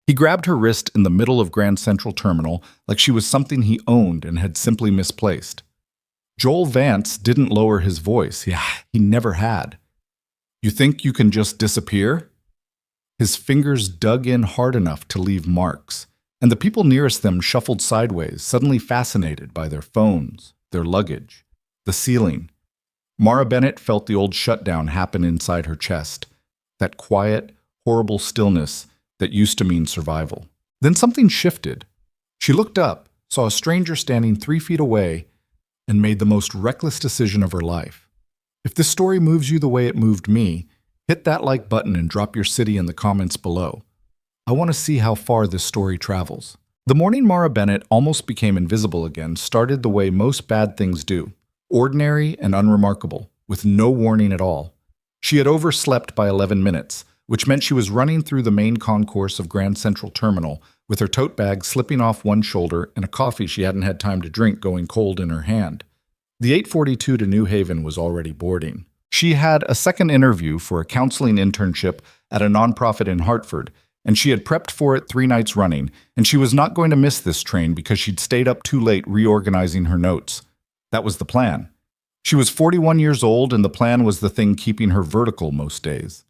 He grabbed her wrist in the middle of Grand Central Terminal like she was something he owned and had simply misplaced. Joel Vance didn't lower his voice. Yeah, he never had. "You think you can just disappear?" His fingers dug in hard enough to leave marks, and the people nearest them shuffled sideways, suddenly fascinated by their phones, their luggage, the ceiling. Mara Bennett felt the old shutdown happen inside her chest, that quiet, horrible stillness that used to mean survival. Then something shifted. She looked up, saw a stranger standing 3 feet away, and made the most reckless decision of her life. If this story moves you the way it moved me, hit that like button and drop your city in the comments below. I want to see how far this story travels. The morning Mara Bennett almost became invisible again started the way most bad things do. Ordinary and unremarkable, with no warning at all. She had overslept by 11 minutes, which meant she was running through the main concourse of Grand Central Terminal with her tote bag slipping off one shoulder and a coffee she hadn't had time to drink going cold in her hand. The 8:42 to New Haven was already boarding. She had a second interview for a counseling internship at a nonprofit in Hartford, and she had prepped for it 3 nights running, and she was not going to miss this train because she'd stayed up too late reorganizing her notes. That was the plan. She was 41 years old, and the plan was the thing keeping her vertical most days.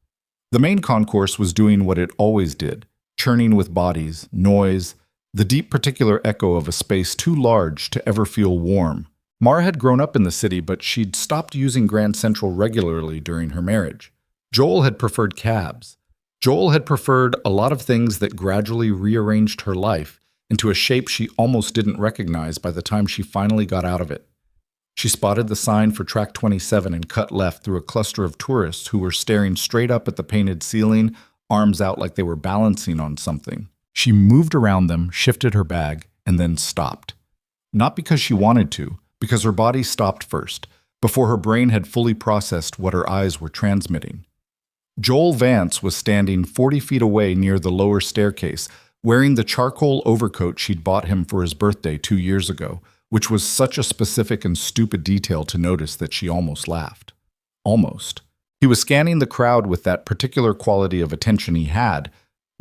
The main concourse was doing what it always did, churning with bodies, noise, the deep particular echo of a space too large to ever feel warm. Mara had grown up in the city, but she'd stopped using Grand Central regularly during her marriage. Joel had preferred cabs. Joel had preferred a lot of things that gradually rearranged her life into a shape she almost didn't recognize by the time she finally got out of it. She spotted the sign for Track 27 and cut left through a cluster of tourists who were staring straight up at the painted ceiling, arms out like they were balancing on something. She moved around them, shifted her bag, and then stopped. Not because she wanted to, because her body stopped first, before her brain had fully processed what her eyes were transmitting. Joel Vance was standing 40 feet away near the lower staircase, wearing the charcoal overcoat she'd bought him for his birthday 2 years ago, which was such a specific and stupid detail to notice that she almost laughed. Almost. He was scanning the crowd with that particular quality of attention he had,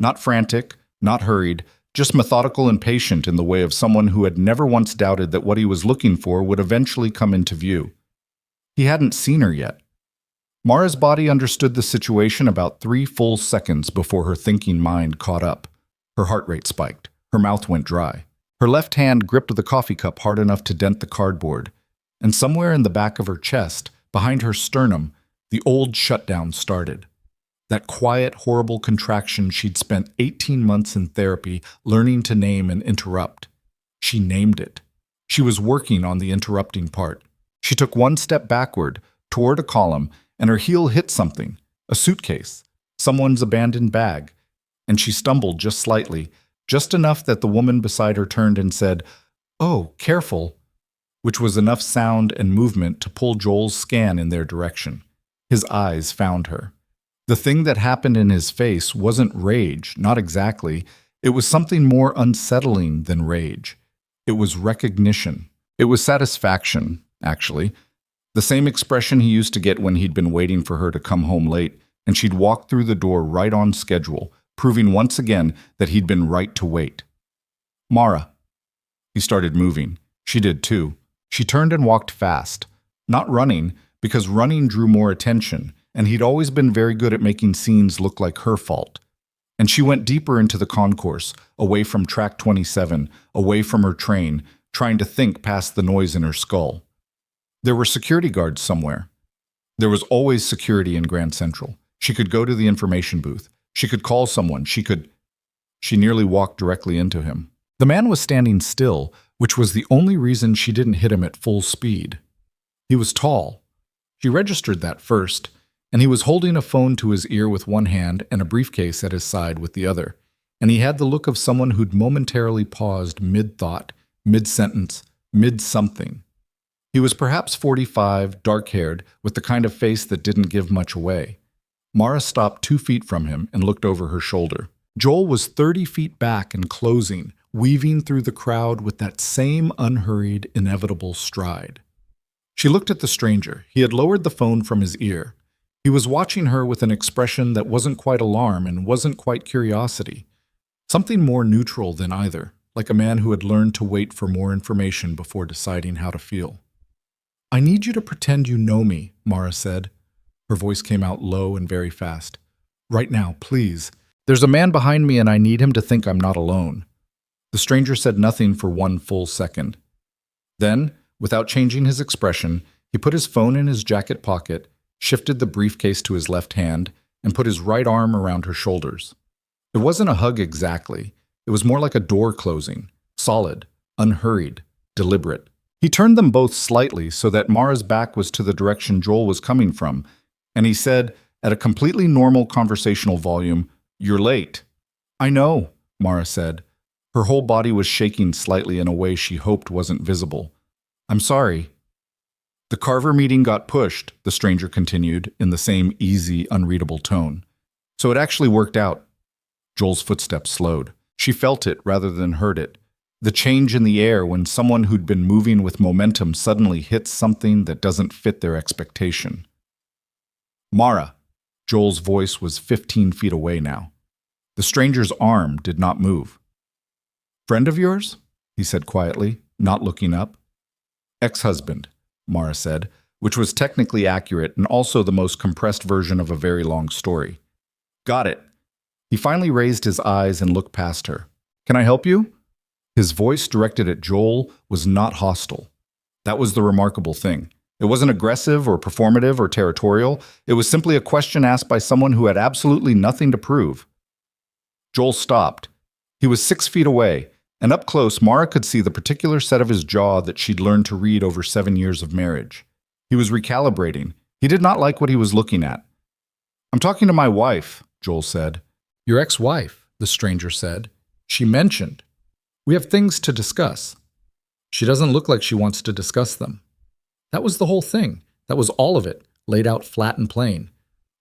not frantic, not hurried, just methodical and patient in the way of someone who had never once doubted that what he was looking for would eventually come into view. He hadn't seen her yet. Mara's body understood the situation about 3 full seconds before her thinking mind caught up. Her heart rate spiked. Her mouth went dry. Her left hand gripped the coffee cup hard enough to dent the cardboard, and somewhere in the back of her chest, behind her sternum, the old shutdown started. That quiet, horrible contraction she'd spent 18 months in therapy learning to name and interrupt. She named it. She was working on the interrupting part. She took one step backward, toward a column, and her heel hit something, a suitcase, someone's abandoned bag, and she stumbled just slightly, just enough that the woman beside her turned and said, "Oh, careful," which was enough sound and movement to pull Joel's scan in their direction. His eyes found her. The thing that happened in his face wasn't rage, not exactly. It was something more unsettling than rage. It was recognition. It was satisfaction, actually. The same expression he used to get when he'd been waiting for her to come home late, and she'd walk through the door right on schedule, proving once again that he'd been right to wait. "Mara." He started moving. She did too. She turned and walked fast. Not running, because running drew more attention, and he'd always been very good at making scenes look like her fault. And she went deeper into the concourse, away from Track 27, away from her train, trying to think past the noise in her skull. There were security guards somewhere. There was always security in Grand Central. She could go to the information booth. She could call someone. She nearly walked directly into him. The man was standing still, which was the only reason she didn't hit him at full speed. He was tall. She registered that first, and he was holding a phone to his ear with one hand and a briefcase at his side with the other, and he had the look of someone who'd momentarily paused mid-thought, mid-sentence, mid-something. He was perhaps 45, dark-haired, with the kind of face that didn't give much away. Mara stopped 2 feet from him and looked over her shoulder. Joel was 30 feet back and closing, weaving through the crowd with that same unhurried, inevitable stride. She looked at the stranger. He had lowered the phone from his ear. He was watching her with an expression that wasn't quite alarm and wasn't quite curiosity. Something more neutral than either, like a man who had learned to wait for more information before deciding how to feel. I need you to pretend you know me, Mara said. Her voice came out low and very fast. Right now, please. There's a man behind me and I need him to think I'm not alone. The stranger said nothing for one full second. Then, without changing his expression, he put his phone in his jacket pocket, shifted the briefcase to his left hand, and put his right arm around her shoulders. It wasn't a hug exactly. It was more like a door closing, solid, unhurried, deliberate. He turned them both slightly so that Mara's back was to the direction Joel was coming from, and he said, at a completely normal conversational volume, "You're late." "I know," Mara said. Her whole body was shaking slightly in a way she hoped wasn't visible. "I'm sorry." "The Carver meeting got pushed," the stranger continued, in the same easy, unreadable tone. "So it actually worked out." Joel's footsteps slowed. She felt it rather than heard it. The change in the air when someone who'd been moving with momentum suddenly hits something that doesn't fit their expectation. "Mara." Joel's voice was 15 feet away now. The stranger's arm did not move. "Friend of yours?" he said quietly, not looking up. "Ex-husband," Mara said, which was technically accurate and also the most compressed version of a very long story. "Got it." He finally raised his eyes and looked past her. "Can I help you?" His voice, directed at Joel, was not hostile. That was the remarkable thing. It wasn't aggressive or performative or territorial. It was simply a question asked by someone who had absolutely nothing to prove. Joel stopped. He was 6 feet away, and up close, Mara could see the particular set of his jaw that she'd learned to read over 7 years of marriage. He was recalibrating. He did not like what he was looking at. "I'm talking to my wife," Joel said. "Your ex-wife," the stranger said. "She mentioned. We have things to discuss. She doesn't look like she wants to discuss them." That was the whole thing. That was all of it, laid out flat and plain.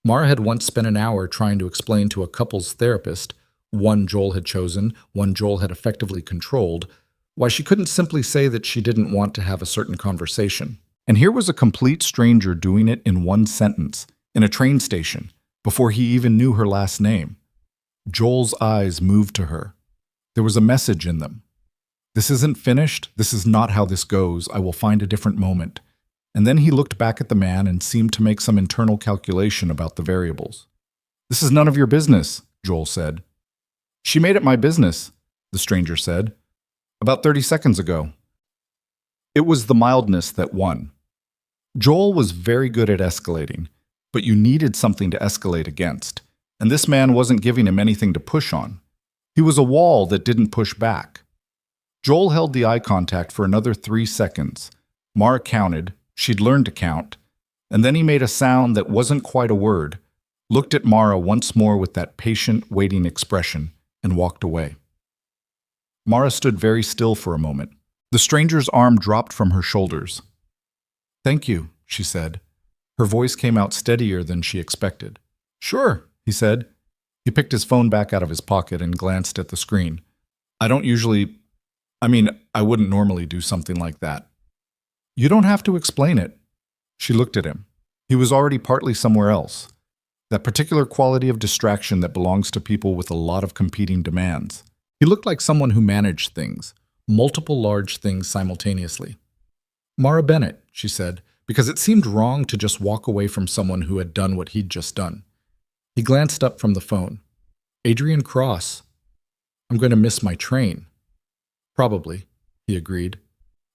Mara had once spent an hour trying to explain to a couples therapist, one Joel had chosen, one Joel had effectively controlled, why she couldn't simply say that she didn't want to have a certain conversation. And here was a complete stranger doing it in one sentence, in a train station, before he even knew her last name. Joel's eyes moved to her. There was a message in them. "This isn't finished. This is not how this goes. I will find a different moment." And then he looked back at the man and seemed to make some internal calculation about the variables. "This is none of your business," Joel said. "She made it my business," the stranger said. "About 30 seconds ago." It was the mildness that won. Joel was very good at escalating, but you needed something to escalate against, and this man wasn't giving him anything to push on. He was a wall that didn't push back. Joel held the eye contact for another 3 seconds. Mara counted. She'd learned to count. And then he made a sound that wasn't quite a word, looked at Mara once more with that patient, waiting expression, and walked away. Mara stood very still for a moment. The stranger's arm dropped from her shoulders. "Thank you," she said. Her voice came out steadier than she expected. "Sure," he said. He picked his phone back out of his pocket and glanced at the screen. I wouldn't normally do something like that." "You don't have to explain it." She looked at him. He was already partly somewhere else. That particular quality of distraction that belongs to people with a lot of competing demands. He looked like someone who managed things, multiple large things simultaneously. "Mara Bennett," she said, because it seemed wrong to just walk away from someone who had done what he'd just done. He glanced up from the phone. "Adrian Cross. I'm going to miss my train." "Probably," he agreed.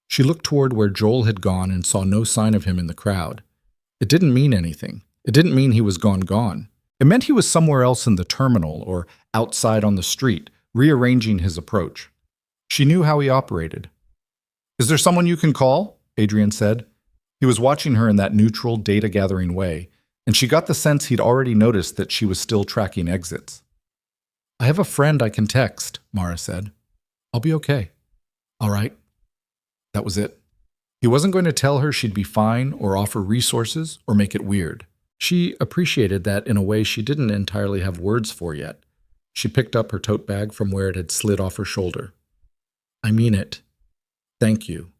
She looked toward where Joel had gone and saw no sign of him in the crowd. It didn't mean anything. It didn't mean he was gone. It meant he was somewhere else in the terminal or outside on the street, rearranging his approach. She knew how he operated. "Is there someone you can call?" Adrian said. He was watching her in that neutral, data-gathering way, and she got the sense he'd already noticed that she was still tracking exits. "I have a friend I can text," Mara said. "I'll be okay." "All right." That was it. He wasn't going to tell her she'd be fine or offer resources or make it weird. She appreciated that in a way she didn't entirely have words for yet. She picked up her tote bag from where it had slid off her shoulder. "I mean it. Thank you."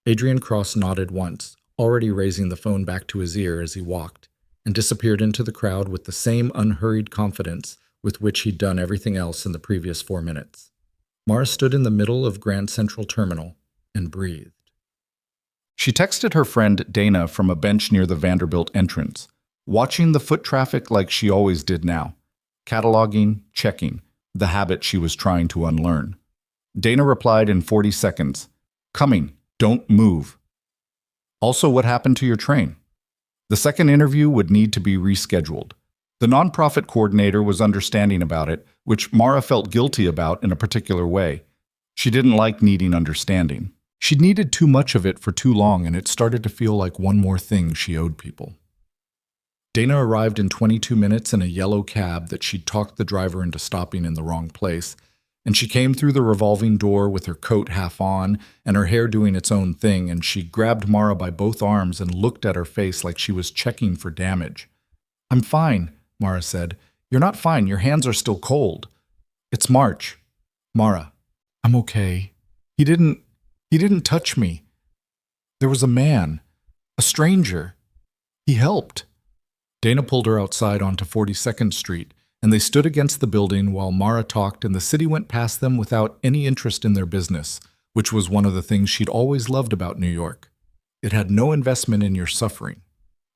Adrian Cross nodded once, already raising the phone back to his ear as he walked, and disappeared into the crowd with the same unhurried confidence with which he'd done everything else in the previous 4 minutes. Mara stood in the middle of Grand Central Terminal and breathed. She texted her friend Dana from a bench near the Vanderbilt entrance, watching the foot traffic like she always did now, cataloging, checking, the habit she was trying to unlearn. Dana replied in 40 seconds, "Coming, don't move." Also, what happened to your train? The second interview would need to be rescheduled. The nonprofit coordinator was understanding about it, which Mara felt guilty about in a particular way. She didn't like needing understanding. She'd needed too much of it for too long, and it started to feel like one more thing she owed people. Dana arrived in 22 minutes in a yellow cab that she'd talked the driver into stopping in the wrong place, and she came through the revolving door with her coat half on and her hair doing its own thing, and she grabbed Mara by both arms and looked at her face like she was checking for damage. "I'm fine," Mara said. "You're not fine. Your hands are still cold." "It's March." "Mara, I'm okay. He didn't touch me. There was a man, a stranger. He helped." Dana pulled her outside onto 42nd Street, and they stood against the building while Mara talked, and the city went past them without any interest in their business, which was one of the things she'd always loved about New York. It had no investment in your suffering.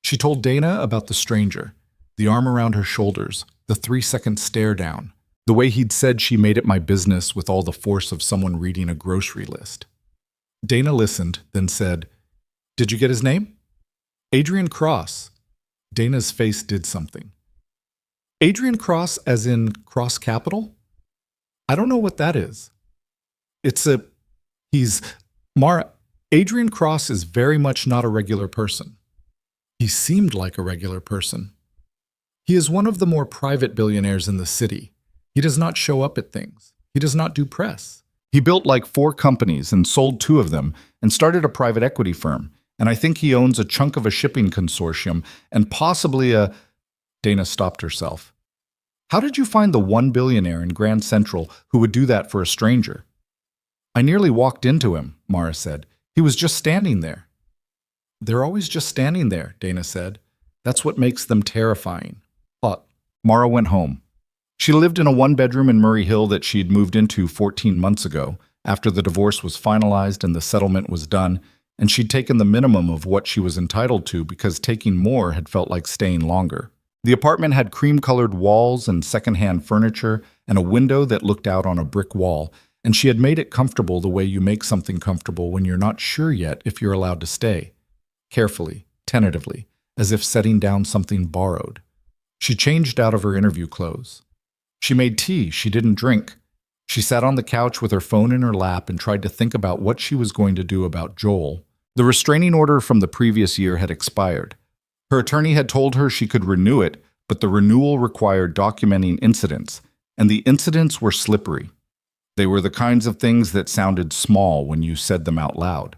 She told Dana about the stranger, the arm around her shoulders, the 3-second stare down, the way he'd said she made it my business with all the force of someone reading a grocery list. Dana listened, then said, "Did you get his name?" "Adrian Cross." Dana's face did something. "Adrian Cross as in Cross Capital?" "I don't know what that is." Mara, Adrian Cross is very much not a regular person." "He seemed like a regular person." "He is one of the more private billionaires in the city. He does not show up at things. He does not do press. He built like 4 companies and sold 2 of them and started a private equity firm. And I think he owns a chunk of a shipping consortium and possibly a—" Dana stopped herself. "How did you find the one billionaire in Grand Central who would do that for a stranger?" "I nearly walked into him," Mara said. "He was just standing there." "They're always just standing there," Dana said. "That's what makes them terrifying." Mara went home. She lived in a 1-bedroom in Murray Hill that she'd moved into 14 months ago, after the divorce was finalized and the settlement was done, and she'd taken the minimum of what she was entitled to because taking more had felt like staying longer. The apartment had cream-colored walls and secondhand furniture and a window that looked out on a brick wall, and she had made it comfortable the way you make something comfortable when you're not sure yet if you're allowed to stay. Carefully, tentatively, as if setting down something borrowed. She changed out of her interview clothes. She made tea she didn't drink. She sat on the couch with her phone in her lap and tried to think about what she was going to do about Joel. The restraining order from the previous year had expired. Her attorney had told her she could renew it, but the renewal required documenting incidents, and the incidents were slippery. They were the kinds of things that sounded small when you said them out loud.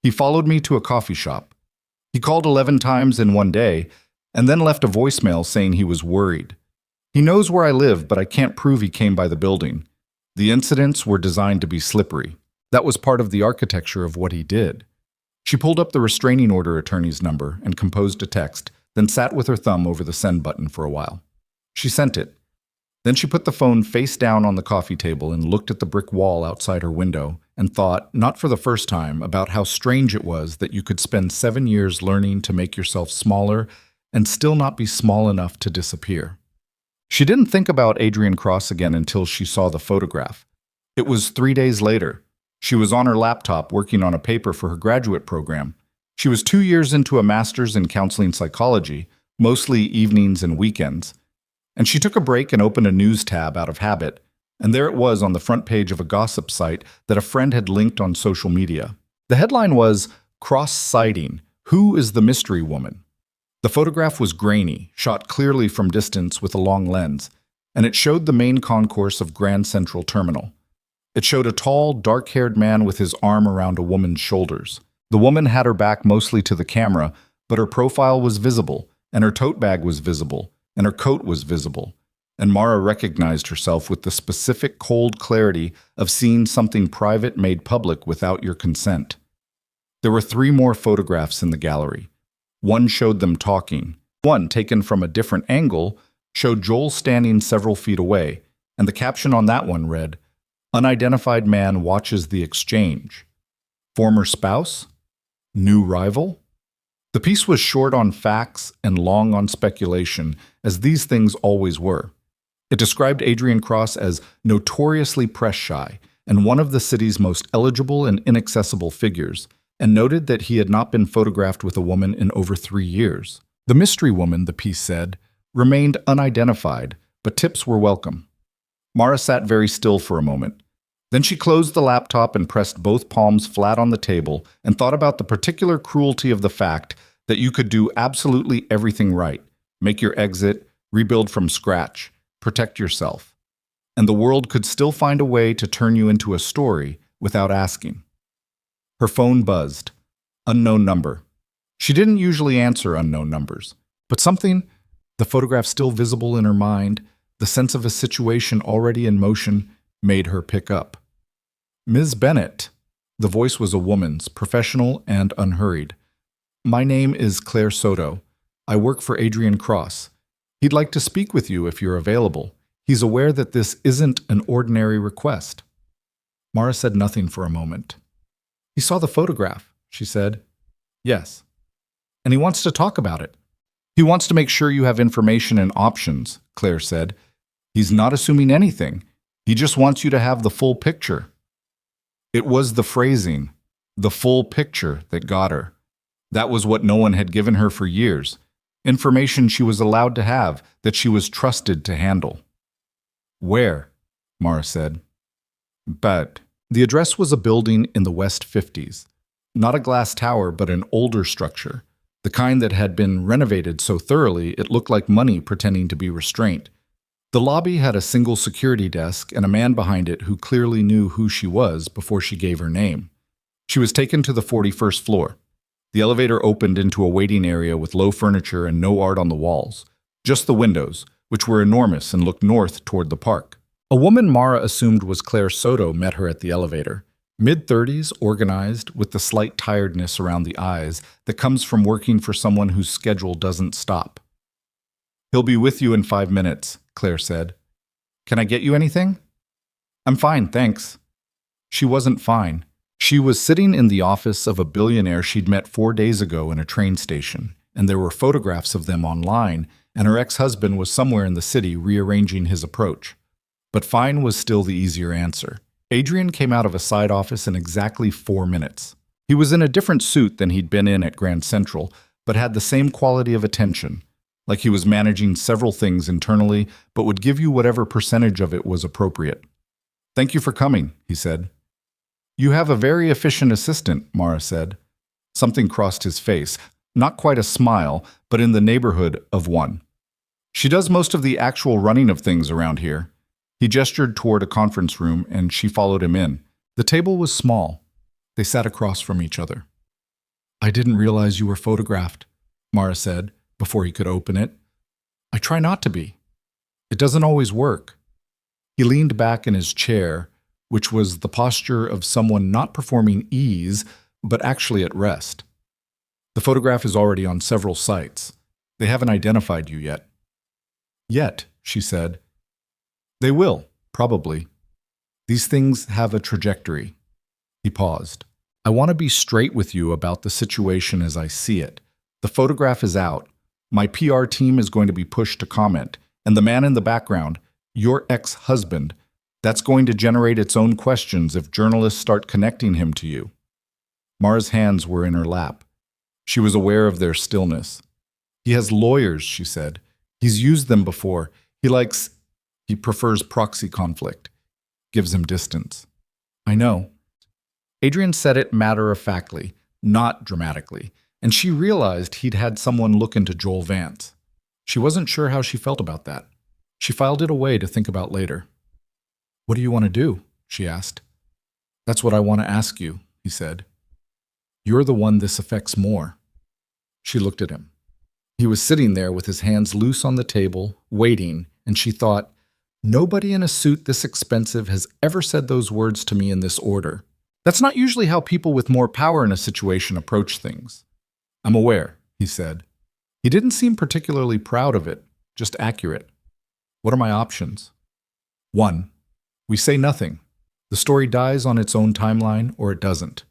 "He followed me to a coffee shop. He called 11 times in one day, and then left a voicemail saying he was worried. He knows where I live, but I can't prove he came by the building. The incidents were designed to be slippery. That was part of the architecture of what he did." She pulled up the restraining order attorney's number and composed a text, then sat with her thumb over the send button for a while. She sent it. Then she put the phone face down on the coffee table and looked at the brick wall outside her window and thought, not for the first time, about how strange it was that you could spend 7 years learning to make yourself smaller and still not be small enough to disappear. She didn't think about Adrian Cross again until she saw the photograph. It was 3 days later. She was on her laptop working on a paper for her graduate program. She was 2 years into a master's in counseling psychology, mostly evenings and weekends. And she took a break and opened a news tab out of habit, and there it was on the front page of a gossip site that a friend had linked on social media. The headline was, "Cross Sighting, Who is the Mystery Woman?" The photograph was grainy, shot clearly from distance with a long lens, and it showed the main concourse of Grand Central Terminal. It showed a tall, dark-haired man with his arm around a woman's shoulders. The woman had her back mostly to the camera, but her profile was visible, and her tote bag was visible, and her coat was visible. And Mara recognized herself with the specific cold clarity of seeing something private made public without your consent. There were 3 more photographs in the gallery. One showed them talking. One, taken from a different angle, showed Joel standing several feet away, and the caption on that one read, "Unidentified man watches the exchange. Former spouse? New rival?" The piece was short on facts and long on speculation, as these things always were. It described Adrian Cross as notoriously press-shy and one of the city's most eligible and inaccessible figures, and noted that he had not been photographed with a woman in over 3 years. The mystery woman, the piece said, remained unidentified, but tips were welcome. Mara sat very still for a moment. Then she closed the laptop and pressed both palms flat on the table and thought about the particular cruelty of the fact that you could do absolutely everything right, make your exit, rebuild from scratch, protect yourself, and the world could still find a way to turn you into a story without asking. Her phone buzzed. Unknown number. She didn't usually answer unknown numbers, but something, the photograph still visible in her mind, the sense of a situation already in motion, made her pick up. "Ms. Bennett." The voice was a woman's, professional and unhurried. "My name is Claire Soto. I work for Adrian Cross. He'd like to speak with you if you're available. He's aware that this isn't an ordinary request." Mara said nothing for a moment. "He saw the photograph," she said. "Yes. And he wants to talk about it. He wants to make sure you have information and options," Claire said. "He's not assuming anything. He just wants you to have the full picture." It was the phrasing, the full picture, that got her. That was what no one had given her for years. Information she was allowed to have, that she was trusted to handle. "Where?" Mara said. "But..." The address was a building in the West 50s. Not a glass tower, but an older structure. The kind that had been renovated so thoroughly it looked like money pretending to be restraint. The lobby had a single security desk and a man behind it who clearly knew who she was before she gave her name. She was taken to the 41st floor. The elevator opened into a waiting area with low furniture and no art on the walls. Just the windows, which were enormous and looked north toward the park. A woman Mara assumed was Claire Soto met her at the elevator. Mid-30s, organized, with the slight tiredness around the eyes that comes from working for someone whose schedule doesn't stop. "He'll be with you in 5 minutes, Claire said. "Can I get you anything?" "I'm fine, thanks." She wasn't fine. She was sitting in the office of a billionaire she'd met 4 days ago in a train station, and there were photographs of them online, and her ex-husband was somewhere in the city rearranging his approach. But fine was still the easier answer. Adrian came out of a side office in exactly 4 minutes. He was in a different suit than he'd been in at Grand Central, but had the same quality of attention, like he was managing several things internally, but would give you whatever percentage of it was appropriate. "Thank you for coming," he said. "You have a very efficient assistant," Mara said. Something crossed his face, not quite a smile, but in the neighborhood of one. "She does most of the actual running of things around here." He gestured toward a conference room, and she followed him in. The table was small. They sat across from each other. "I didn't realize you were photographed," Mara said, before he could open it. "I try not to be. It doesn't always work." He leaned back in his chair, which was the posture of someone not performing ease, but actually at rest. "The photograph is already on several sites. They haven't identified you yet." "Yet," she said. "They will, probably. These things have a trajectory." He paused. "I want to be straight with you about the situation as I see it. The photograph is out. My PR team is going to be pushed to comment, and the man in the background, your ex-husband, that's going to generate its own questions if journalists start connecting him to you." Mara's hands were in her lap. She was aware of their stillness. "He has lawyers," she said. "He's used them before. He prefers proxy conflict. Gives him distance." "I know." Adrian said it matter-of-factly, not dramatically, and she realized he'd had someone look into Joel Vance. She wasn't sure how she felt about that. She filed it away to think about later. "What do you want to do?" she asked. "That's what I want to ask you," he said. "You're the one this affects more." She looked at him. He was sitting there with his hands loose on the table, waiting, and she thought, nobody in a suit this expensive has ever said those words to me in this order. That's not usually how people with more power in a situation approach things. "I'm aware," he said. He didn't seem particularly proud of it, just accurate. What are my options? 1. We say nothing. The story dies on its own timeline, or it doesn't.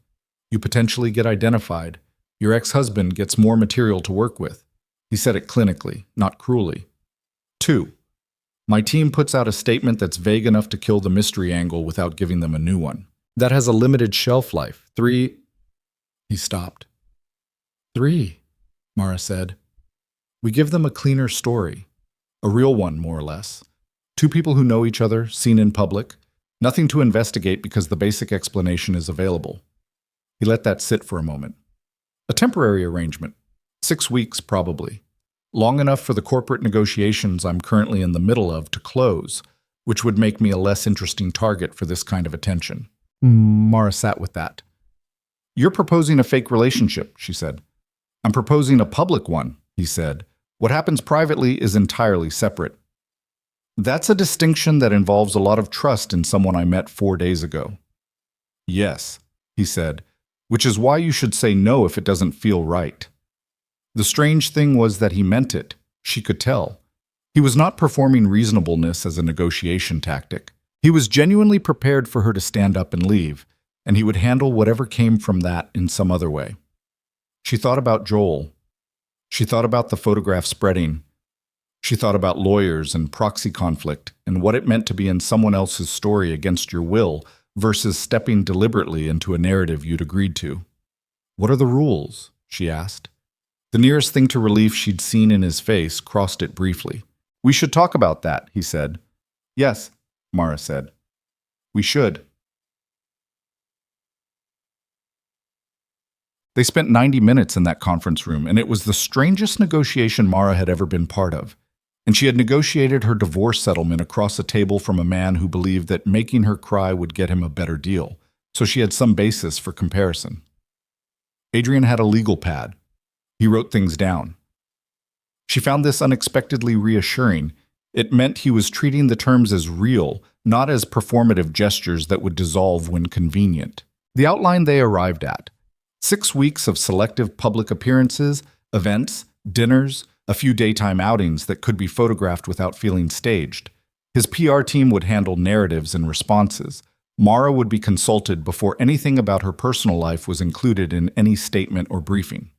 You potentially get identified. Your ex-husband gets more material to work with. He said it clinically, not cruelly. 2. My team puts out a statement that's vague enough to kill the mystery angle without giving them a new one. That has a limited shelf life. 3. He stopped. 3, Mara said. We give them a cleaner story. A real one, more or less. 2 people who know each other, seen in public. Nothing to investigate because the basic explanation is available. He let that sit for a moment. A temporary arrangement. 6 weeks, probably. Long enough for the corporate negotiations I'm currently in the middle of to close, which would make me a less interesting target for this kind of attention. Mara sat with that. You're proposing a fake relationship, she said. I'm proposing a public one, he said. What happens privately is entirely separate. That's a distinction that involves a lot of trust in someone I met 4 days ago. Yes, he said, which is why you should say no if it doesn't feel right. The strange thing was that he meant it. She could tell. He was not performing reasonableness as a negotiation tactic. He was genuinely prepared for her to stand up and leave, and he would handle whatever came from that in some other way. She thought about Joel. She thought about the photograph spreading. She thought about lawyers and proxy conflict and what it meant to be in someone else's story against your will versus stepping deliberately into a narrative you'd agreed to. What are the rules? She asked. The nearest thing to relief she'd seen in his face crossed it briefly. We should talk about that, he said. Yes, Mara said. We should. They spent 90 minutes in that conference room, and it was the strangest negotiation Mara had ever been part of. And she had negotiated her divorce settlement across a table from a man who believed that making her cry would get him a better deal, so she had some basis for comparison. Adrian had a legal pad. He wrote things down. She found this unexpectedly reassuring. It meant he was treating the terms as real, not as performative gestures that would dissolve when convenient. The outline they arrived at: 6 weeks of selective public appearances, events, dinners, a few daytime outings that could be photographed without feeling staged. His PR team would handle narratives and responses. Mara would be consulted before anything about her personal life was included in any statement or briefing.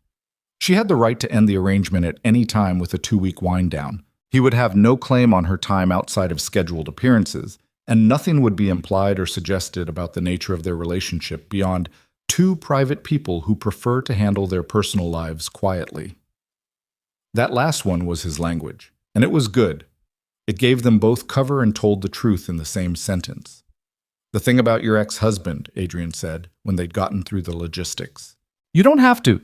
She had the right to end the arrangement at any time with a 2-week wind-down. He would have no claim on her time outside of scheduled appearances, and nothing would be implied or suggested about the nature of their relationship beyond 2 private people who prefer to handle their personal lives quietly. That last one was his language, and it was good. It gave them both cover and told the truth in the same sentence. The thing about your ex-husband, Adrian said, when they'd gotten through the logistics. You don't have to.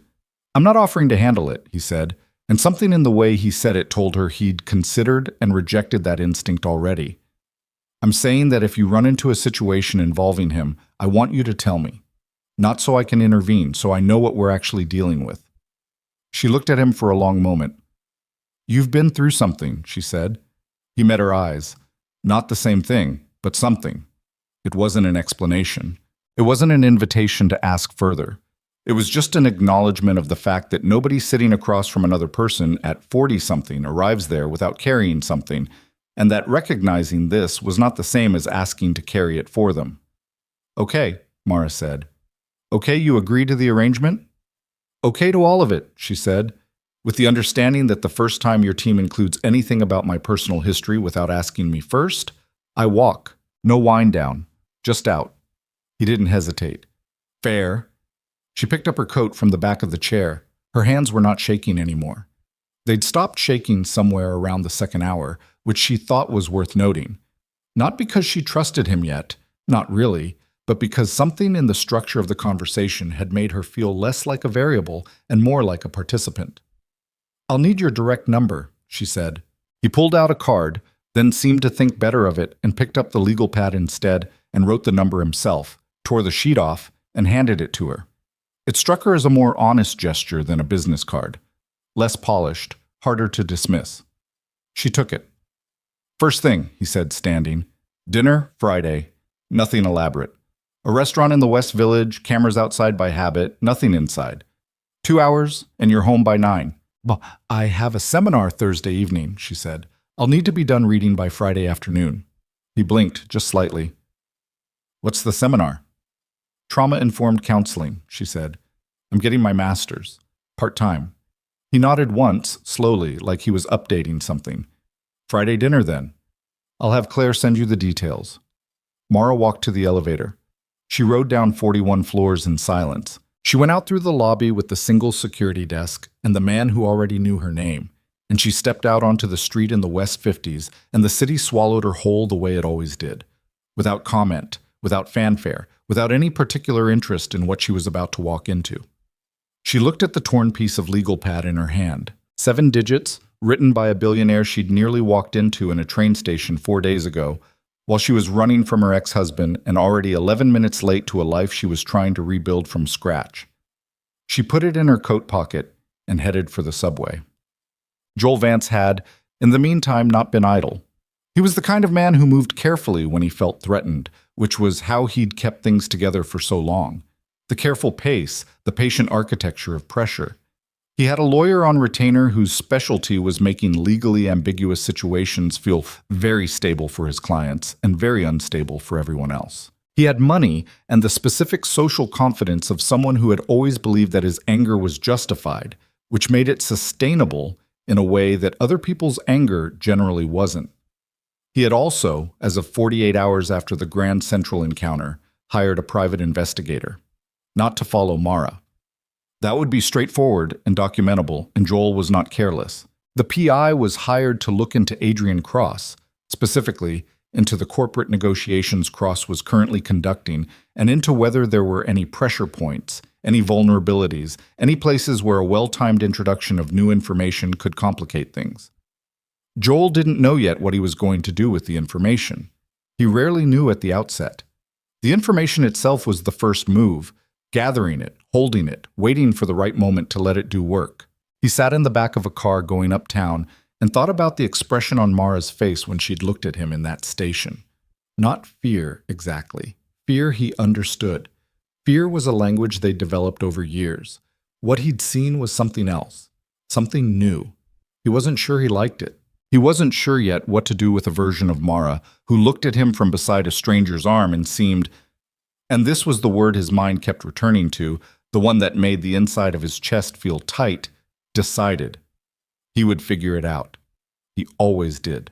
I'm not offering to handle it, he said, and something in the way he said it told her he'd considered and rejected that instinct already. I'm saying that if you run into a situation involving him, I want you to tell me. Not so I can intervene, so I know what we're actually dealing with. She looked at him for a long moment. You've been through something, she said. He met her eyes. Not the same thing, but something. It wasn't an explanation. It wasn't an invitation to ask further. It was just an acknowledgement of the fact that nobody sitting across from another person at 40-something arrives there without carrying something, and that recognizing this was not the same as asking to carry it for them. Okay, Mara said. Okay, you agree to the arrangement? Okay to all of it, she said, with the understanding that the first time your team includes anything about my personal history without asking me first, I walk. No wind down. Just out. He didn't hesitate. Fair. She picked up her coat from the back of the chair. Her hands were not shaking anymore. They'd stopped shaking somewhere around the second hour, which she thought was worth noting. Not because she trusted him yet, not really, but because something in the structure of the conversation had made her feel less like a variable and more like a participant. I'll need your direct number, she said. He pulled out a card, then seemed to think better of it and picked up the legal pad instead and wrote the number himself, tore the sheet off, and handed it to her. It struck her as a more honest gesture than a business card. Less polished, harder to dismiss. She took it. First thing, he said, standing. Dinner, Friday. Nothing elaborate. A restaurant in the West Village, cameras outside by habit, nothing inside. 2 hours, and you're home by 9. Well, I have a seminar Thursday evening, she said. I'll need to be done reading by Friday afternoon. He blinked, just slightly. What's the seminar? Trauma-informed counseling, she said. I'm getting my master's. Part-time. He nodded once, slowly, like he was updating something. Friday dinner, then. I'll have Claire send you the details. Mara walked to the elevator. She rode down 41 floors in silence. She went out through the lobby with the single security desk and the man who already knew her name, and she stepped out onto the street in the West 50s, and the city swallowed her whole the way it always did. Without comment, without fanfare, without any particular interest in what she was about to walk into. She looked at the torn piece of legal pad in her hand. 7 digits, written by a billionaire she'd nearly walked into in a train station 4 days ago, while she was running from her ex-husband and already 11 minutes late to a life she was trying to rebuild from scratch. She put it in her coat pocket and headed for the subway. Joel Vance had, in the meantime, not been idle. He was the kind of man who moved carefully when he felt threatened, which was how he'd kept things together for so long. The careful pace, the patient architecture of pressure. He had a lawyer on retainer whose specialty was making legally ambiguous situations feel very stable for his clients and very unstable for everyone else. He had money and the specific social confidence of someone who had always believed that his anger was justified, which made it sustainable in a way that other people's anger generally wasn't. He had also, as of 48 hours after the Grand Central encounter, hired a private investigator, not to follow Mara. That would be straightforward and documentable, and Joel was not careless. The PI was hired to look into Adrian Cross, specifically into the corporate negotiations Cross was currently conducting, and into whether there were any pressure points, any vulnerabilities, any places where a well-timed introduction of new information could complicate things. Joel didn't know yet what he was going to do with the information. He rarely knew at the outset. The information itself was the first move, gathering it, holding it, waiting for the right moment to let it do work. He sat in the back of a car going uptown and thought about the expression on Mara's face when she'd looked at him in that station. Not fear, exactly. Fear he understood. Fear was a language they'd developed over years. What he'd seen was something else, something new. He wasn't sure he liked it. He wasn't sure yet what to do with a version of Mara who looked at him from beside a stranger's arm and seemed, and this was the word his mind kept returning to, the one that made the inside of his chest feel tight, decided. He would figure it out. He always did.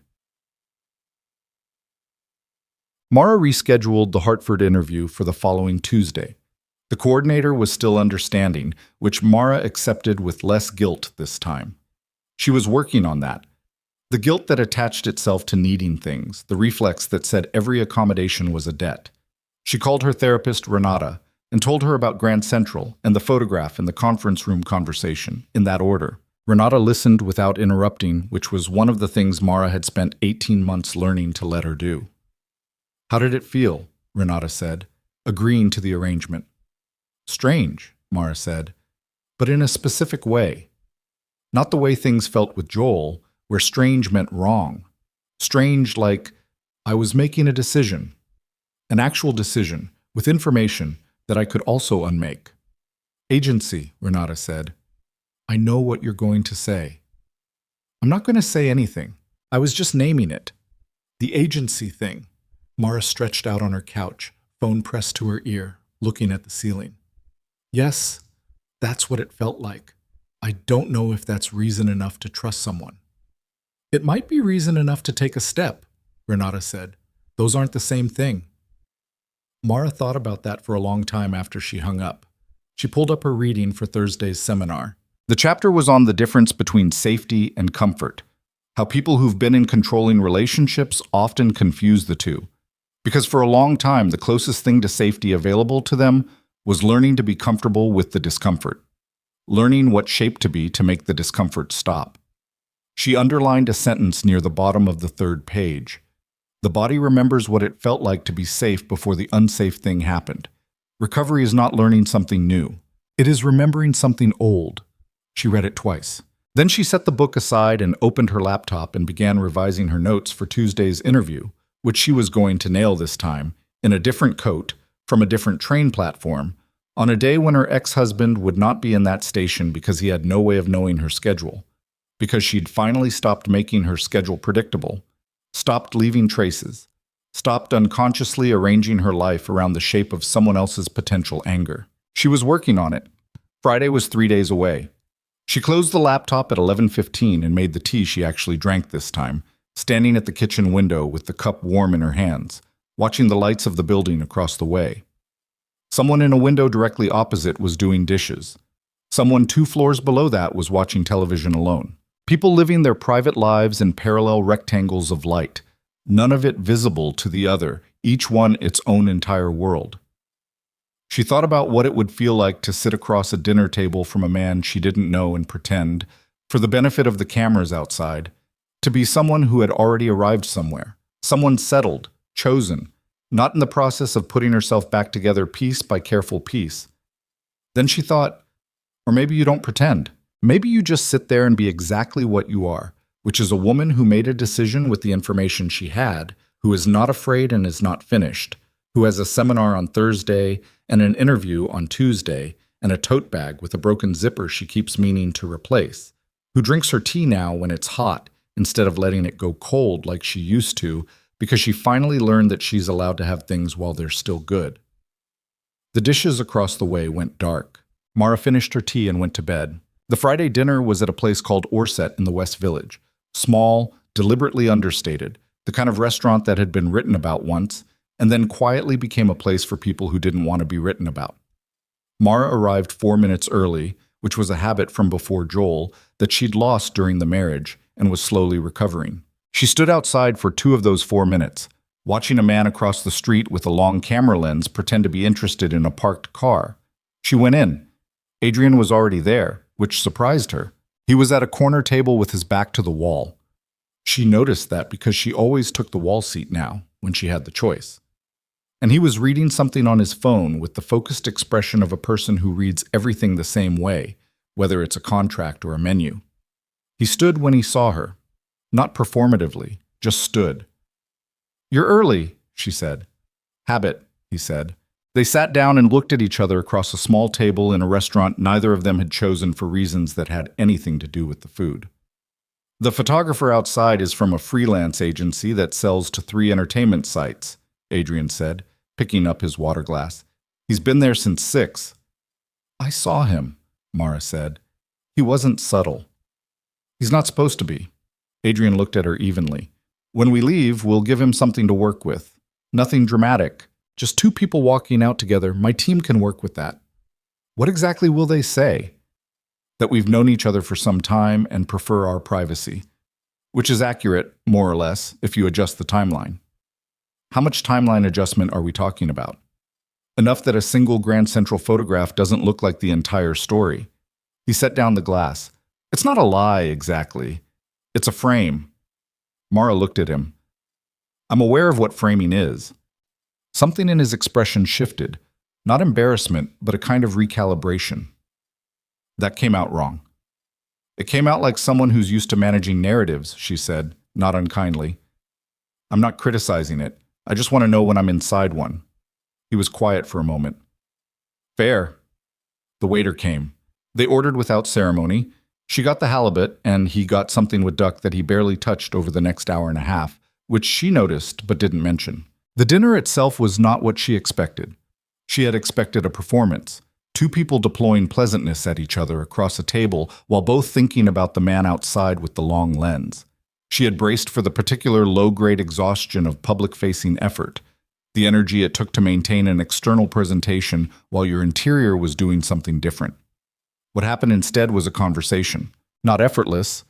Mara rescheduled the Hartford interview for the following Tuesday. The coordinator was still understanding, which Mara accepted with less guilt this time. She was working on that. The guilt that attached itself to needing things, the reflex that said every accommodation was a debt. She called her therapist Renata and told her about Grand Central and the photograph in the conference room conversation, in that order. Renata listened without interrupting, which was one of the things Mara had spent 18 months learning to let her do. How did it feel? Renata said, agreeing to the arrangement. Strange, Mara said, but in a specific way. Not the way things felt with Joel, where strange meant wrong. Strange like, I was making a decision. An actual decision, with information that I could also unmake. Agency, Renata said. I know what you're going to say. I'm not going to say anything. I was just naming it. The agency thing. Mara stretched out on her couch, phone pressed to her ear, looking at the ceiling. Yes, that's what it felt like. I don't know if that's reason enough to trust someone. It might be reason enough to take a step, Renata said. Those aren't the same thing. Mara thought about that for a long time after she hung up. She pulled up her reading for Thursday's seminar. The chapter was on the difference between safety and comfort, how people who've been in controlling relationships often confuse the two. Because for a long time, the closest thing to safety available to them was learning to be comfortable with the discomfort, learning what shape to be to make the discomfort stop. She underlined a sentence near the bottom of the 3rd page. The body remembers what it felt like to be safe before the unsafe thing happened. Recovery is not learning something new. It is remembering something old. She read it twice. Then she set the book aside and opened her laptop and began revising her notes for Tuesday's interview, which she was going to nail this time, in a different coat, from a different train platform, on a day when her ex-husband would not be in that station because he had no way of knowing her schedule. because she'd finally stopped making her schedule predictable, stopped leaving traces, stopped unconsciously arranging her life around the shape of someone else's potential anger. She was working on it. Friday was 3 days away. She closed the laptop at 11:15 and made the tea she actually drank this time, standing at the kitchen window with the cup warm in her hands, watching the lights of the building across the way. Someone in a window directly opposite was doing dishes. Someone 2 floors below that was watching television alone. People living their private lives in parallel rectangles of light, none of it visible to the other, each one its own entire world. She thought about what it would feel like to sit across a dinner table from a man she didn't know and pretend, for the benefit of the cameras outside, to be someone who had already arrived somewhere, someone settled, chosen, not in the process of putting herself back together piece by careful piece. Then she thought, or maybe you don't pretend. Maybe you just sit there and be exactly what you are, which is a woman who made a decision with the information she had, who is not afraid and is not finished, who has a seminar on Thursday and an interview on Tuesday and a tote bag with a broken zipper she keeps meaning to replace, who drinks her tea now when it's hot instead of letting it go cold like she used to because she finally learned that she's allowed to have things while they're still good. The dishes across the way went dark. Mara finished her tea and went to bed. The Friday dinner was at a place called Orset in the West Village. Small, deliberately understated, the kind of restaurant that had been written about once, and then quietly became a place for people who didn't want to be written about. Mara arrived 4 minutes early, which was a habit from before Joel that she'd lost during the marriage and was slowly recovering. She stood outside for 2 of those 4 minutes, watching a man across the street with a long camera lens pretend to be interested in a parked car. She went in. Adrian was already there, which surprised her. He was at a corner table with his back to the wall. She noticed that because she always took the wall seat now, when she had the choice. And he was reading something on his phone with the focused expression of a person who reads everything the same way, whether it's a contract or a menu. He stood when he saw her. Not performatively, just stood. "You're early," she said. "Habit," he said. They sat down and looked at each other across a small table in a restaurant neither of them had chosen for reasons that had anything to do with the food. "The photographer outside is from a freelance agency that sells to 3 entertainment sites," Adrian said, picking up his water glass. "He's been there since 6. "I saw him," Mara said. "He wasn't subtle." "He's not supposed to be." Adrian looked at her evenly. "When we leave, we'll give him something to work with. Nothing dramatic. Just 2 people walking out together. My team can work with that." "What exactly will they say?" "That we've known each other for some time and prefer our privacy." Which is accurate, more or less, if you adjust the timeline. How much timeline adjustment are we talking about? Enough that a single Grand Central photograph doesn't look like the entire story. He set down the glass. "It's not a lie, exactly. It's a frame." Mara looked at him. "I'm aware of what framing is." Something in his expression shifted. Not embarrassment, but a kind of recalibration. "That came out wrong." "It came out like someone who's used to managing narratives," she said, not unkindly. "I'm not criticizing it. I just want to know when I'm inside one." He was quiet for a moment. "Fair." The waiter came. They ordered without ceremony. She got the halibut, and he got something with duck that he barely touched over the next hour and a half, which she noticed but didn't mention. The dinner itself was not what she expected. She had expected a performance. 2 people deploying pleasantness at each other across a table while both thinking about the man outside with the long lens. She had braced for the particular low-grade exhaustion of public-facing effort, the energy it took to maintain an external presentation while your interior was doing something different. What happened instead was a conversation. Not effortless.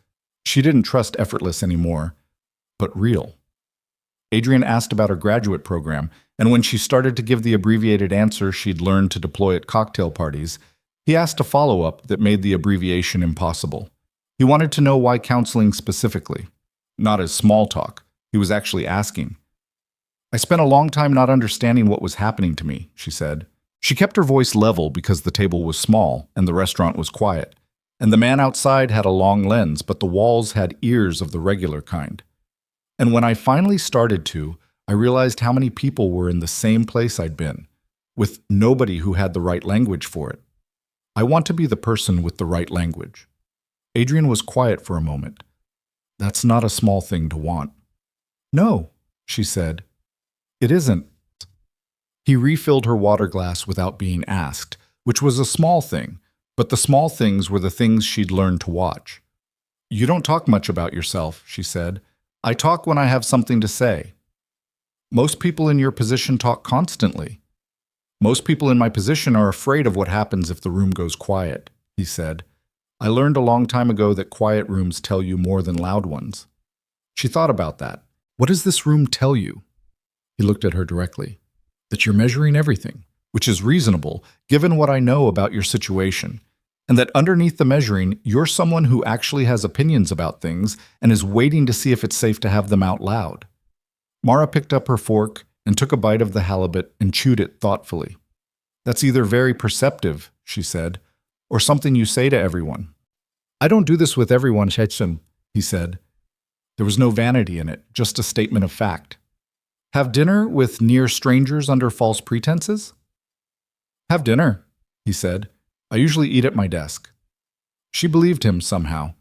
She didn't trust effortless anymore, but real. Adrian asked about her graduate program, and when she started to give the abbreviated answer she'd learned to deploy at cocktail parties, he asked a follow-up that made the abbreviation impossible. He wanted to know why counseling specifically. Not as small talk. He was actually asking. "I spent a long time not understanding what was happening to me," she said. She kept her voice level because the table was small and the restaurant was quiet, and the man outside had a long lens, but the walls had ears of the regular kind. "And when I finally started to, I realized how many people were in the same place I'd been, with nobody who had the right language for it. I want to be the person with the right language." Adrian was quiet for a moment. That's not a small thing to want. No, she said. It isn't. He refilled her water glass without being asked, which was a small thing, but the small things were the things she'd learned to watch. You don't talk much about yourself, she said. I talk when I have something to say. Most people in your position talk constantly. Most people in my position are afraid of what happens if the room goes quiet, he said. I learned a long time ago that quiet rooms tell you more than loud ones. She thought about that. What does this room tell you? He looked at her directly. That you're measuring everything, which is reasonable given what I know about your situation, and that underneath the measuring, you're someone who actually has opinions about things and is waiting to see if it's safe to have them out loud. Mara picked up her fork and took a bite of the halibut and chewed it thoughtfully. That's either very perceptive, she said, or something you say to everyone. I don't do this with everyone, Chechen, he said. There was no vanity in it, just a statement of fact. Have dinner with near strangers under false pretenses? Have dinner, he said. I usually eat at my desk. She believed him somehow.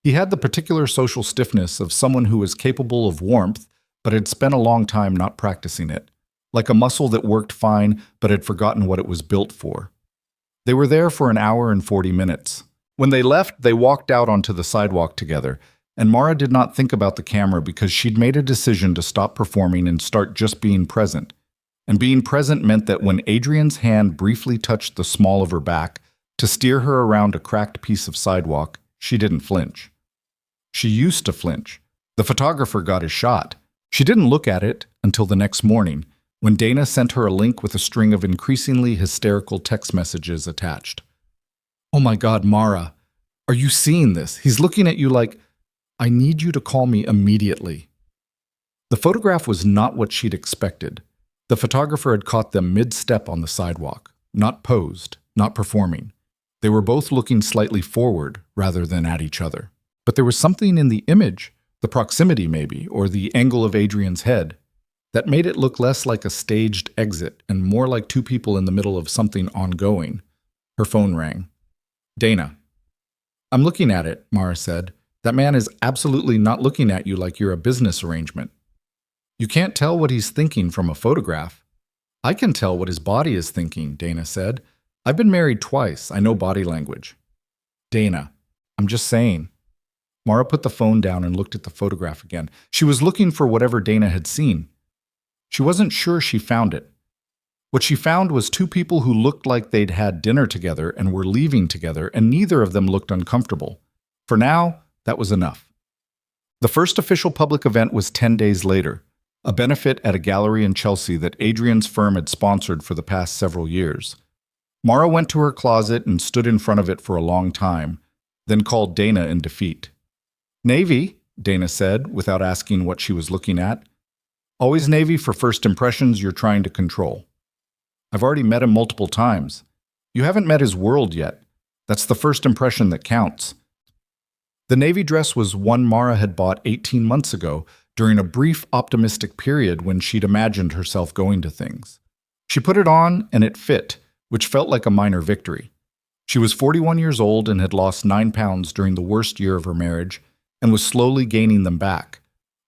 He had the particular social stiffness of someone who was capable of warmth, but had spent a long time not practicing it, like a muscle that worked fine but had forgotten what it was built for. They were there for an hour and 40 minutes. When they left, they walked out onto the sidewalk together, and Mara did not think about the camera because she'd made a decision to stop performing and start just being present. And being present meant that when Adrian's hand briefly touched the small of her back to steer her around a cracked piece of sidewalk, she didn't flinch. She used to flinch. The photographer got his shot. She didn't look at it until the next morning, when Dana sent her a link with a string of increasingly hysterical text messages attached. Oh my God, Mara, are you seeing this? He's looking at you like, I need you to call me immediately. The photograph was not what she'd expected. The photographer had caught them mid-step on the sidewalk, not posed, not performing. They were both looking slightly forward rather than at each other. But there was something in the image, the proximity maybe, or the angle of Adrian's head, that made it look less like a staged exit and more like two people in the middle of something ongoing. Her phone rang. Dana. I'm looking at it, Mara said. That man is absolutely not looking at you like you're a business arrangement. You can't tell what he's thinking from a photograph. I can tell what his body is thinking, Dana said. I've been married twice. I know body language. Dana, I'm just saying. Mara put the phone down and looked at the photograph again. She was looking for whatever Dana had seen. She wasn't sure she found it. What she found was two people who looked like they'd had dinner together and were leaving together, and neither of them looked uncomfortable. For now, that was enough. The first official public event was 10 days later, a benefit at a gallery in Chelsea that Adrian's firm had sponsored for the past several years. Mara went to her closet and stood in front of it for a long time, then called Dana in defeat. Navy, Dana said, without asking what she was looking at. Always navy for first impressions you're trying to control. I've already met him multiple times. You haven't met his world yet. That's the first impression that counts. The navy dress was one Mara had bought 18 months ago during a brief optimistic period when she'd imagined herself going to things. She put it on and it fit, which felt like a minor victory. She was 41 years old and had lost 9 pounds during the worst year of her marriage and was slowly gaining them back,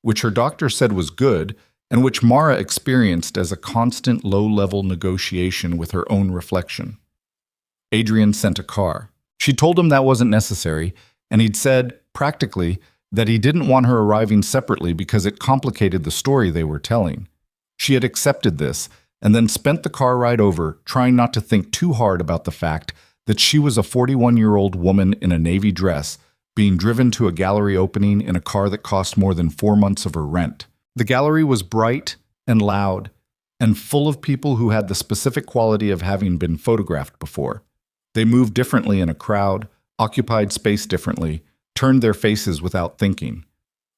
which her doctor said was good and which Mara experienced as a constant low-level negotiation with her own reflection. Adrian sent a car. She told him that wasn't necessary, and he'd said, practically, that he didn't want her arriving separately because it complicated the story they were telling. She had accepted this, and then spent the car ride over, trying not to think too hard about the fact that she was a 41-year-old woman in a navy dress being driven to a gallery opening in a car that cost more than 4 months of her rent. The gallery was bright and loud, and full of people who had the specific quality of having been photographed before. They moved differently in a crowd, occupied space differently, turned their faces without thinking.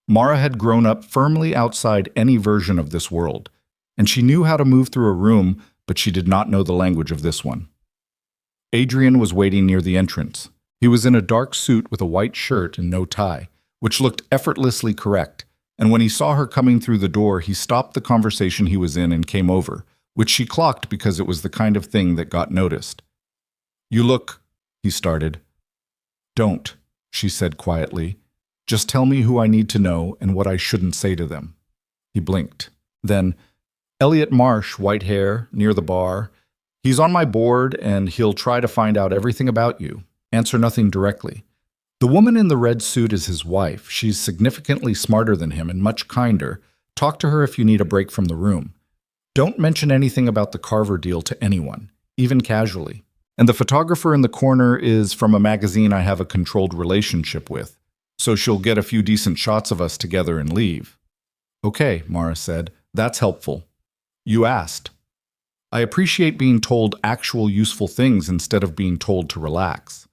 Mara had grown up firmly outside any version of this world, and she knew how to move through a room, but she did not know the language of this one. Adrian was waiting near the entrance. He was in a dark suit with a white shirt and no tie, which looked effortlessly correct, and when he saw her coming through the door, he stopped the conversation he was in and came over, which she clocked because it was the kind of thing that got noticed. You look, he started. Don't, she said quietly. Just tell me who I need to know and what I shouldn't say to them. He blinked. Then, Elliot Marsh, white hair, near the bar. He's on my board and he'll try to find out everything about you. Answer nothing directly. The woman in the red suit is his wife. She's significantly smarter than him and much kinder. Talk to her if you need a break from the room. Don't mention anything about the Carver deal to anyone, even casually. And the photographer in the corner is from a magazine I have a controlled relationship with, so she'll get a few decent shots of us together and leave. Okay, Mara said. That's helpful. You asked. I appreciate being told actual useful things instead of being told to relax.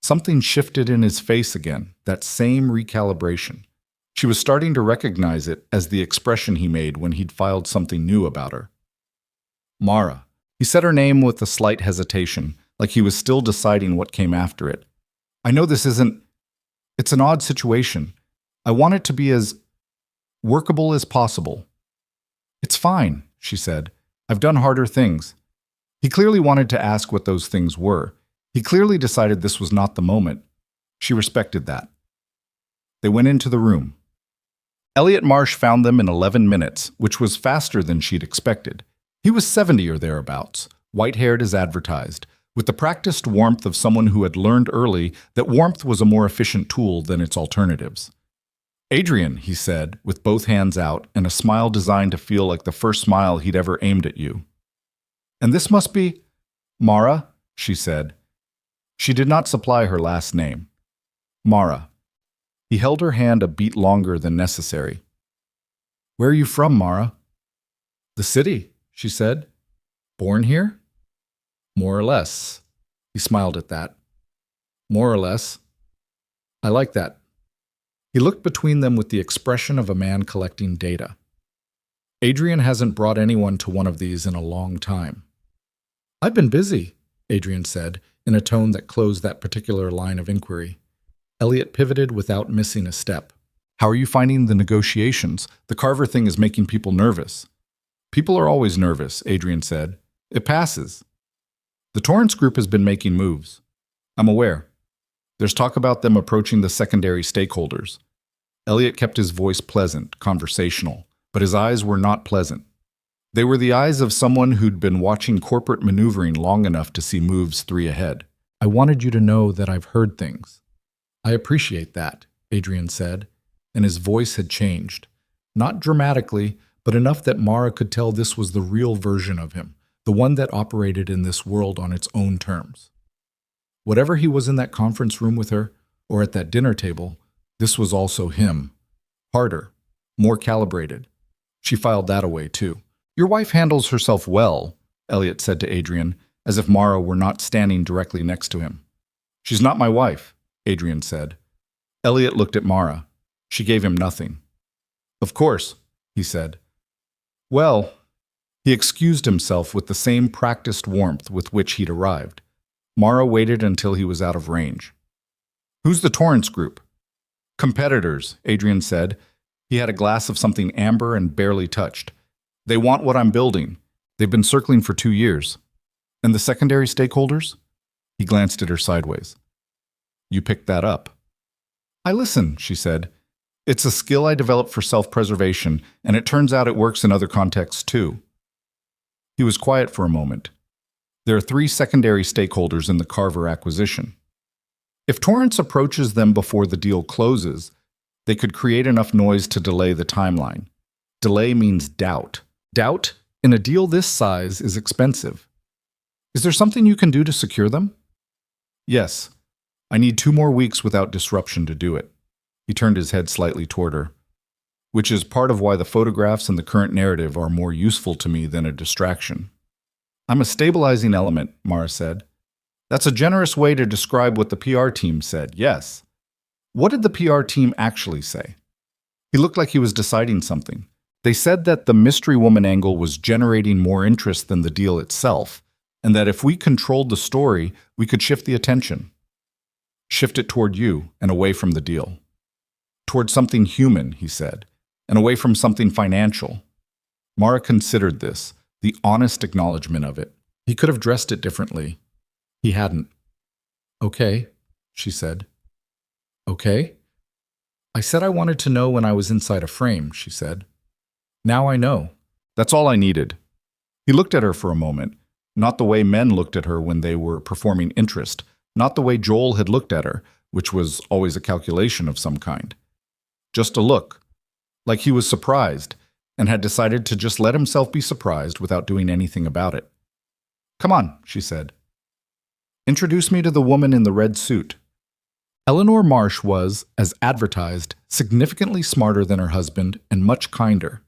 Something shifted in his face again, that same recalibration. She was starting to recognize it as the expression he made when he'd filed something new about her. Mara. He said her name with a slight hesitation, like he was still deciding what came after it. I know this isn't... It's an odd situation. I want it to be as workable as possible. It's fine, she said. I've done harder things. He clearly wanted to ask what those things were. He clearly decided this was not the moment. She respected that. They went into the room. Elliot Marsh found them in 11 minutes, which was faster than she'd expected. He was 70 or thereabouts, white-haired as advertised, with the practiced warmth of someone who had learned early that warmth was a more efficient tool than its alternatives. Adrian, he said, with both hands out and a smile designed to feel like the first smile he'd ever aimed at you. And this must be... Mara, she said. She did not supply her last name. Mara. He held her hand a beat longer than necessary. Where are you from, Mara? The city, she said. Born here? More or less. He smiled at that. More or less. I like that. He looked between them with the expression of a man collecting data. Adrian hasn't brought anyone to one of these in a long time. I've been busy, Adrian said, in a tone that closed that particular line of inquiry. Elliot pivoted without missing a step. How are you finding the negotiations? The Carver thing is making people nervous. People are always nervous, Adrian said. It passes. The Torrance Group has been making moves. I'm aware. There's talk about them approaching the secondary stakeholders. Elliot kept his voice pleasant, conversational, but his eyes were not pleasant. They were the eyes of someone who'd been watching corporate maneuvering long enough to see moves 3 ahead. I wanted you to know that I've heard things. I appreciate that, Adrian said, and his voice had changed. Not dramatically, but enough that Mara could tell this was the real version of him, the one that operated in this world on its own terms. Whatever he was in that conference room with her, or at that dinner table, this was also him. Harder, more calibrated. She filed that away, too. Your wife handles herself well, Elliot said to Adrian, as if Mara were not standing directly next to him. She's not my wife, Adrian said. Elliot looked at Mara. She gave him nothing. Of course, he said. Well, he excused himself with the same practiced warmth with which he'd arrived. Mara waited until he was out of range. Who's the Torrance Group? Competitors, Adrian said. He had a glass of something amber and barely touched. They want what I'm building. They've been circling for 2 years. And the secondary stakeholders? He glanced at her sideways. You picked that up. I listen, she said. It's a skill I developed for self-preservation, and it turns out it works in other contexts too. He was quiet for a moment. There are 3 secondary stakeholders in the Carver acquisition. If Torrance approaches them before the deal closes, they could create enough noise to delay the timeline. Delay means doubt. Doubt in a deal this size is expensive. Is there something you can do to secure them? Yes. I need 2 more weeks without disruption to do it. He turned his head slightly toward her. Which is part of why the photographs and the current narrative are more useful to me than a distraction. I'm a stabilizing element, Mara said. That's a generous way to describe what the PR team said, yes. What did the PR team actually say? He looked like he was deciding something. They said that the mystery woman angle was generating more interest than the deal itself, and that if we controlled the story, we could shift the attention. Shift it toward you and away from the deal. Toward something human, he said, and away from something financial. Mara considered this, the honest acknowledgement of it. He could have dressed it differently. He hadn't. Okay, she said. Okay? I said I wanted to know when I was inside a frame, she said. Now I know. That's all I needed. He looked at her for a moment, not the way men looked at her when they were performing interest, not the way Joel had looked at her, which was always a calculation of some kind. Just a look, like he was surprised, and had decided to just let himself be surprised without doing anything about it. Come on, she said. Introduce me to the woman in the red suit. Eleanor Marsh was, as advertised, significantly smarter than her husband and much kinder.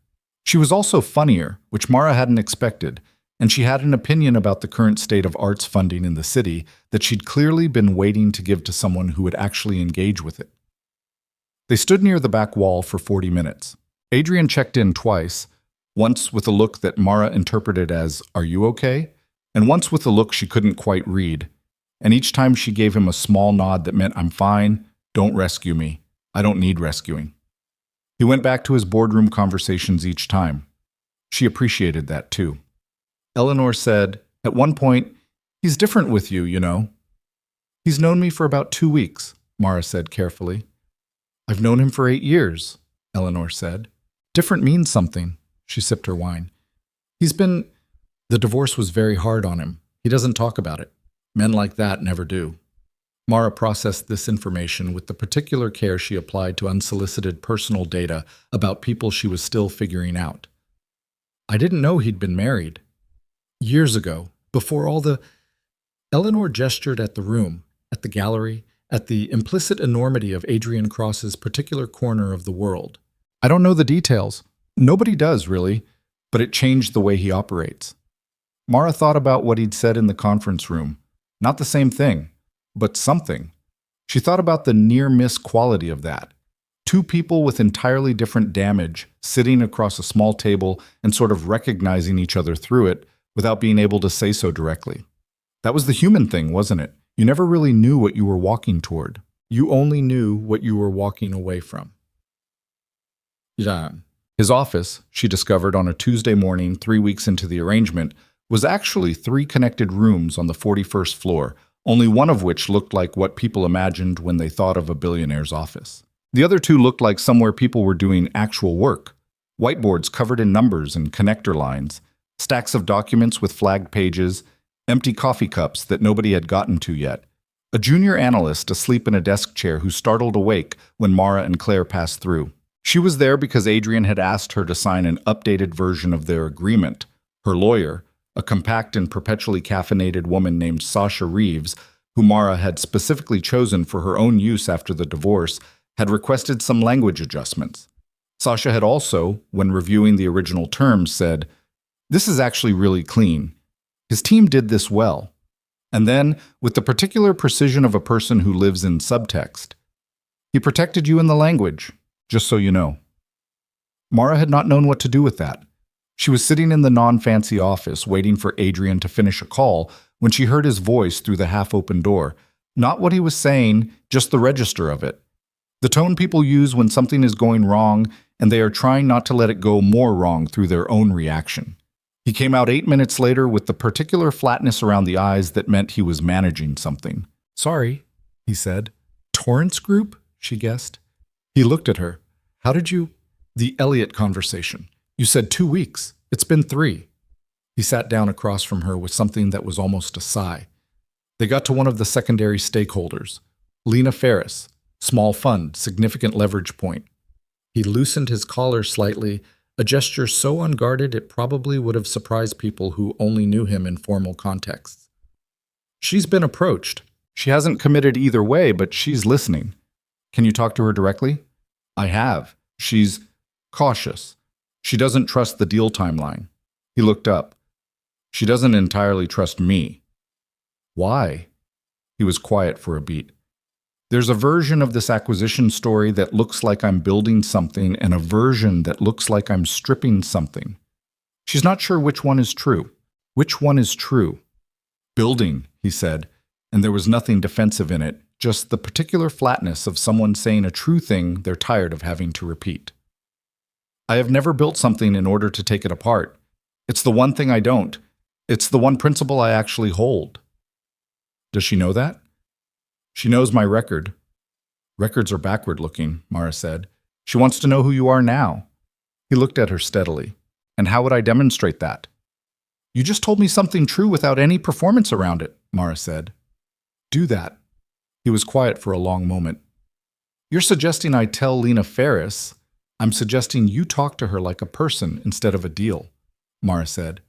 She was also funnier, which Mara hadn't expected, and she had an opinion about the current state of arts funding in the city that she'd clearly been waiting to give to someone who would actually engage with it. They stood near the back wall for 40 minutes. Adrian checked in twice, once with a look that Mara interpreted as, "Are you okay?" and once with a look she couldn't quite read, and each time she gave him a small nod that meant, "I'm fine, don't rescue me, I don't need rescuing." He went back to his boardroom conversations each time. She appreciated that too. Eleanor said, at one point, "He's different with you, you know." "He's known me for about 2 weeks," Mara said carefully. "I've known him for 8 years," Eleanor said. "Different means something." She sipped her wine. The divorce was very hard on him. He doesn't talk about it. Men like that never do." Mara processed this information with the particular care she applied to unsolicited personal data about people she was still figuring out. "I didn't know he'd been married. Years ago, before all the—" Eleanor gestured at the room, at the gallery, at the implicit enormity of Adrian Cross's particular corner of the world. "I don't know the details. Nobody does, really, but it changed the way he operates." Mara thought about what he'd said in the conference room. Not the same thing, but something. She thought about the near-miss quality of that. Two people with entirely different damage sitting across a small table and sort of recognizing each other through it without being able to say so directly. That was the human thing, wasn't it? You never really knew what you were walking toward. You only knew what you were walking away from. Yeah. His office, she discovered on a Tuesday morning 3 weeks into the arrangement, was actually 3 connected rooms on the 41st floor, only one of which looked like what people imagined when they thought of a billionaire's office. The other 2 looked like somewhere people were doing actual work. Whiteboards covered in numbers and connector lines, stacks of documents with flagged pages, empty coffee cups that nobody had gotten to yet, a junior analyst asleep in a desk chair who startled awake when Mara and Claire passed through. She was there because Adrian had asked her to sign an updated version of their agreement. Her lawyer, a compact and perpetually caffeinated woman named Sasha Reeves, who Mara had specifically chosen for her own use after the divorce, had requested some language adjustments. Sasha had also, when reviewing the original terms, said, "This is actually really clean. His team did this well." And then, with the particular precision of a person who lives in subtext, "He protected you in the language, just so you know." Mara had not known what to do with that. She was sitting in the non-fancy office waiting for Adrian to finish a call when she heard his voice through the half-open door. Not what he was saying, just the register of it. The tone people use when something is going wrong and they are trying not to let it go more wrong through their own reaction. He came out 8 minutes later with the particular flatness around the eyes that meant he was managing something. "Sorry," he said. "Torrance Group?" she guessed. He looked at her. "How did you—" "The Elliot conversation. You said 2 weeks. It's been 3. He sat down across from her with something that was almost a sigh. They got to one of the secondary stakeholders. Lena Ferris. Small fund, significant leverage point. He loosened his collar slightly, a gesture so unguarded it probably would have surprised people who only knew him in formal contexts. "She's been approached. She hasn't committed either way, but she's listening. Can you talk to her directly?" "I have. She's cautious. She doesn't trust the deal timeline." He looked up. "She doesn't entirely trust me." "Why?" He was quiet for a beat. "There's a version of this acquisition story that looks like I'm building something and a version that looks like I'm stripping something. She's not sure which one is true. Which one is true?" "Building," he said, and there was nothing defensive in it, just the particular flatness of someone saying a true thing they're tired of having to repeat. "I have never built something in order to take it apart. It's the one thing I don't. It's the one principle I actually hold." "Does she know that?" "She knows my record." Records are backward-looking, Mara said. She wants to know who you are now. He looked at her steadily. And how would I demonstrate that? You just told me something true without any performance around it, Mara said. Do that. He was quiet for a long moment. You're suggesting I tell Lena Ferris. I'm suggesting you talk to her like a person instead of a deal, Mara said.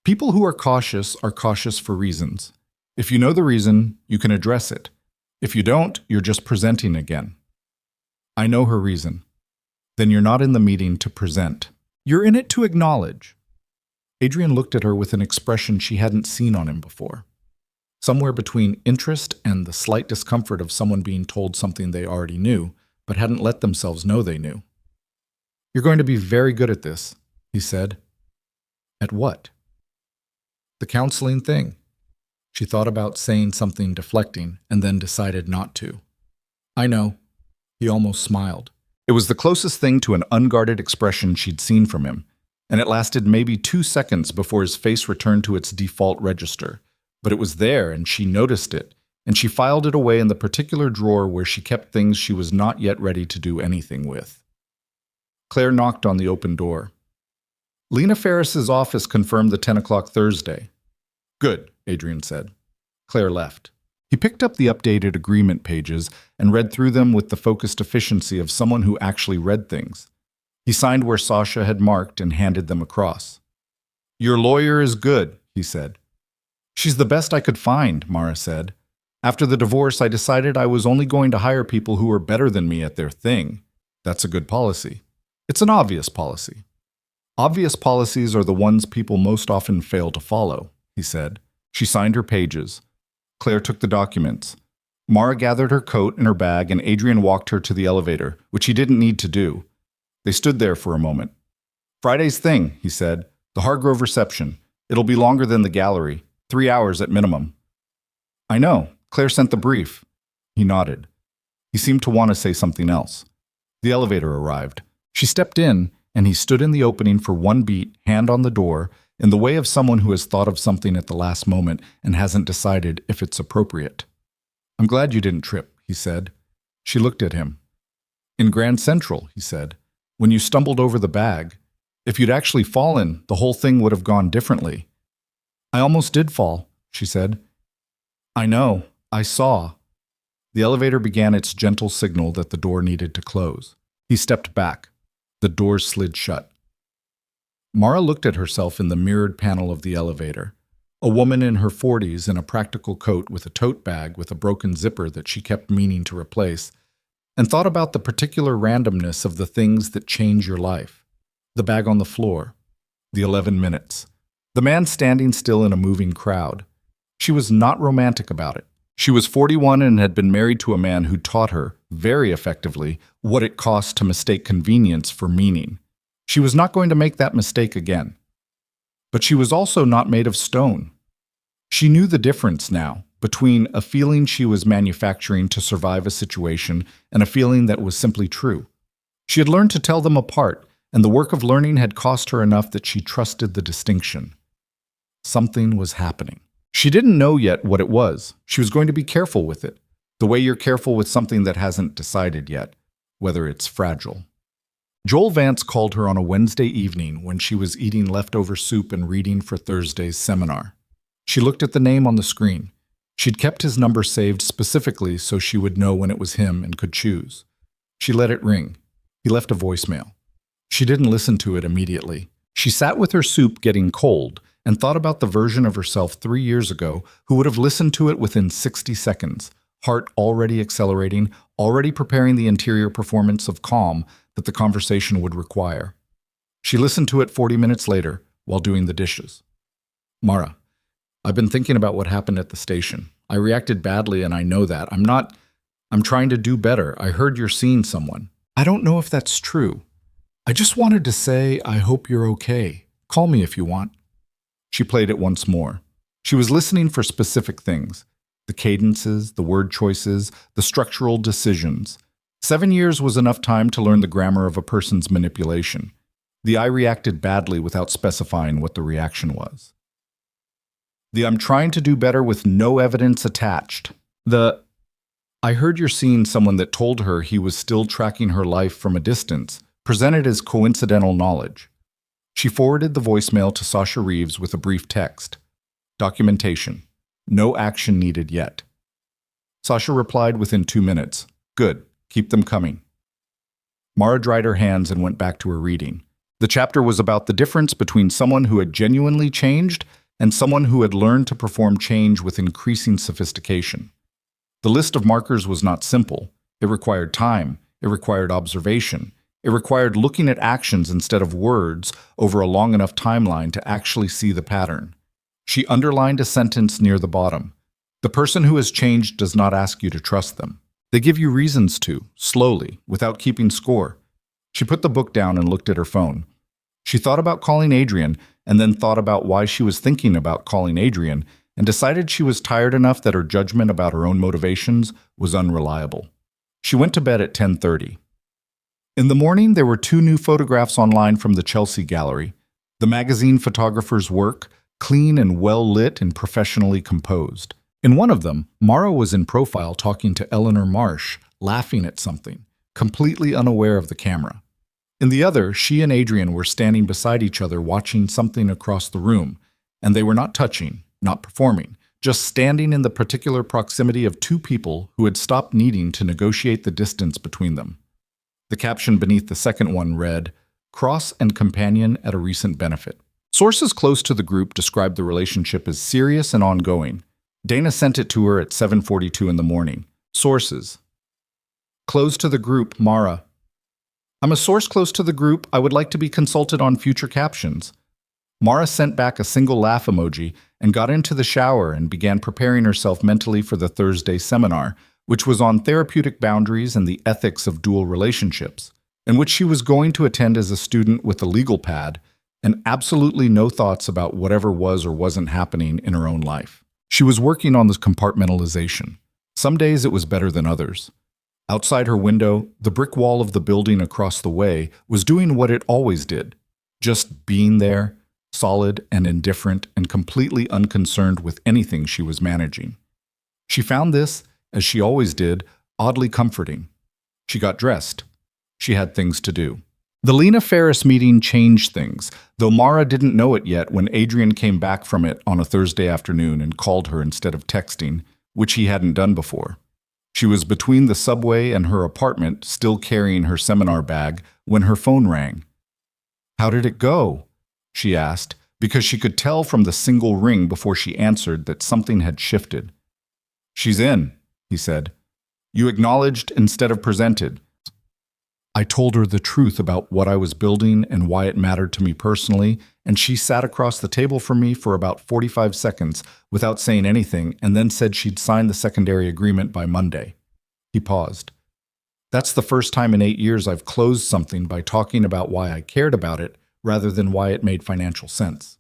People who are cautious for reasons. If you know the reason, you can address it. If you don't, you're just presenting again. I know her reason. Then you're not in the meeting to present. You're in it to acknowledge. Adrian looked at her with an expression she hadn't seen on him before. Somewhere between interest and the slight discomfort of someone being told something they already knew, but hadn't let themselves know they knew. You're going to be very good at this, he said. At what? The counseling thing. She thought about saying something deflecting and then decided not to. I know. He almost smiled. It was the closest thing to an unguarded expression she'd seen from him, and it lasted maybe 2 seconds before his face returned to its default register. But it was there, and she noticed it, and she filed it away in the particular drawer where she kept things she was not yet ready to do anything with. Claire knocked on the open door. Lena Ferris's office confirmed the 10 o'clock Thursday. Good, Adrian said. Claire left. He picked up the updated agreement pages and read through them with the focused efficiency of someone who actually read things. He signed where Sasha had marked and handed them across. Your lawyer is good, he said. She's the best I could find, Mara said. After the divorce, I decided I was only going to hire people who were better than me at their thing. That's a good policy. It's an obvious policy. Obvious policies are the ones people most often fail to follow, he said. She signed her pages. Claire took the documents. Mara gathered her coat and her bag, and Adrian walked her to the elevator, which he didn't need to do. They stood there for a moment. Friday's thing, he said. The Hargrove reception. It'll be longer than the gallery. 3 hours at minimum. I know. Claire sent the brief. He nodded. He seemed to want to say something else. The elevator arrived. She stepped in, and he stood in the opening for one beat, hand on the door, in the way of someone who has thought of something at the last moment and hasn't decided if it's appropriate. I'm glad you didn't trip, he said. She looked at him. In Grand Central, he said, when you stumbled over the bag. If you'd actually fallen, the whole thing would have gone differently. I almost did fall, she said. I know. I saw. The elevator began its gentle signal that the door needed to close. He stepped back. The door slid shut. Mara looked at herself in the mirrored panel of the elevator, a woman in her 40s in a practical coat with a tote bag with a broken zipper that she kept meaning to replace, and thought about the particular randomness of the things that change your life. The bag on the floor, the 11 minutes, the man standing still in a moving crowd. She was not romantic about it. She was 41 and had been married to a man who taught her, very effectively, what it cost to mistake convenience for meaning. She was not going to make that mistake again. But she was also not made of stone. She knew the difference now between a feeling she was manufacturing to survive a situation and a feeling that was simply true. She had learned to tell them apart, and the work of learning had cost her enough that she trusted the distinction. Something was happening. She didn't know yet what it was. She was going to be careful with it, the way you're careful with something that hasn't decided yet, whether it's fragile. Joel Vance called her on a Wednesday evening when she was eating leftover soup and reading for Thursday's seminar. She looked at the name on the screen. She'd kept his number saved specifically so she would know when it was him and could choose. She let it ring. He left a voicemail. She didn't listen to it immediately. She sat with her soup getting cold and thought about the version of herself 3 years ago who would have listened to it within 60 seconds, heart already accelerating, already preparing the interior performance of calm that the conversation would require. She listened to it 40 minutes later while doing the dishes. Mara, I've been thinking about what happened at the station. I reacted badly and I know that. I'm trying to do better. I heard you're seeing someone. I don't know if that's true. I just wanted to say I hope you're okay. Call me if you want. She played it once more. She was listening for specific things. The cadences, the word choices, the structural decisions. 7 years was enough time to learn the grammar of a person's manipulation. The I reacted badly without specifying what the reaction was. The I'm trying to do better with no evidence attached. The I heard you're seeing someone that told her he was still tracking her life from a distance, presented as coincidental knowledge. She forwarded the voicemail to Sasha Reeves with a brief text. Documentation. No action needed yet. Sasha replied within 2 minutes. Good. Keep them coming. Mara dried her hands and went back to her reading. The chapter was about the difference between someone who had genuinely changed and someone who had learned to perform change with increasing sophistication. The list of markers was not simple. It required time. It required observation. It required looking at actions instead of words over a long enough timeline to actually see the pattern. She underlined a sentence near the bottom. The person who has changed does not ask you to trust them. They give you reasons to, slowly, without keeping score. She put the book down and looked at her phone. She thought about calling Adrian and then thought about why she was thinking about calling Adrian and decided she was tired enough that her judgment about her own motivations was unreliable. She went to bed at 10:30. In the morning, there were 2 new photographs online from the Chelsea Gallery. The magazine photographer's work, clean and well-lit and professionally composed. In one of them, Mara was in profile talking to Eleanor Marsh, laughing at something, completely unaware of the camera. In the other, she and Adrian were standing beside each other watching something across the room, and they were not touching, not performing, just standing in the particular proximity of 2 people who had stopped needing to negotiate the distance between them. The caption beneath the second one read, "Cross and companion at a recent benefit." Sources close to the group described the relationship as serious and ongoing. Dana sent it to her at 7:42 in the morning. Sources. Close to the group, Mara. I'm a source close to the group. I would like to be consulted on future captions. Mara sent back a single laugh emoji and got into the shower and began preparing herself mentally for the Thursday seminar, which was on therapeutic boundaries and the ethics of dual relationships, and which she was going to attend as a student with a legal pad and absolutely no thoughts about whatever was or wasn't happening in her own life. She was working on this compartmentalization. Some days it was better than others. Outside her window, the brick wall of the building across the way was doing what it always did, just being there, solid and indifferent and completely unconcerned with anything she was managing. She found this, as she always did, oddly comforting. She got dressed. She had things to do. The Lena Ferris meeting changed things, though Mara didn't know it yet when Adrian came back from it on a Thursday afternoon and called her instead of texting, which he hadn't done before. She was between the subway and her apartment, still carrying her seminar bag, when her phone rang. "How did it go?" she asked, because she could tell from the single ring before she answered that something had shifted. "She's in," he said. "You acknowledged instead of presented." I told her the truth about what I was building and why it mattered to me personally, and she sat across the table from me for about 45 seconds without saying anything and then said she'd sign the secondary agreement by Monday. He paused. "That's the first time in 8 years I've closed something by talking about why I cared about it rather than why it made financial sense."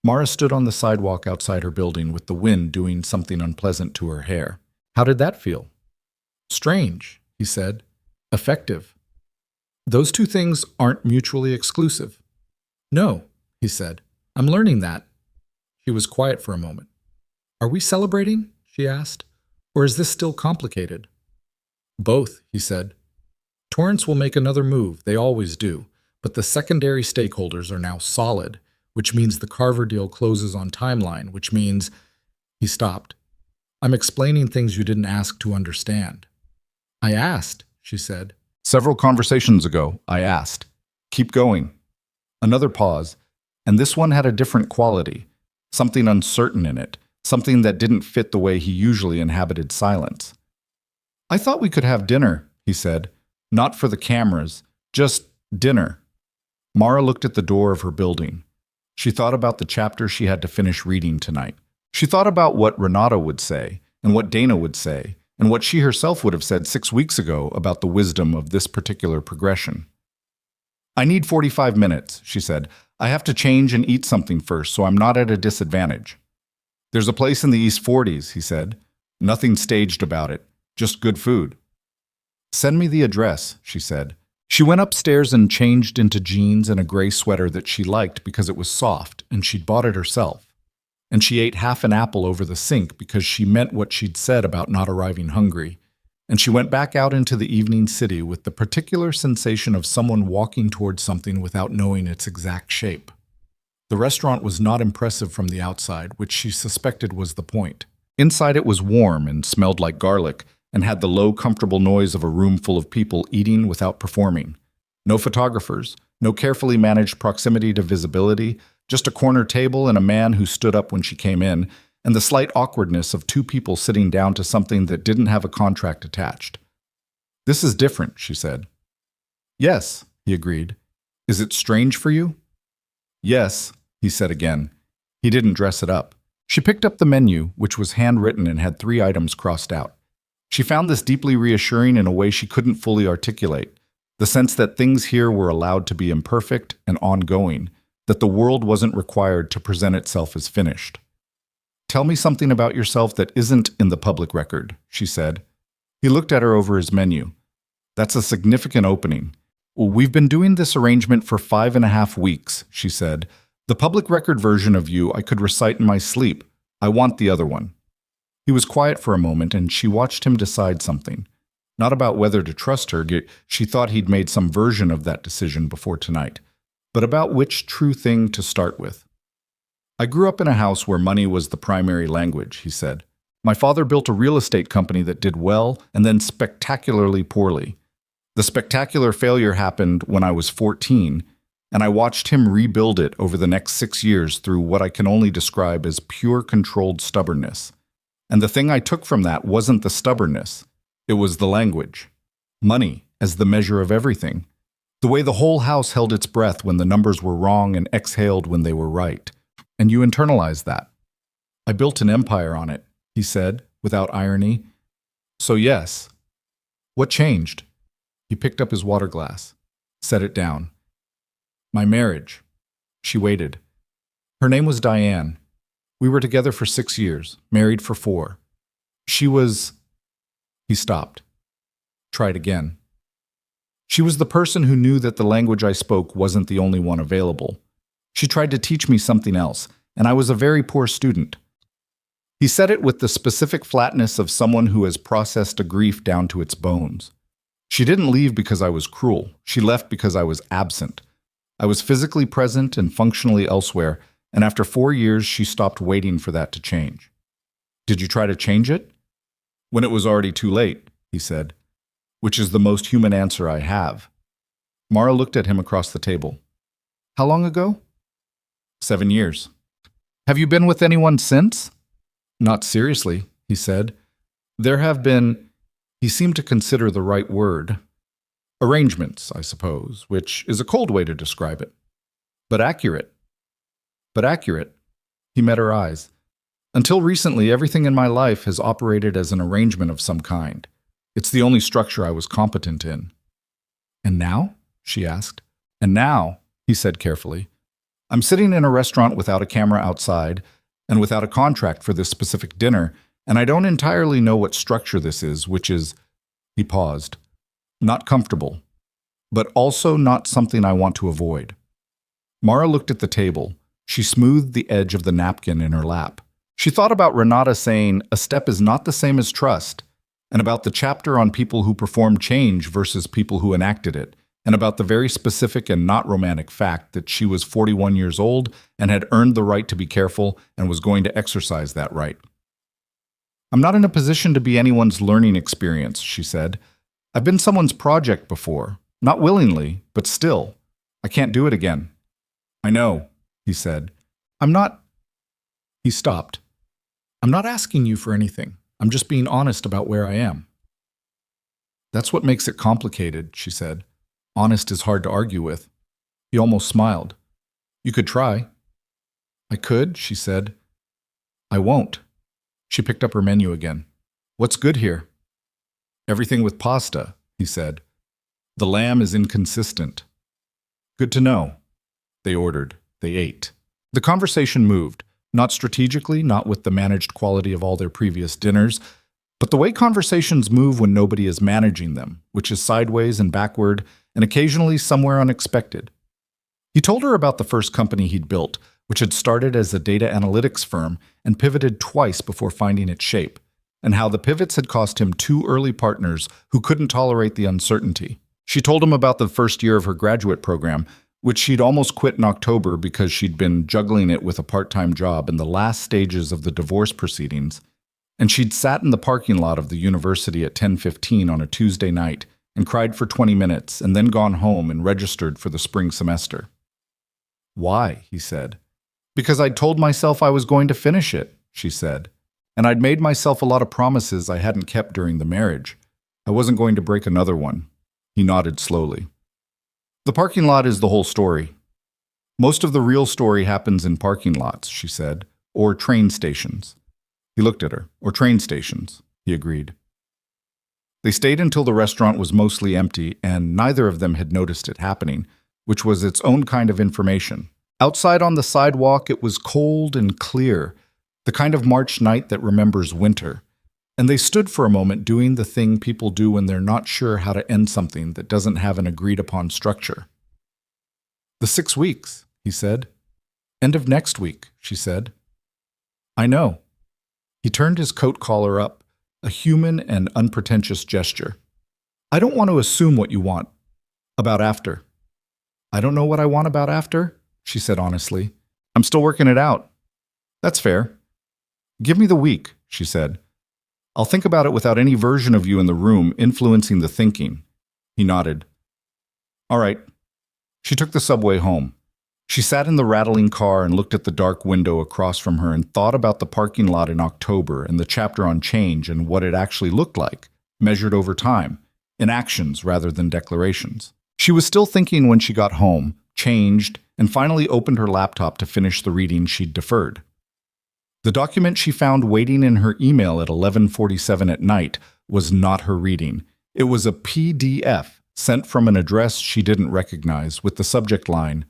Mara stood on the sidewalk outside her building with the wind doing something unpleasant to her hair. "How did that feel?" "Strange," he said. "Effective. Those 2 things aren't mutually exclusive." "No," he said. "I'm learning that." She was quiet for a moment. "Are we celebrating?" she asked. "Or is this still complicated?" "Both," he said. "Torrance will make another move, they always do, but the secondary stakeholders are now solid, which means the Carver deal closes on timeline, which means—" He stopped. "I'm explaining things you didn't ask to understand." "I asked," she said. "Several conversations ago, I asked. Keep going." Another pause, and this one had a different quality, something uncertain in it, something that didn't fit the way he usually inhabited silence. "I thought we could have dinner," he said. "Not for the cameras, just dinner." Mara looked at the door of her building. She thought about the chapter she had to finish reading tonight. She thought about what Renata would say, and what Dana would say, and what she herself would have said 6 weeks ago about the wisdom of this particular progression. "I need 45 minutes, she said. "I have to change and eat something first, so I'm not at a disadvantage." "There's a place in the East 40s, he said. "Nothing staged about it, just good food." "Send me the address," she said. She went upstairs and changed into jeans and a gray sweater that she liked because it was soft, and she'd bought it herself. and she ate half an apple over the sink because she meant what she'd said about not arriving hungry. And she went back out into the evening city with the particular sensation of someone walking towards something without knowing its exact shape. The restaurant was not impressive from the outside, which she suspected was the point. Inside it was warm and smelled like garlic, and had the low, comfortable noise of a room full of people eating without performing. No photographers, no carefully managed proximity to visibility, just a corner table and a man who stood up when she came in, and the slight awkwardness of two people sitting down to something that didn't have a contract attached. "This is different," she said. "Yes," he agreed. "Is it strange for you?" "Yes," he said again. He didn't dress it up. She picked up the menu, which was handwritten and had 3 items crossed out. She found this deeply reassuring in a way she couldn't fully articulate, the sense that things here were allowed to be imperfect and ongoing, that the world wasn't required to present itself as finished. "Tell me something about yourself that isn't in the public record," she said. He looked at her over his menu. "That's a significant opening." "Well, we've been doing this arrangement for 5.5 weeks, she said. "The public record version of you I could recite in my sleep. I want the other one." He was quiet for a moment, and she watched him decide something. Not about whether to trust her, she thought he'd made some version of that decision before tonight, but about which true thing to start with. "I grew up in a house where money was the primary language," he said. "My father built a real estate company that did well and then spectacularly poorly. The spectacular failure happened when I was 14, and I watched him rebuild it over the next 6 years through what I can only describe as pure controlled stubbornness. And the thing I took from that wasn't the stubbornness. It was the language. Money as the measure of everything. The way the whole house held its breath when the numbers were wrong and exhaled when they were right. And you internalize that." "I built an empire on it," he said, without irony. "So yes." "What changed?" He picked up his water glass, set it down. "My marriage." She waited. Her name was Diane. We were together for 6 years, married for 4. She was... He stopped. Tried again. "She was the person who knew that the language I spoke wasn't the only one available. She tried to teach me something else, and I was a very poor student." He said it with the specific flatness of someone who has processed a grief down to its bones. "She didn't leave because I was cruel. She left because I was absent. I was physically present and functionally elsewhere, and after 4 years she stopped waiting for that to change." "Did you try to change it?" "When it was already too late," he said, "which is the most human answer I have." Mara looked at him across the table. "How long ago?" 7 years. "Have you been with anyone since?" "Not seriously," he said. "There have been," he seemed to consider the right word, "arrangements, I suppose, which is a cold way to describe it. But accurate." "But accurate." He met her eyes. "Until recently, everything in my life has operated as an arrangement of some kind. It's the only structure I was competent in." "And now?" she asked. "And now," he said carefully, "I'm sitting in a restaurant without a camera outside and without a contract for this specific dinner, and I don't entirely know what structure this is, which is," he paused, "not comfortable, but also not something I want to avoid." Mara looked at the table. She smoothed the edge of the napkin in her lap. She thought about Renata saying, "A step is not the same as trust," and about the chapter on people who performed change versus people who enacted it, and about the very specific and not romantic fact that she was 41 years old and had earned the right to be careful and was going to exercise that right. "I'm not in a position to be anyone's learning experience," she said. "I've been someone's project before, not willingly, but still. I can't do it again." "I know," he said. "I'm not..." He stopped. "I'm not asking you for anything. I'm just being honest about where I am." "That's what makes it complicated," she said. "Honest is hard to argue with." He almost smiled. "You could try." "I could," she said. "I won't." She picked up her menu again. "What's good here?" "Everything with pasta," he said. "The lamb is inconsistent." "Good to know." They ordered. They ate. The conversation moved, not strategically, not with the managed quality of all their previous dinners, but the way conversations move when nobody is managing them, which is sideways and backward, and occasionally somewhere unexpected. He told her about the first company he'd built, which had started as a data analytics firm and pivoted twice before finding its shape, and how the pivots had cost him 2 early partners who couldn't tolerate the uncertainty. She told him about the first year of her graduate program, which she'd almost quit in October because she'd been juggling it with a part-time job in the last stages of the divorce proceedings, and she'd sat in the parking lot of the university at 10:15 on a Tuesday night and cried for 20 minutes and then gone home and registered for the spring semester. "Why?" he said. "Because I'd told myself I was going to finish it," she said. "And I'd made myself a lot of promises I hadn't kept during the marriage. I wasn't going to break another one." He nodded slowly. "The parking lot is the whole story. Most of the real story happens in parking lots," she said, "or train stations." He looked at her. "Or train stations," he agreed. They stayed until the restaurant was mostly empty, and neither of them had noticed it happening, which was its own kind of information. Outside on the sidewalk, it was cold and clear, the kind of March night that remembers winter, and they stood for a moment doing the thing people do when they're not sure how to end something that doesn't have an agreed-upon structure. "The 6 weeks," he said. "End of next week," she said. "I know." He turned his coat collar up, a human and unpretentious gesture. "I don't want to assume what you want about after." "I don't know what I want about after," she said honestly. "I'm still working it out." "That's fair." "Give me the week," she said. "I'll think about it without any version of you in the room influencing the thinking." He nodded. "All right." She took the subway home. She sat in the rattling car and looked at the dark window across from her and thought about the parking lot in October and the chapter on change and what it actually looked like, measured over time, in actions rather than declarations. She was still thinking when she got home, changed, and finally opened her laptop to finish the reading she'd deferred. The document she found waiting in her email at 11:47 at night was not her reading. It was a PDF sent from an address she didn't recognize with the subject line,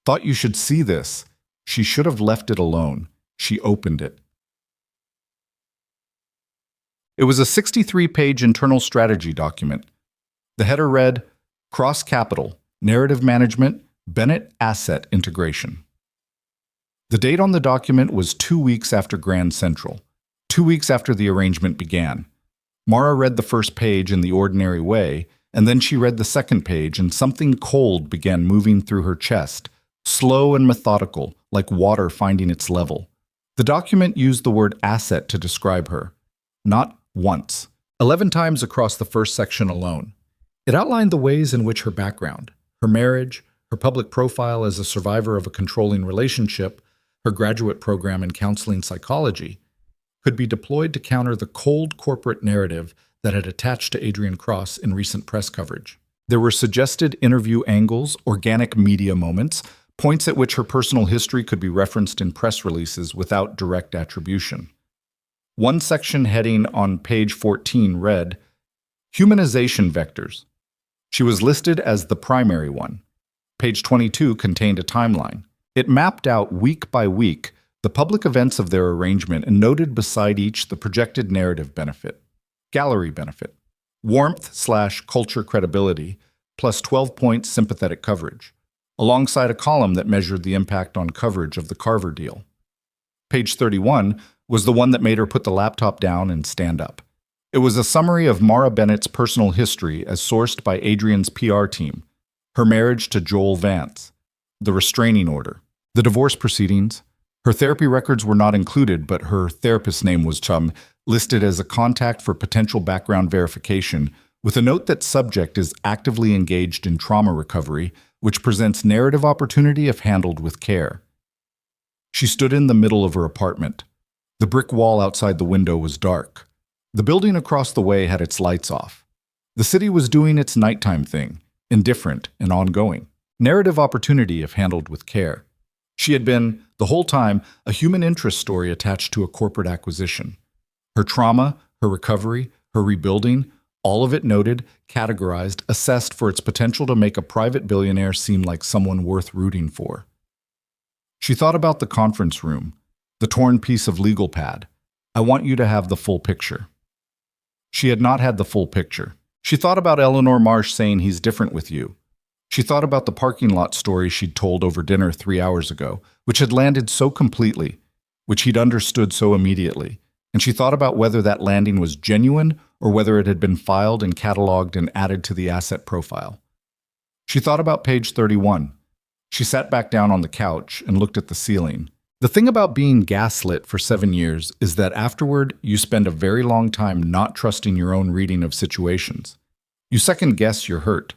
"Thought you should see this. She should have left it alone." She opened it. It was a 63-page internal strategy document. The header read, "Cross Capital, Narrative Management, Bennett Asset Integration." The date on the document was 2 weeks after Grand Central, 2 weeks after the arrangement began. Mara read the first page in the ordinary way, and then she read the second page, and something cold began moving through her chest, slow and methodical, like water finding its level. The document used the word asset to describe her. Not once. 11 times across the first section alone. It outlined the ways in which her background, her marriage, her public profile as a survivor of a controlling relationship, her graduate program in counseling psychology, could be deployed to counter the cold corporate narrative that had attached to Adrian Cross in recent press coverage. There were suggested interview angles, organic media moments, points at which her personal history could be referenced in press releases without direct attribution. One section heading on page 14 read, "Humanization Vectors." She was listed as the primary one. Page 22 contained a timeline. It mapped out week by week the public events of their arrangement and noted beside each the projected narrative benefit, gallery benefit, warmth/culture credibility, plus 12-point sympathetic coverage, alongside a column that measured the impact on coverage of the Carver deal. Page 31 was the one that made her put the laptop down and stand up. It was a summary of Mara Bennett's personal history as sourced by Adrian's PR team, her marriage to Joel Vance, the restraining order, the divorce proceedings. Her therapy records were not included, but her therapist's name was listed as a contact for potential background verification, with a note that subject is actively engaged in trauma recovery, which presents narrative opportunity if handled with care. She stood in the middle of her apartment. The brick wall outside the window was dark. The building across the way had its lights off. The city was doing its nighttime thing, indifferent and ongoing. Narrative opportunity if handled with care. She had been, the whole time, a human interest story attached to a corporate acquisition. Her trauma, her recovery, her rebuilding, all of it noted, categorized, assessed for its potential to make a private billionaire seem like someone worth rooting for. She thought about the conference room, the torn piece of legal pad. "I want you to have the full picture." She had not had the full picture. She thought about Eleanor Marsh saying he's different with you. She thought about the parking lot story she'd told over dinner 3 hours ago, which had landed so completely, which he'd understood so immediately, and she thought about whether that landing was genuine or whether it had been filed and cataloged and added to the asset profile. She thought about page 31. She sat back down on the couch and looked at the ceiling. The thing about being gaslit for 7 years is that afterward, you spend a very long time not trusting your own reading of situations. You second guess your hurt.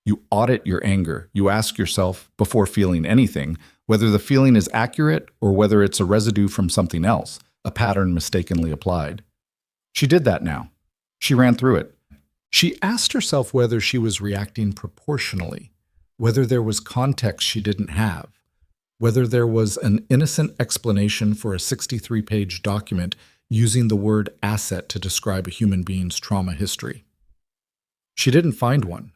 You audit your anger. You ask yourself, before feeling anything, whether the feeling is accurate or whether it's a residue from something else, a pattern mistakenly applied. She did that now. She ran through it. She asked herself whether she was reacting proportionally, whether there was context she didn't have, whether there was an innocent explanation for a 63-page document using the word asset to describe a human being's trauma history. She didn't find one.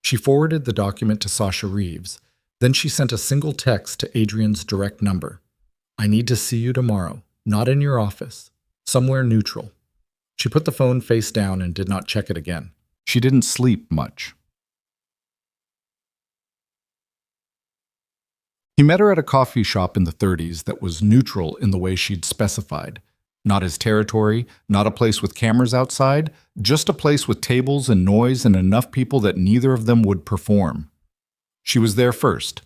She forwarded the document to Sasha Reeves. Then she sent a single text to Adrian's direct number. I need to see you tomorrow, not in your office, somewhere neutral. She put the phone face down and did not check it again. She didn't sleep much. He met her at a coffee shop in the 30s that was neutral in the way she'd specified. Not his territory, not a place with cameras outside, just a place with tables and noise and enough people that neither of them would perform. She was there first.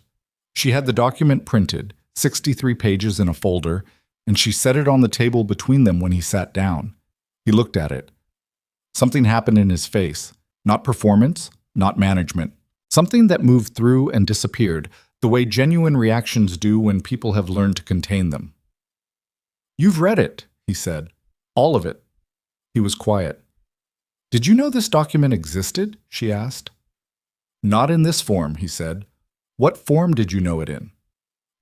She had the document printed, 63 pages in a folder, and she set it on the table between them when he sat down. He looked at it. Something happened in his face. Not performance, not management. Something that moved through and disappeared, the way genuine reactions do when people have learned to contain them. You've read it, he said. All of it. He was quiet. Did you know this document existed? She asked. Not in this form, he said. What form did you know it in?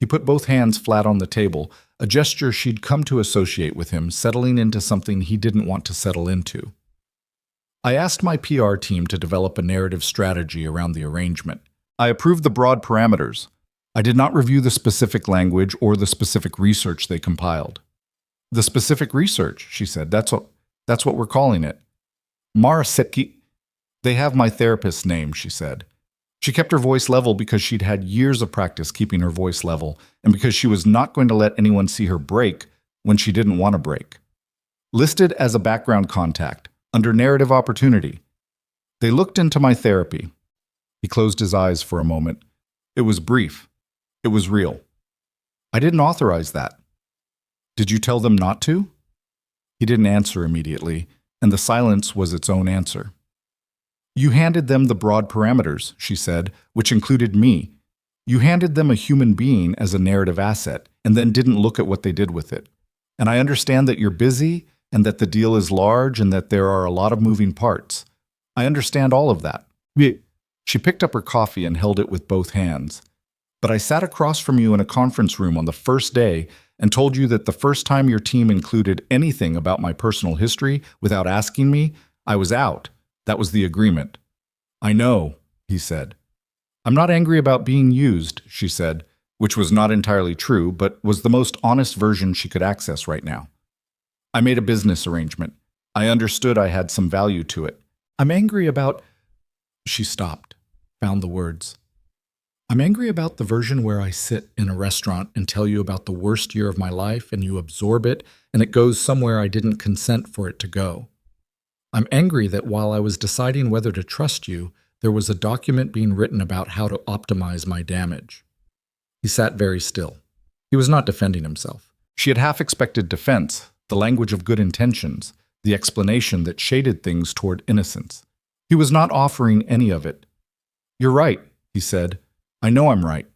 He put both hands flat on the table, a gesture she'd come to associate with him, settling into something he didn't want to settle into. I asked my PR team to develop a narrative strategy around the arrangement. I approved the broad parameters. I did not review the specific language or the specific research they compiled. The specific research, she said, that's what we're calling it. Mara Bennett. They have my therapist's name, she said. She kept her voice level because she'd had years of practice keeping her voice level and because she was not going to let anyone see her break when she didn't want to break. Listed as a background contact, under narrative opportunity. They looked into my therapy. He closed his eyes for a moment. It was brief. It was real. I didn't authorize that. Did you tell them not to? He didn't answer immediately, and the silence was its own answer. You handed them the broad parameters, she said, which included me. You handed them a human being as a narrative asset, and then didn't look at what they did with it. And I understand that you're busy, and that the deal is large, and that there are a lot of moving parts. I understand all of that. She picked up her coffee and held it with both hands. But I sat across from you in a conference room on the first day and told you that the first time your team included anything about my personal history without asking me, I was out. That was the agreement. I know, he said. I'm not angry about being used, she said, which was not entirely true, but was the most honest version she could access right now. I made a business arrangement. I understood I had some value to it. I'm angry about... She stopped, found the words. I'm angry about the version where I sit in a restaurant and tell you about the worst year of my life and you absorb it and it goes somewhere I didn't consent for it to go. I'm angry that while I was deciding whether to trust you, there was a document being written about how to optimize my damage. He sat very still. He was not defending himself. She had half expected defense, the language of good intentions, the explanation that shaded things toward innocence. He was not offering any of it. You're right, he said. I know I'm right.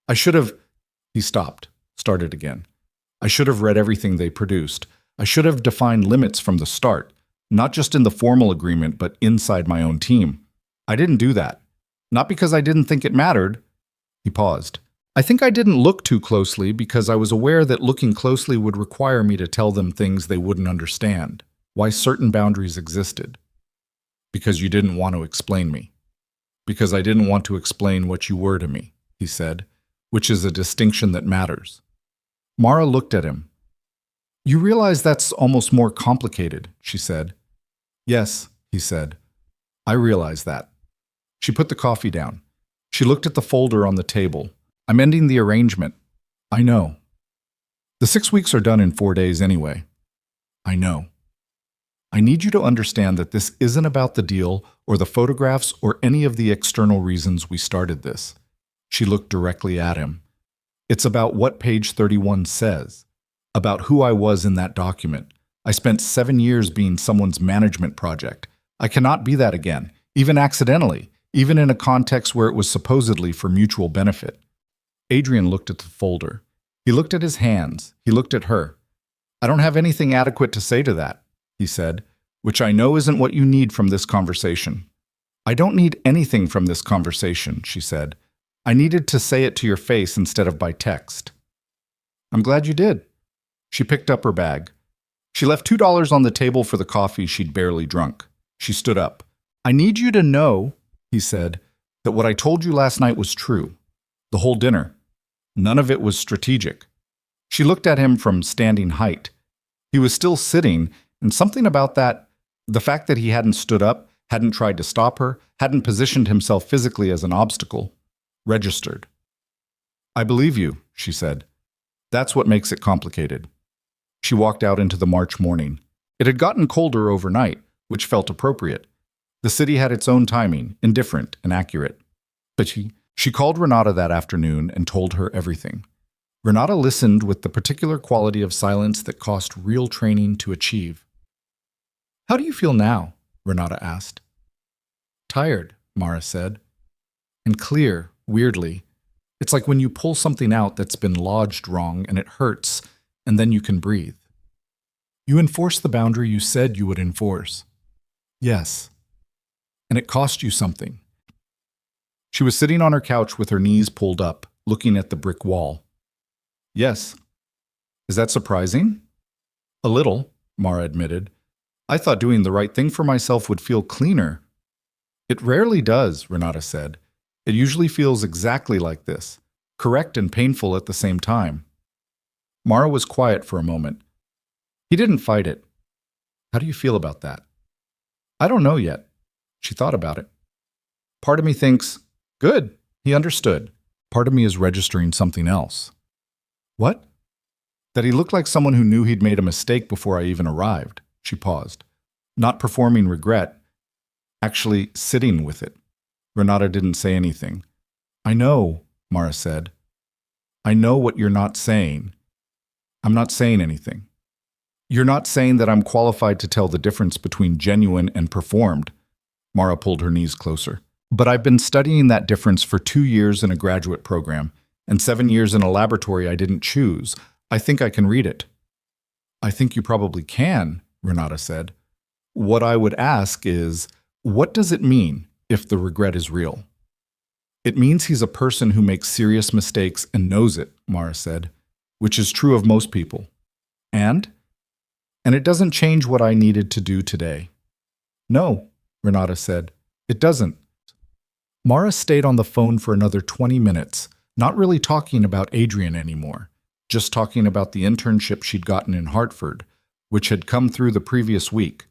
I should have... He stopped, started again. I should have read everything they produced. I should have defined limits from the start, not just in the formal agreement, but inside my own team. I didn't do that. Not because I didn't think it mattered. He paused. I think I didn't look too closely because I was aware that looking closely would require me to tell them things they wouldn't understand, why certain boundaries existed. Because you didn't want to explain me. Because I didn't want to explain what you were to me, he said, which is a distinction that matters. Mara looked at him. You realize that's almost more complicated, she said. Yes, he said. I realize that. She put the coffee down. She looked at the folder on the table. I'm ending the arrangement. I know. The 6 weeks are done in 4 days anyway. I know. I need you to understand that this isn't about the deal or the photographs or any of the external reasons we started this. She looked directly at him. It's about what page 31 says, about who I was in that document. I spent 7 years being someone's management project. I cannot be that again, even accidentally, even in a context where it was supposedly for mutual benefit. Adrian looked at the folder. He looked at his hands. He looked at her. I don't have anything adequate to say to that, he said, which I know isn't what you need from this conversation. I don't need anything from this conversation, she said. I needed to say it to your face instead of by text. I'm glad you did. She picked up her bag. She left $2 on the table for the coffee she'd barely drunk. She stood up. I need you to know, he said, that what I told you last night was true. The whole dinner. None of it was strategic. She looked at him from standing height. He was still sitting, and something about that, the fact that he hadn't stood up, hadn't tried to stop her, hadn't positioned himself physically as an obstacle, registered. I believe you, she said. That's what makes it complicated. She walked out into the March morning. It had gotten colder overnight, which felt appropriate. The city had its own timing, indifferent and accurate. But she called Renata that afternoon and told her everything. Renata listened with the particular quality of silence that cost real training to achieve. How do you feel now? Renata asked. Tired, Mara said. And clear, weirdly. It's like when you pull something out that's been lodged wrong and it hurts, and then you can breathe. You enforced the boundary you said you would enforce. Yes. And it cost you something. She was sitting on her couch with her knees pulled up, looking at the brick wall. Yes. Is that surprising? A little, Mara admitted. I thought doing the right thing for myself would feel cleaner. It rarely does, Renata said. It usually feels exactly like this, correct and painful at the same time. Mara was quiet for a moment. He didn't fight it. How do you feel about that? I don't know yet. She thought about it. Part of me thinks, good, he understood. Part of me is registering something else. What? That he looked like someone who knew he'd made a mistake before I even arrived. She paused. Not performing regret, actually sitting with it. Renata didn't say anything. I know, Mara said. I know what you're not saying. I'm not saying anything. You're not saying that I'm qualified to tell the difference between genuine and performed. Mara pulled her knees closer. But I've been studying that difference for 2 years in a graduate program, and 7 years in a laboratory I didn't choose. I think I can read it. I think you probably can, Renata said. What I would ask is, what does it mean if the regret is real? It means he's a person who makes serious mistakes and knows it, Mara said, which is true of most people. And it doesn't change what I needed to do today. No, Renata said, it doesn't. Mara stayed on the phone for another 20 minutes, not really talking about Adrian anymore, just talking about the internship she'd gotten in Hartford, which had come through the previous week.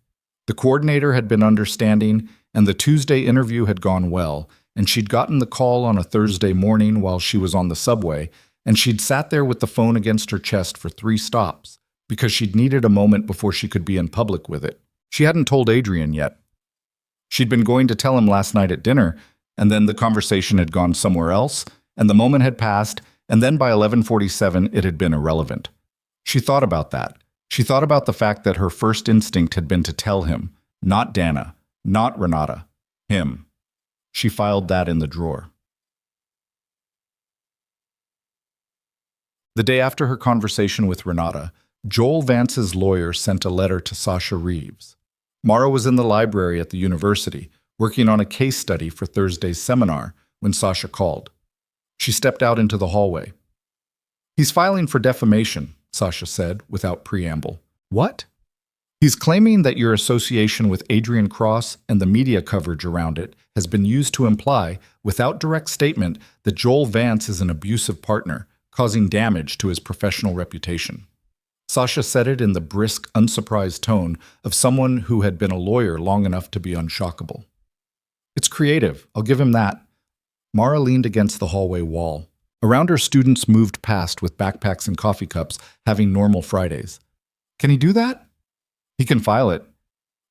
The coordinator had been understanding, and the Tuesday interview had gone well, and she'd gotten the call on a Thursday morning while she was on the subway, and she'd sat there with the phone against her chest for 3 stops, because she'd needed a moment before she could be in public with it. She hadn't told Adrian yet. She'd been going to tell him last night at dinner, and then the conversation had gone somewhere else, and the moment had passed, and then by 11:47 it had been irrelevant. She thought about that. She thought about the fact that her first instinct had been to tell him, not Dana, not Renata, him. She filed that in the drawer. The day after her conversation with Renata, Joel Vance's lawyer sent a letter to Sasha Reeves. Mara was in the library at the university, working on a case study for Thursday's seminar, when Sasha called. She stepped out into the hallway. He's filing for defamation, Sasha said, without preamble. What? He's claiming that your association with Adrian Cross and the media coverage around it has been used to imply, without direct statement, that Joel Vance is an abusive partner, causing damage to his professional reputation. Sasha said it in the brisk, unsurprised tone of someone who had been a lawyer long enough to be unshockable. It's creative, I'll give him that. Mara leaned against the hallway wall. Around her, students moved past with backpacks and coffee cups, having normal Fridays. Can he do that? He can file it.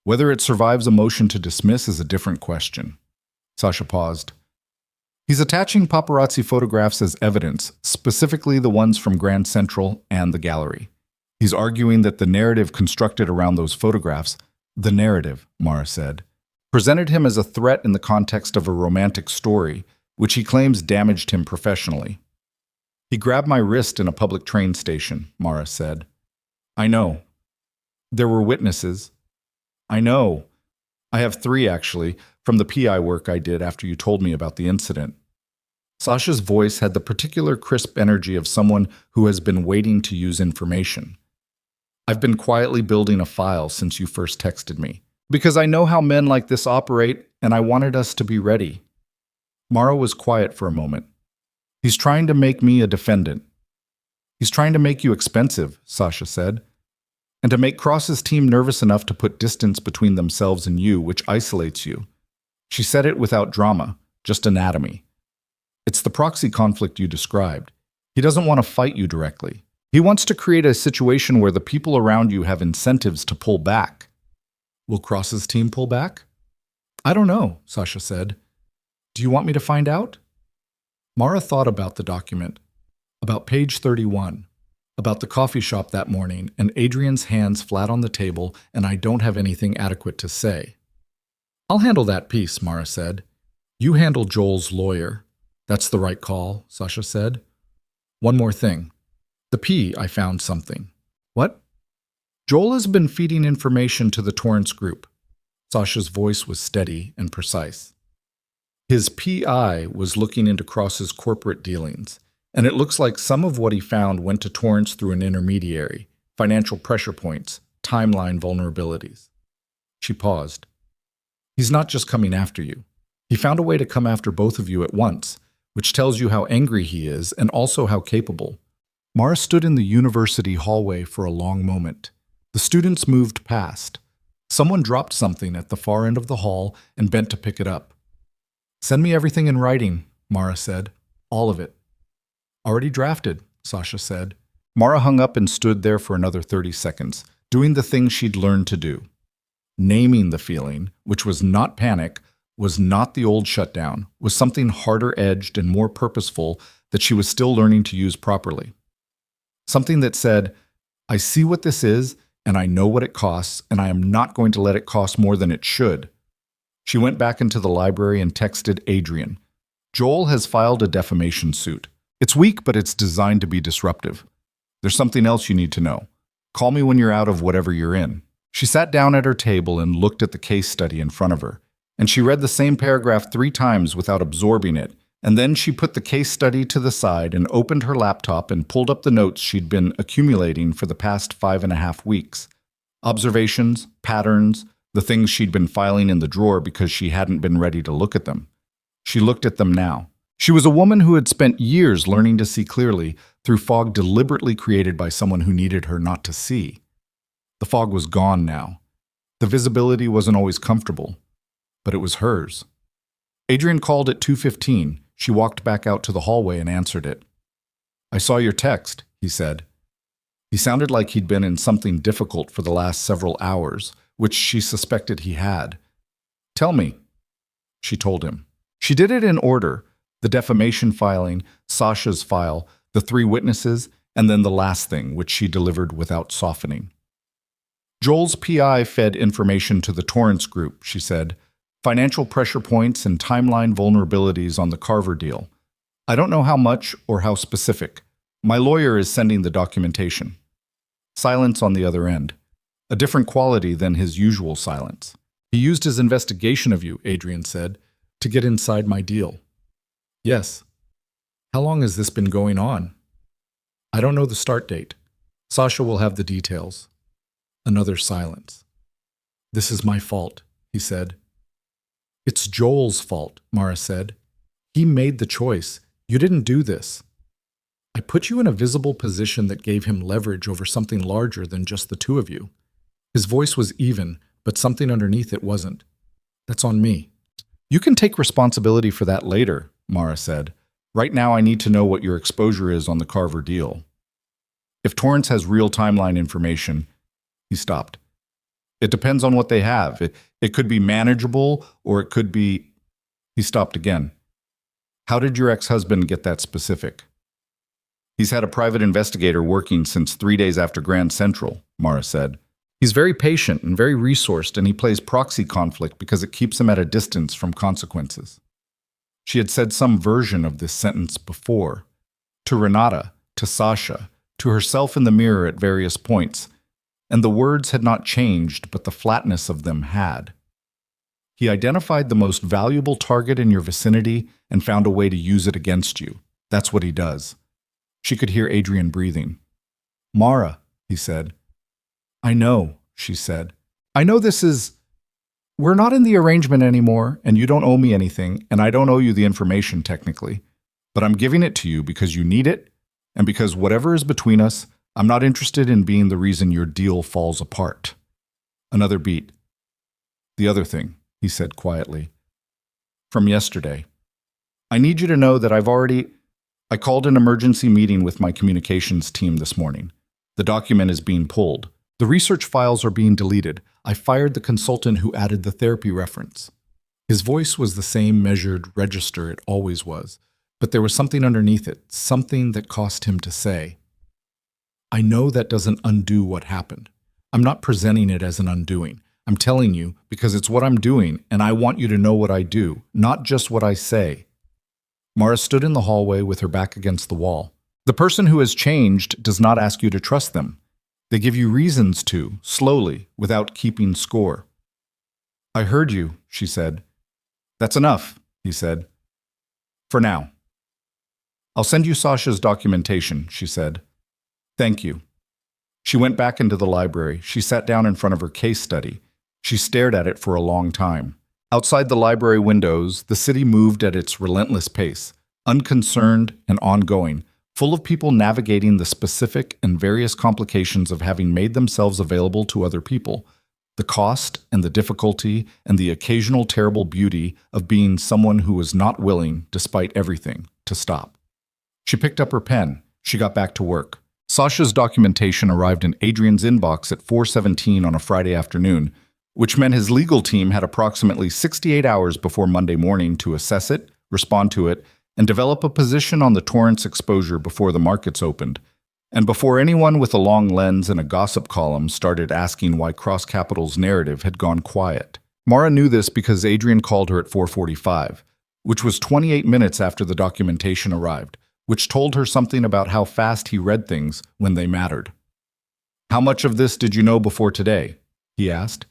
Whether it survives a motion to dismiss is a different question. Sasha paused. He's attaching paparazzi photographs as evidence, specifically the ones from Grand Central and the gallery. He's arguing that the narrative constructed around those photographs, the narrative, Mara said, presented him as a threat in the context of a romantic story, which he claims damaged him professionally. He grabbed my wrist in a public train station, Mara said. I know. There were witnesses. I know. I have 3, actually, from the PI work I did after you told me about the incident. Sasha's voice had the particular crisp energy of someone who has been waiting to use information. I've been quietly building a file since you first texted me, because I know how men like this operate, and I wanted us to be ready. Mara was quiet for a moment. He's trying to make me a defendant. He's trying to make you expensive, Sasha said, and to make Cross's team nervous enough to put distance between themselves and you, which isolates you. She said it without drama, just anatomy. It's the proxy conflict you described. He doesn't want to fight you directly. He wants to create a situation where the people around you have incentives to pull back. Will Cross's team pull back? I don't know, Sasha said. Do you want me to find out? Mara thought about the document, about page 31, about the coffee shop that morning, and Adrian's hands flat on the table, and I don't have anything adequate to say. I'll handle that piece, Mara said. You handle Joel's lawyer. That's the right call, Sasha said. One more thing. The P, I found something. What? Joel has been feeding information to the Torrance group. Sasha's voice was steady and precise. His PI was looking into Cross's corporate dealings, and it looks like some of what he found went to Torrance through an intermediary, financial pressure points, timeline vulnerabilities. She paused. He's not just coming after you. He found a way to come after both of you at once, which tells you how angry he is and also how capable. Mara stood in the university hallway for a long moment. The students moved past. Someone dropped something at the far end of the hall and bent to pick it up. Send me everything in writing, Mara said. All of it. Already drafted, Sasha said. Mara hung up and stood there for another 30 seconds, doing the thing she'd learned to do. Naming the feeling, which was not panic, was not the old shutdown, was something harder-edged and more purposeful that she was still learning to use properly. Something that said, I see what this is, and I know what it costs, and I am not going to let it cost more than it should. She went back into the library and texted Adrian. Joel has filed a defamation suit. It's weak, but it's designed to be disruptive. There's something else you need to know. Call me when you're out of whatever you're in. She sat down at her table and looked at the case study in front of her, and she read the same paragraph 3 times without absorbing it, and then she put the case study to the side and opened her laptop and pulled up the notes she'd been accumulating for the past 5.5 weeks. Observations, patterns, the things she'd been filing in the drawer because she hadn't been ready to look at them. She looked at them now. She was a woman who had spent years learning to see clearly through fog deliberately created by someone who needed her not to see. The fog was gone now. The visibility wasn't always comfortable, but it was hers. Adrian called at 2:15. She walked back out to the hallway and answered it. I saw your text, he said. He sounded like he'd been in something difficult for the last several hours, which she suspected he had. Tell me, she told him. She did it in order, the defamation filing, Sasha's file, the 3 witnesses, and then the last thing, which she delivered without softening. Joel's PI fed information to the Torrance group, she said. Financial pressure points and timeline vulnerabilities on the Carver deal. I don't know how much or how specific. My lawyer is sending the documentation. Silence on the other end. A different quality than his usual silence. He used his investigation of you, Adrian said, to get inside my deal. Yes. How long has this been going on? I don't know the start date. Sasha will have the details. Another silence. This is my fault, he said. It's Joel's fault, Mara said. He made the choice. You didn't do this. I put you in a visible position that gave him leverage over something larger than just the 2 of you. His voice was even, but something underneath it wasn't. That's on me. You can take responsibility for that later, Mara said. Right now I need to know what your exposure is on the Carver deal. If Torrance has real timeline information, he stopped. It depends on what they have. It could be manageable, or it could be... He stopped again. How did your ex-husband get that specific? He's had a private investigator working since 3 days after Grand Central, Mara said. He's very patient and very resourced, and he plays proxy conflict because it keeps him at a distance from consequences. She had said some version of this sentence before. To Renata, to Sasha, to herself in the mirror at various points, and the words had not changed, but the flatness of them had. He identified the most valuable target in your vicinity and found a way to use it against you. That's what he does. She could hear Adrian breathing. Mara, he said. I know, she said. I know this is... We're not in the arrangement anymore, and you don't owe me anything, and I don't owe you the information technically. But I'm giving it to you because you need it, and because whatever is between us, I'm not interested in being the reason your deal falls apart. Another beat. The other thing, he said quietly. From yesterday. I need you to know that I called an emergency meeting with my communications team this morning. The document is being pulled. The research files are being deleted. I fired the consultant who added the therapy reference. His voice was the same measured register it always was, but there was something underneath it, something that caused him to say, I know that doesn't undo what happened. I'm not presenting it as an undoing. I'm telling you because it's what I'm doing, and I want you to know what I do, not just what I say. Mara stood in the hallway with her back against the wall. The person who has changed does not ask you to trust them. They give you reasons to, slowly, without keeping score. I heard you, she said. That's enough, he said. For now. I'll send you Sasha's documentation, she said. Thank you. She went back into the library. She sat down in front of her case study. She stared at it for a long time. Outside the library windows, the city moved at its relentless pace, unconcerned and ongoing, full of people navigating the specific and various complications of having made themselves available to other people, the cost and the difficulty and the occasional terrible beauty of being someone who was not willing, despite everything, to stop. She picked up her pen. She got back to work. Sasha's documentation arrived in Adrian's inbox at 4:17 on a Friday afternoon, which meant his legal team had approximately 68 hours before Monday morning to assess it, respond to it, and develop a position on the Torrance exposure before the markets opened, and before anyone with a long lens and a gossip column started asking why Cross Capital's narrative had gone quiet. Mara knew this because Adrian called her at 4:45, which was 28 minutes after the documentation arrived, which told her something about how fast he read things when they mattered. How much of this did you know before today? He asked.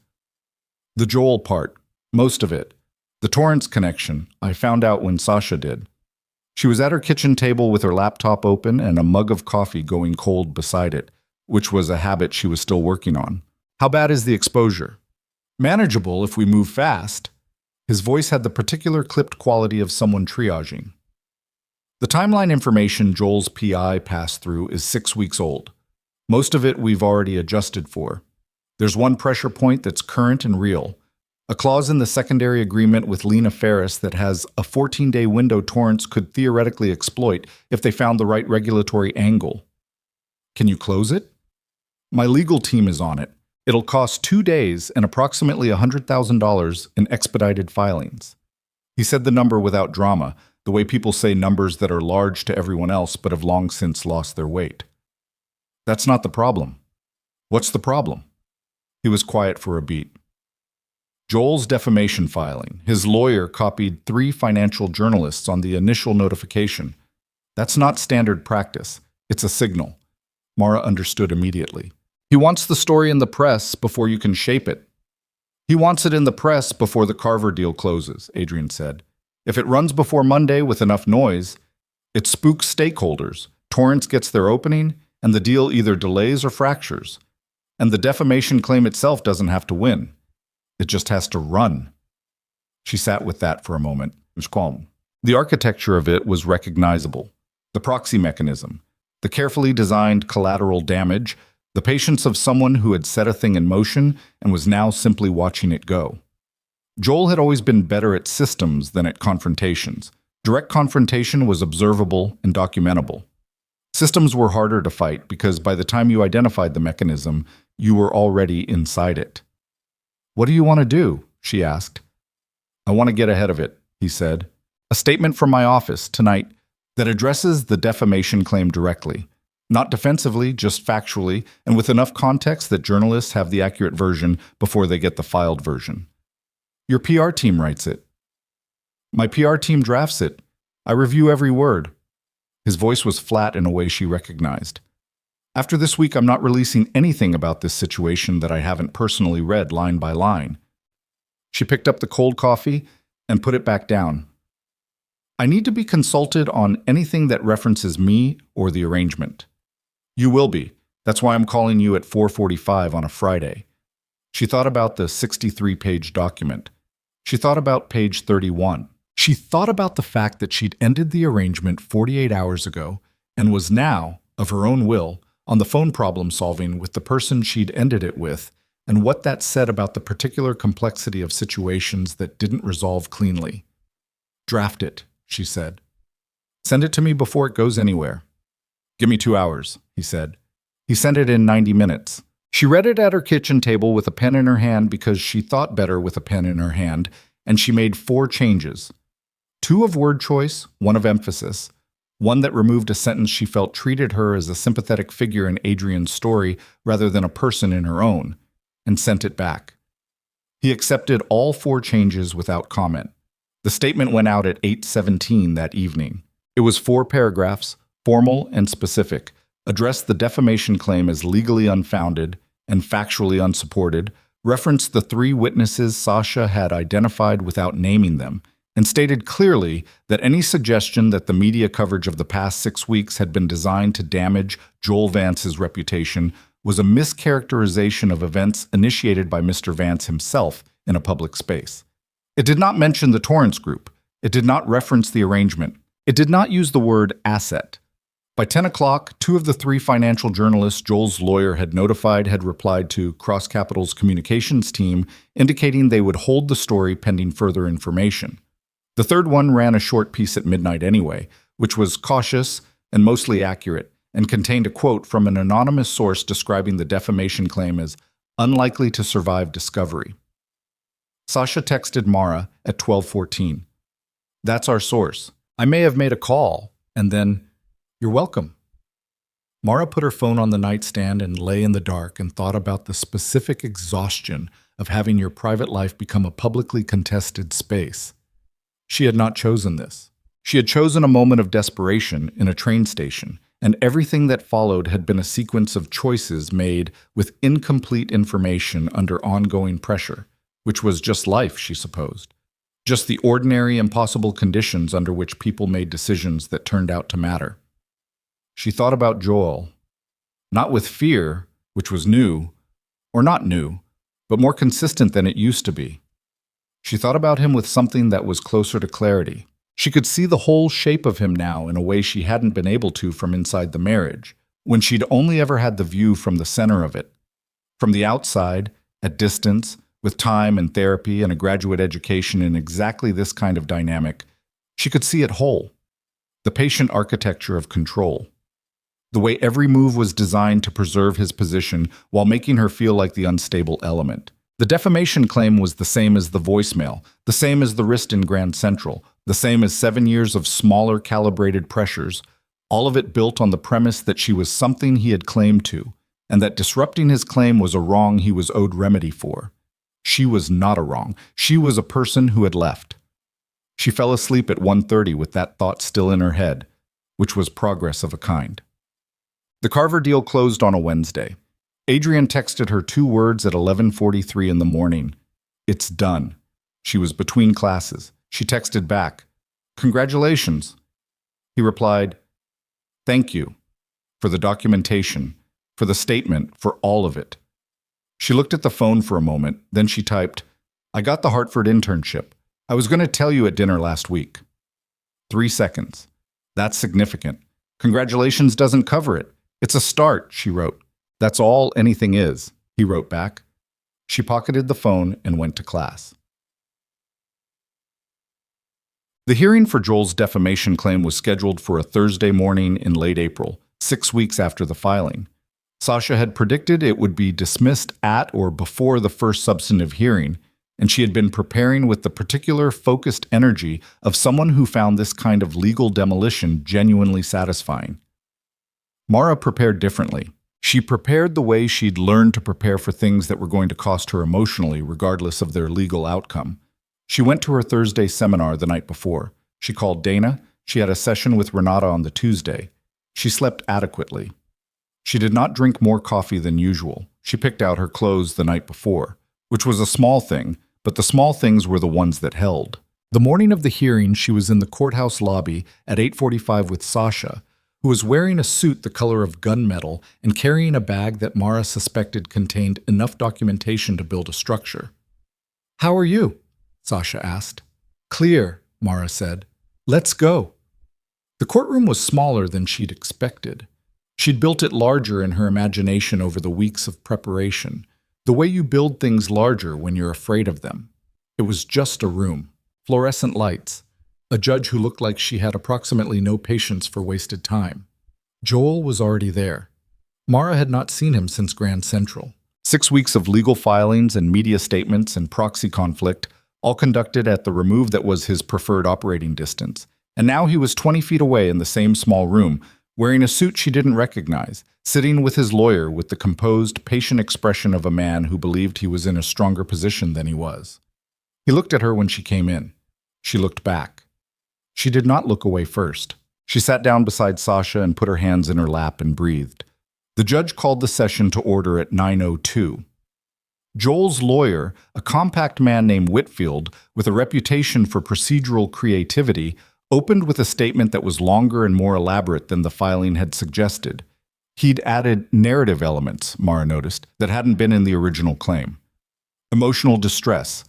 The Joel part, most of it. The Torrance connection, I found out when Sasha did. She was at her kitchen table with her laptop open and a mug of coffee going cold beside it, which was a habit she was still working on. How bad is the exposure? Manageable if we move fast. His voice had the particular clipped quality of someone triaging. The timeline information Joel's PI passed through is 6 weeks old. Most of it we've already adjusted for. There's one pressure point that's current and real. A clause in the secondary agreement with Lena Ferris that has a 14-day window Torrance could theoretically exploit if they found the right regulatory angle. Can you close it? My legal team is on it. It'll cost 2 days and approximately $100,000 in expedited filings. He said the number without drama, the way people say numbers that are large to everyone else but have long since lost their weight. That's not the problem. What's the problem? He was quiet for a beat. Joel's defamation filing. His lawyer copied 3 financial journalists on the initial notification. That's not standard practice. It's a signal. Mara understood immediately. He wants the story in the press before you can shape it. He wants it in the press before the Carver deal closes, Adrian said. If it runs before Monday with enough noise, it spooks stakeholders. Torrance gets their opening, and the deal either delays or fractures. And the defamation claim itself doesn't have to win. It just has to run. She sat with that for a moment. It was calm. The architecture of it was recognizable. The proxy mechanism, the carefully designed collateral damage, the patience of someone who had set a thing in motion and was now simply watching it go. Joel had always been better at systems than at confrontations, Direct confrontation was observable and documentable. Systems were harder to fight because by the time you identified the mechanism, you were already inside it. "What do you want to do?" she asked. "I want to get ahead of it," he said. "A statement from my office tonight that addresses the defamation claim directly. Not defensively, just factually, and with enough context that journalists have the accurate version before they get the filed version." "Your PR team writes it." "My PR team drafts it. I review every word." His voice was flat in a way she recognized. "After this week, I'm not releasing anything about this situation that I haven't personally read line by line." She picked up the cold coffee and put it back down. "I need to be consulted on anything that references me or the arrangement." "You will be. That's why I'm calling you at 4:45 on a Friday." She thought about the 63-page document. She thought about page 31. She thought about the fact that she'd ended the arrangement 48 hours ago and was now, of her own will, on the phone problem-solving with the person she'd ended it with, and what that said about the particular complexity of situations that didn't resolve cleanly. "Draft it," she said. "Send it to me before it goes anywhere." "Give me 2 hours," he said. He sent it in 90 minutes. She read it at her kitchen table with a pen in her hand because she thought better with a pen in her hand, and she made 4 changes. 2 of word choice, 1 of emphasis, 1 that removed a sentence she felt treated her as a sympathetic figure in Adrian's story rather than a person in her own, and sent it back. He accepted all 4 changes without comment. The statement went out at 8:17 that evening. It was 4 paragraphs, formal and specific, addressed the defamation claim as legally unfounded and factually unsupported, referenced the 3 witnesses Sasha had identified without naming them, and stated clearly that any suggestion that the media coverage of the past 6 weeks had been designed to damage Joel Vance's reputation was a mischaracterization of events initiated by Mr. Vance himself in a public space. It did not mention the Torrance Group. It did not reference the arrangement. It did not use the word asset. By 10 o'clock, 2 of the 3 financial journalists Joel's lawyer had notified had replied to Cross Capital's communications team, indicating they would hold the story pending further information. The 3rd one ran a short piece at midnight anyway, which was cautious and mostly accurate, and contained a quote from an anonymous source describing the defamation claim as unlikely to survive discovery. Sasha texted Mara at 12:14. "That's our source. I may have made a call," and then, "You're welcome." Mara put her phone on the nightstand and lay in the dark and thought about the specific exhaustion of having your private life become a publicly contested space. She had not chosen this. She had chosen a moment of desperation in a train station, and everything that followed had been a sequence of choices made with incomplete information under ongoing pressure, which was just life, she supposed. Just the ordinary, impossible conditions under which people made decisions that turned out to matter. She thought about Joel, not with fear, which was new, or not new, but more consistent than it used to be. She thought about him with something that was closer to clarity. She could see the whole shape of him now in a way she hadn't been able to from inside the marriage, when she'd only ever had the view from the center of it. From the outside, at distance, with time and therapy and a graduate education in exactly this kind of dynamic, she could see it whole. The patient architecture of control. The way every move was designed to preserve his position while making her feel like the unstable element. The defamation claim was the same as the voicemail, the same as the wrist in Grand Central, the same as 7 years of smaller calibrated pressures, all of it built on the premise that she was something he had claimed to, and that disrupting his claim was a wrong he was owed remedy for. She was not a wrong. She was a person who had left. She fell asleep at 1:30 with that thought still in her head, which was progress of a kind. The Carver deal closed on a Wednesday. Adrian texted her 2 words at 11:43 in the morning. "It's done." She was between classes. She texted back, "Congratulations." He replied, "Thank you for the documentation, for the statement, for all of it." She looked at the phone for a moment, then she typed, "I got the Hartford internship. I was going to tell you at dinner last week." 3 seconds. "That's significant. Congratulations doesn't cover it. It's a start," she wrote. "That's all anything is," he wrote back. She pocketed the phone and went to class. The hearing for Joel's defamation claim was scheduled for a Thursday morning in late April, 6 weeks after the filing. Sasha had predicted it would be dismissed at or before the first substantive hearing, and she had been preparing with the particular focused energy of someone who found this kind of legal demolition genuinely satisfying. Mara prepared differently. She prepared the way she'd learned to prepare for things that were going to cost her emotionally, regardless of their legal outcome. She went to her Thursday seminar the night before. She called Dana. She had a session with Renata on the Tuesday. She slept adequately. She did not drink more coffee than usual. She picked out her clothes the night before, which was a small thing, but the small things were the ones that held. The morning of the hearing, she was in the courthouse lobby at 8:45 with Sasha, who was wearing a suit the color of gunmetal and carrying a bag that Mara suspected contained enough documentation to build a structure. "How are you?" Sasha asked. "Clear," Mara said. "Let's go." The courtroom was smaller than she'd expected. She'd built it larger in her imagination over the weeks of preparation, the way you build things larger when you're afraid of them. It was just a room, fluorescent lights, a judge who looked like she had approximately no patience for wasted time. Joel was already there. Mara had not seen him since Grand Central. 6 weeks of legal filings and media statements and proxy conflict, all conducted at the remove that was his preferred operating distance. And now he was 20 feet away in the same small room, wearing a suit she didn't recognize, sitting with his lawyer with the composed, patient expression of a man who believed he was in a stronger position than he was. He looked at her when she came in. She looked back. She did not look away first. She sat down beside Sasha and put her hands in her lap and breathed. The judge called the session to order at 9:02. Joel's lawyer, a compact man named Whitfield with a reputation for procedural creativity, opened with a statement that was longer and more elaborate than the filing had suggested. He'd added narrative elements, Mara noticed, that hadn't been in the original claim. Emotional distress,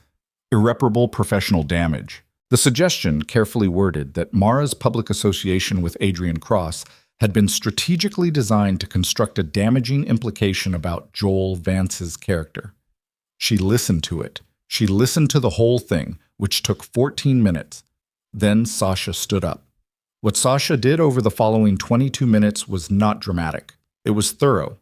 irreparable professional damage. The suggestion, carefully worded, that Mara's public association with Adrian Cross had been strategically designed to construct a damaging implication about Joel Vance's character. She listened to it. She listened to the whole thing, which took 14 minutes. Then Sasha stood up. What Sasha did over the following 22 minutes was not dramatic. It was thorough.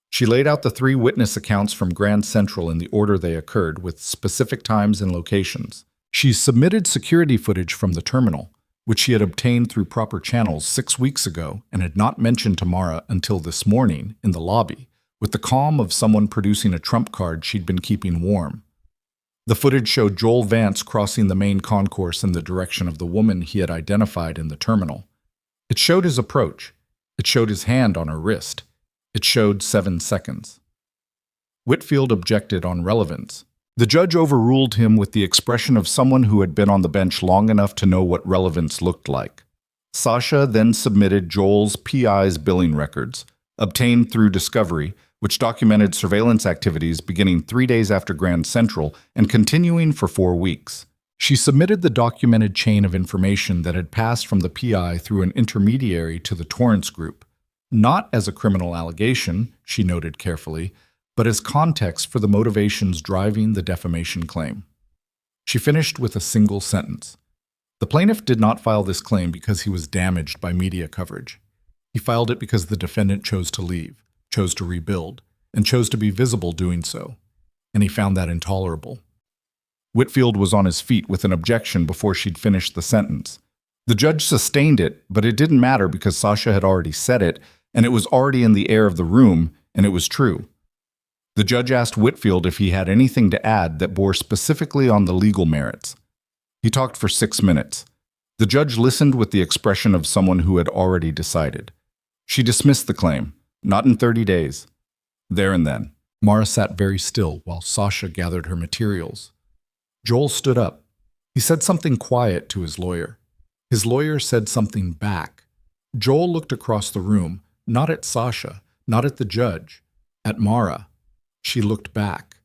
She laid out the 3 witness accounts from Grand Central in the order they occurred, with specific times and locations. She submitted security footage from the terminal, which she had obtained through proper channels 6 weeks ago and had not mentioned to Mara until this morning in the lobby, with the calm of someone producing a trump card she'd been keeping warm. The footage showed Joel Vance crossing the main concourse in the direction of the woman he had identified in the terminal. It showed his approach. It showed his hand on her wrist. It showed 7 seconds. Whitfield objected on relevance. The judge overruled him with the expression of someone who had been on the bench long enough to know what relevance looked like. Sasha then submitted Joel's PI's billing records, obtained through discovery, which documented surveillance activities beginning 3 days after Grand Central and continuing for 4 weeks. She submitted the documented chain of information that had passed from the PI through an intermediary to the Torrance Group, not as a criminal allegation, she noted carefully, but as context for the motivations driving the defamation claim. She finished with a single sentence. The plaintiff did not file this claim because he was damaged by media coverage. He filed it because the defendant chose to leave, chose to rebuild, and chose to be visible doing so, and he found that intolerable. Whitfield was on his feet with an objection before she'd finished the sentence. The judge sustained it, but it didn't matter because Sasha had already said it, and it was already in the air of the room, and it was true. The judge asked Whitfield if he had anything to add that bore specifically on the legal merits. He talked for 6 minutes. The judge listened with the expression of someone who had already decided. She dismissed the claim, not in 30 days. There and then, Mara sat very still while Sasha gathered her materials. Joel stood up. He said something quiet to his lawyer. His lawyer said something back. Joel looked across the room, not at Sasha, not at the judge, at Mara. She looked back.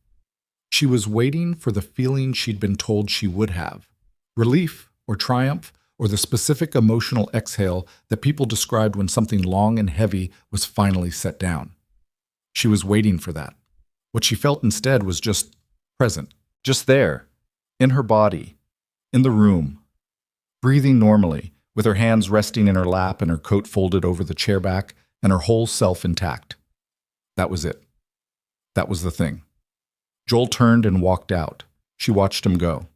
She was waiting for the feeling she'd been told she would have. Relief or triumph or the specific emotional exhale that people described when something long and heavy was finally set down. She was waiting for that. What she felt instead was just present, just there, in her body, in the room. breathing normally, with her hands resting in her lap and her coat folded over the chair back and her whole self intact. That was it. That was the thing. Joel turned and walked out. She watched him go.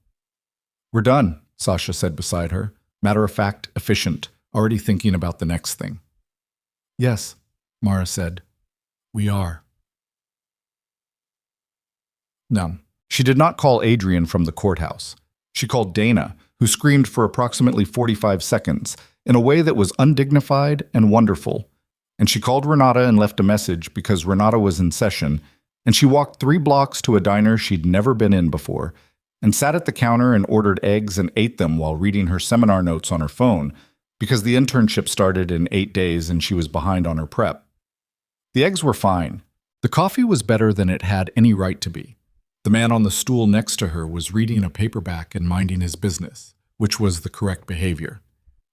"We're done," Sasha said beside her, matter of fact, efficient, already thinking about the next thing. "Yes," Mara said. "We are." No, she did not call Adrian from the courthouse. She called Dana, who screamed for approximately 45 seconds in a way that was undignified and wonderful. And she called Renata and left a message because Renata was in session, and she walked 3 blocks to a diner she'd never been in before, and sat at the counter and ordered eggs and ate them while reading her seminar notes on her phone, because the internship started in 8 days and she was behind on her prep. The eggs were fine. The coffee was better than it had any right to be. The man on the stool next to her was reading a paperback and minding his business, which was the correct behavior.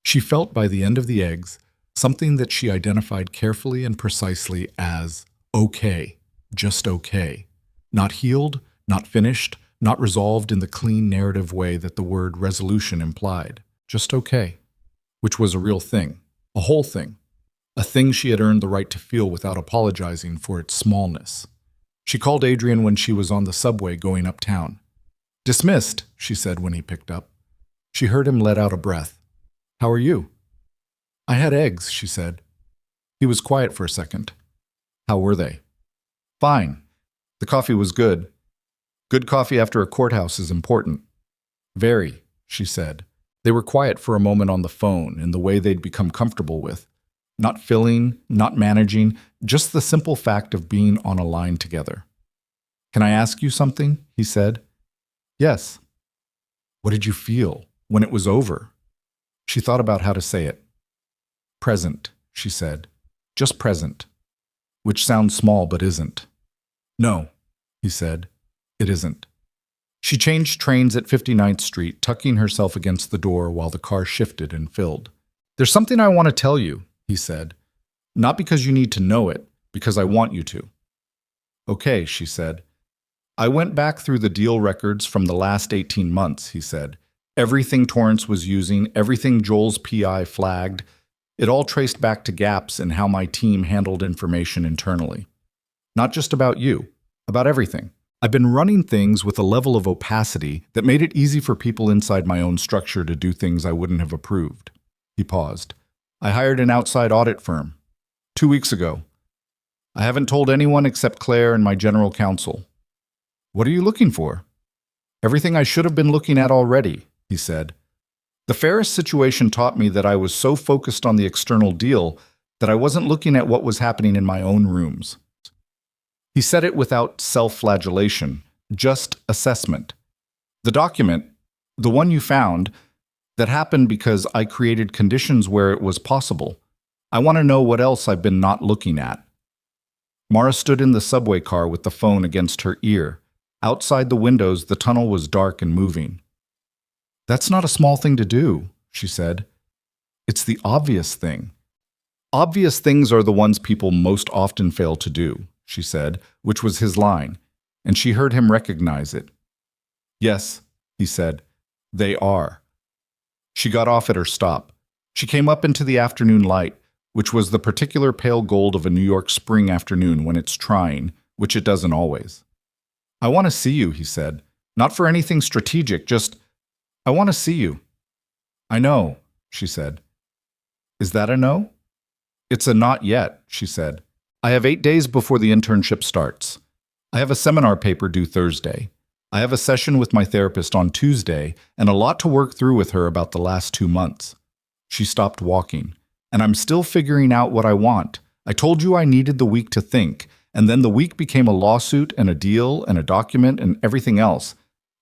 She felt by the end of the eggs something that she identified carefully and precisely as okay, just okay. Not healed, not finished, not resolved in the clean narrative way that the word resolution implied. Just okay. Which was a real thing, a whole thing. A thing she had earned the right to feel without apologizing for its smallness. She called Adrian when she was on the subway going uptown. "Dismissed," she said when he picked up. She heard him let out a breath. "How are you?" "I had eggs," she said. He was quiet for a second. "How were they?" "Fine. The coffee was good. Good coffee after a courthouse is important." "Very," she said. They were quiet for a moment on the phone in the way they'd become comfortable with. Not filling, not managing, just the simple fact of being on a line together. "Can I ask you something?" he said. "Yes." "What did you feel when it was over?" She thought about how to say it. "Present," she said. "Just present." Which sounds small but isn't. "No," he said. "It isn't." She changed trains at 59th Street, tucking herself against the door while the car shifted and filled. "There's something I want to tell you," he said. "Not because you need to know it, because I want you to." "Okay," she said. "I went back through the deal records from the last 18 months, he said. Everything Torrance was using, everything Joel's PI flagged, it all traced back to gaps in how my team handled information internally. Not just about you, about everything. I've been running things with a level of opacity that made it easy for people inside my own structure to do things I wouldn't have approved." He paused. "I hired an outside audit firm 2 weeks ago. I haven't told anyone except Claire and my general counsel." "What are you looking for?" "Everything I should have been looking at already," he said. "The Ferris situation taught me that I was so focused on the external deal that I wasn't looking at what was happening in my own rooms." He said it without self-flagellation, just assessment. "The document, the one you found, that happened because I created conditions where it was possible. I want to know what else I've been not looking at." Mara stood in the subway car with the phone against her ear. Outside the windows, the tunnel was dark and moving. "That's not a small thing to do," she said. "It's the obvious thing." "Obvious things are the ones people most often fail to do," she said, which was his line, and she heard him recognize it. "Yes," he said, "they are." She got off at her stop. She came up into the afternoon light, which was the particular pale gold of a New York spring afternoon when it's trying, which it doesn't always. "I want to see you," he said. "Not for anything strategic, just, I want to see you." "I know," she said. "Is that a no?" "It's a not yet," she said. "I have 8 days before the internship starts. I have a seminar paper due Thursday. I have a session with my therapist on Tuesday, and a lot to work through with her about the last 2 months." She stopped walking. "And I'm still figuring out what I want. I told you I needed the week to think, and then the week became a lawsuit and a deal and a document and everything else,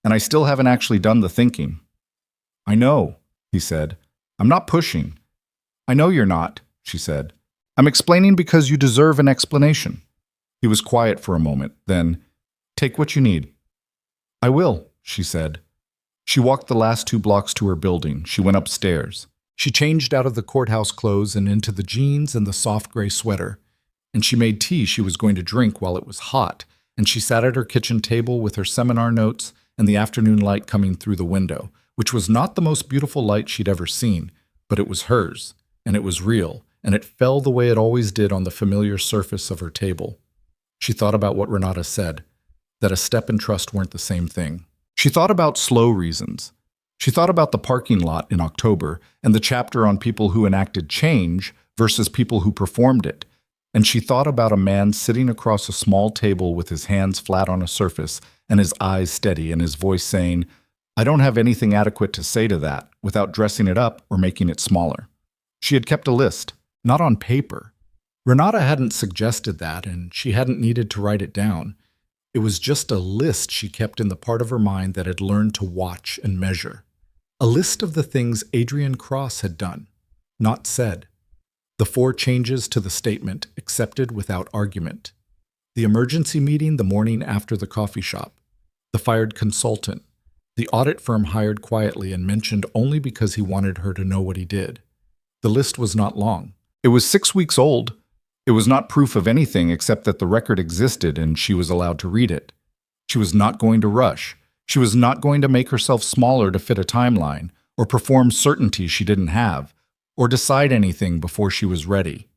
and I still haven't actually done the thinking." "I know," he said. "I'm not pushing." "I know you're not," she said. "I'm explaining because you deserve an explanation." He was quiet for a moment, then, "Take what you need." "I will," she said. She walked the last 2 blocks to her building. She went upstairs. She changed out of the courthouse clothes and into the jeans and the soft gray sweater. And she made tea she was going to drink while it was hot, and she sat at her kitchen table with her seminar notes and the afternoon light coming through the window, which was not the most beautiful light she'd ever seen, but it was hers, and it was real, and it fell the way it always did on the familiar surface of her table. She thought about what Renata said, that a step and trust weren't the same thing. She thought about slow reasons. She thought about the parking lot in October and the chapter on people who enacted change versus people who performed it. And she thought about a man sitting across a small table with his hands flat on a surface and his eyes steady and his voice saying, "I don't have anything adequate to say to that," without dressing it up or making it smaller. She had kept a list, not on paper. Renata hadn't suggested that, and she hadn't needed to write it down. It was just a list she kept in the part of her mind that had learned to watch and measure. A list of the things Adrian Cross had done, not said. The 4 changes to the statement accepted without argument. The emergency meeting the morning after the coffee shop. The fired consultant. The audit firm hired quietly and mentioned only because he wanted her to know what he did. The list was not long. It was 6 weeks old. It was not proof of anything except that the record existed and she was allowed to read it. She was not going to rush. She was not going to make herself smaller to fit a timeline, or perform certainty she didn't have, or decide anything before she was ready.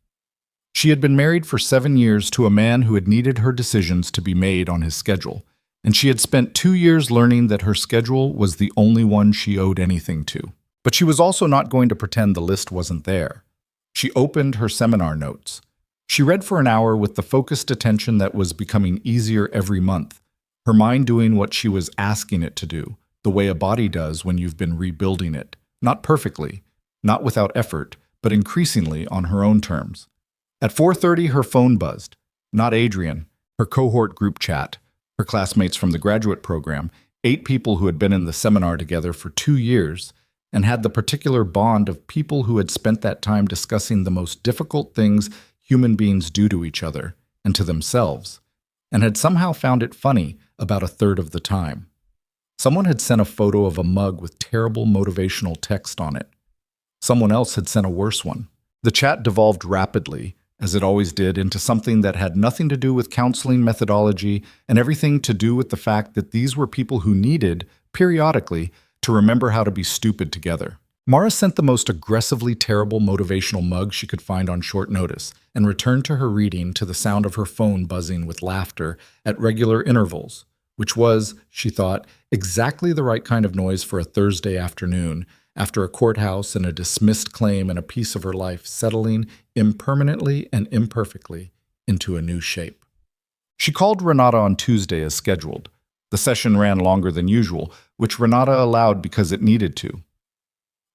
She had been married for 7 years to a man who had needed her decisions to be made on his schedule, and she had spent 2 years learning that her schedule was the only one she owed anything to. But she was also not going to pretend the list wasn't there. She opened her seminar notes. She read for an hour with the focused attention that was becoming easier every month, her mind doing what she was asking it to do, the way a body does when you've been rebuilding it, not perfectly, not without effort, but increasingly on her own terms. At 4:30, her phone buzzed. Not Adrian, her cohort group chat, her classmates from the graduate program, 8 people who had been in the seminar together for 2 years and had the particular bond of people who had spent that time discussing the most difficult things human beings do to each other and to themselves, and had somehow found it funny about a third of the time. Someone had sent a photo of a mug with terrible motivational text on it. Someone else had sent a worse one. The chat devolved rapidly, as it always did, into something that had nothing to do with counseling methodology and everything to do with the fact that these were people who needed, periodically, to remember how to be stupid together. Mara sent the most aggressively terrible motivational mug she could find on short notice and returned to her reading to the sound of her phone buzzing with laughter at regular intervals, which was, she thought, exactly the right kind of noise for a Thursday afternoon after a courthouse and a dismissed claim and a piece of her life settling impermanently and imperfectly into a new shape. She called Renata on Tuesday as scheduled. The session ran longer than usual, which Renata allowed because it needed to.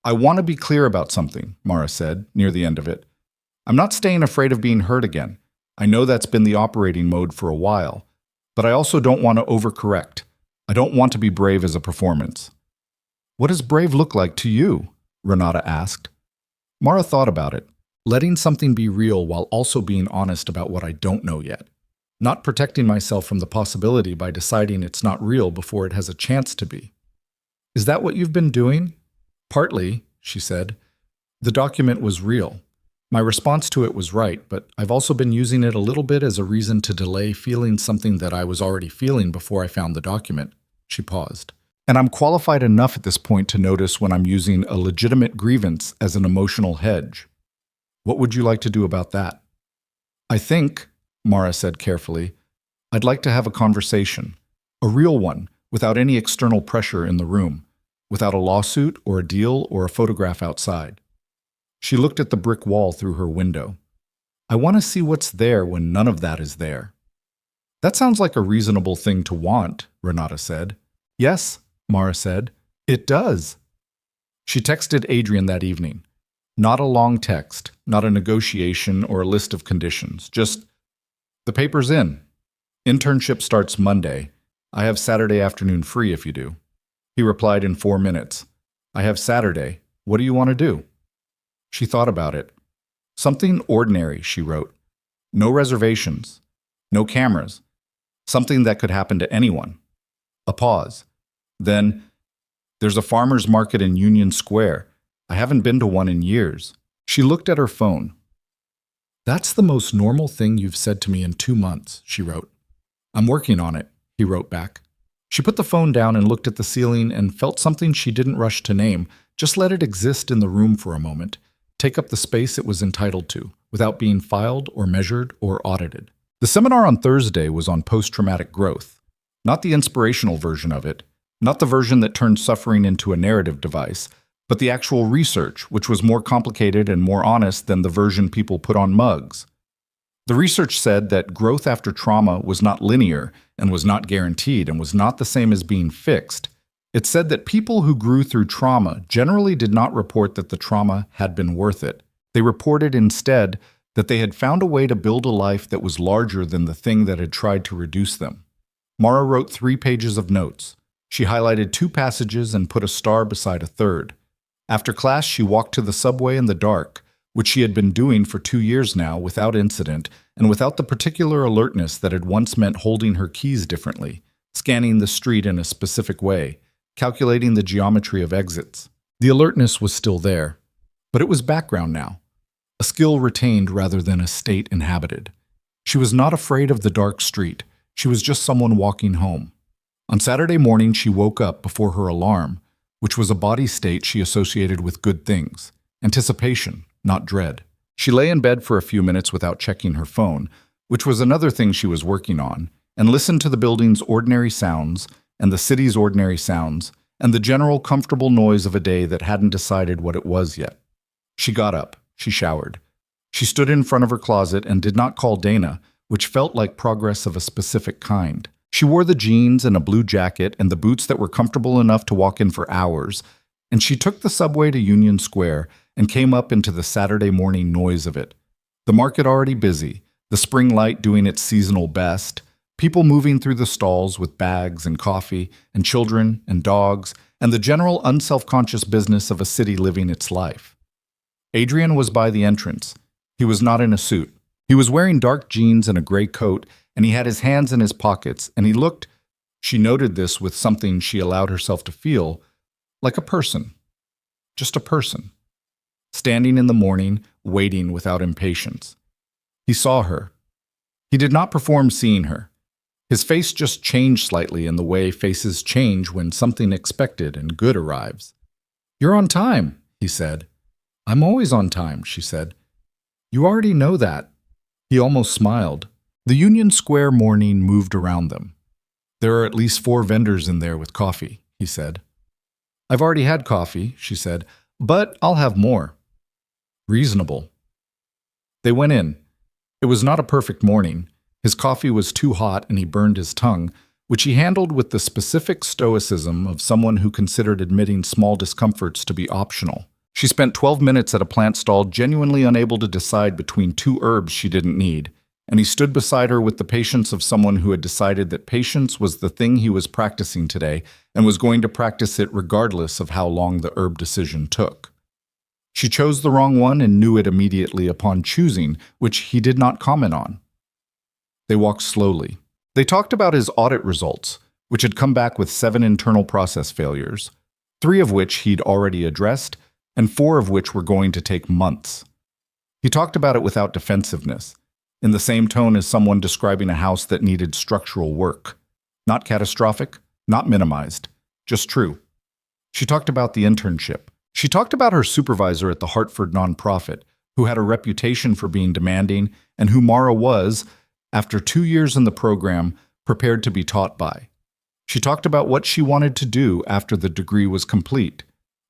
"I want to be clear about something," Mara said, near the end of it. "I'm not staying afraid of being hurt again. I know that's been the operating mode for a while. But I also don't want to overcorrect. I don't want to be brave as a performance." "What does brave look like to you?" Renata asked. Mara thought about it. Letting something be real while also being honest about what I don't know yet. Not protecting myself from the possibility by deciding it's not real before it has a chance to be. "Is that what you've been doing?" "Partly," she said. "The document was real. My response to it was right, but I've also been using it a little bit as a reason to delay feeling something that I was already feeling before I found the document." She paused. "And I'm qualified enough at this point to notice when I'm using a legitimate grievance as an emotional hedge. What would you like to do about that?" "I think," Mara said carefully, "I'd like to have a conversation. A real one, without any external pressure in the room. Without a lawsuit or a deal or a photograph outside." She looked at the brick wall through her window. "I want to see what's there when none of that is there." "That sounds like a reasonable thing to want," Renata said. "Yes," Mara said, "it does." She texted Adrian that evening. Not a long text, not a negotiation or a list of conditions, just, "The paper's in. Internship starts Monday. I have Saturday afternoon free if you do." He replied in 4 minutes. "I have Saturday. What do you want to do?" She thought about it. "Something ordinary," she wrote. "No reservations. No cameras. Something that could happen to anyone." A pause. Then, "There's a farmer's market in Union Square. I haven't been to one in years." She looked at her phone. "That's the most normal thing you've said to me in 2 months," she wrote. "I'm working on it," he wrote back. She put the phone down and looked at the ceiling and felt something she didn't rush to name. Just let it exist in the room for a moment, take up the space it was entitled to, without being filed or measured or audited. The seminar on Thursday was on post-traumatic growth, not the inspirational version of it, not the version that turned suffering into a narrative device, but the actual research, which was more complicated and more honest than the version people put on mugs. The research said that growth after trauma was not linear and was not guaranteed and was not the same as being fixed. It said that people who grew through trauma generally did not report that the trauma had been worth it. They reported instead that they had found a way to build a life that was larger than the thing that had tried to reduce them. Mara wrote 3 pages of notes. She highlighted 2 passages and put a star beside a third. After class, she walked to the subway in the dark, which she had been doing for 2 years now without incident and without the particular alertness that had once meant holding her keys differently, scanning the street in a specific way, calculating the geometry of exits. The alertness was still there, but it was background now, a skill retained rather than a state inhabited. She was not afraid of the dark street. She was just someone walking home. On Saturday morning, she woke up before her alarm, which was a body state she associated with good things, anticipation, not dread. She lay in bed for a few minutes without checking her phone, which was another thing she was working on, and listened to the building's ordinary sounds and the city's ordinary sounds and the general comfortable noise of a day that hadn't decided what it was yet. She got up. She showered. She stood in front of her closet and did not call Dana, which felt like progress of a specific kind. She wore the jeans and a blue jacket and the boots that were comfortable enough to walk in for hours, and she took the subway to Union Square and came up into the Saturday morning noise of it. The market already busy, the spring light doing its seasonal best, people moving through the stalls with bags and coffee, and children and dogs, and the general unselfconscious business of a city living its life. Adrian was by the entrance. He was not in a suit. He was wearing dark jeans and a gray coat, and he had his hands in his pockets, and he looked, she noted this with something she allowed herself to feel, like a person. Just a person. Standing in the morning, waiting without impatience. He saw her. He did not perform seeing her. His face just changed slightly in the way faces change when something expected and good arrives. "You're on time," he said. "I'm always on time," she said. "You already know that." He almost smiled. The Union Square morning moved around them. "There are at least 4 vendors in there with coffee," he said. "I've already had coffee," she said, "but I'll have more." Reasonable. They went in. It was not a perfect morning. His coffee was too hot and he burned his tongue, which he handled with the specific stoicism of someone who considered admitting small discomforts to be optional. She spent 12 minutes at a plant stall genuinely unable to decide between 2 herbs she didn't need, and he stood beside her with the patience of someone who had decided that patience was the thing he was practicing today and was going to practice it regardless of how long the herb decision took. She chose the wrong one and knew it immediately upon choosing, which he did not comment on. They walked slowly. They talked about his audit results, which had come back with 7 internal process failures, 3 of which he'd already addressed, and 4 of which were going to take months. He talked about it without defensiveness, in the same tone as someone describing a house that needed structural work. Not catastrophic, not minimized, just true. She talked about the internship. She talked about her supervisor at the Hartford nonprofit, who had a reputation for being demanding and who Mara was, after 2 years in the program, prepared to be taught by. She talked about what she wanted to do after the degree was complete.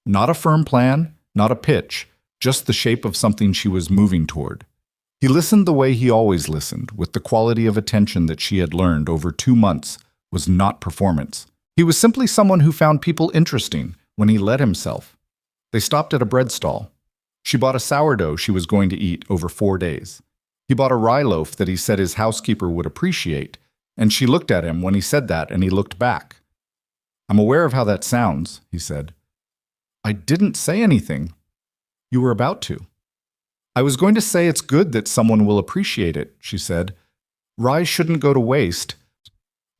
Not a firm plan, not a pitch, just the shape of something she was moving toward. He listened the way he always listened, with the quality of attention that she had learned over 2 months was not performance. He was simply someone who found people interesting when he let himself. They stopped at a bread stall. She bought a sourdough she was going to eat over 4 days. He bought a rye loaf that he said his housekeeper would appreciate, and she looked at him when he said that, and he looked back. "I'm aware of how that sounds," he said. "I didn't say anything." "You were about to." "I was going to say it's good that someone will appreciate it," she said. "Rye shouldn't go to waste."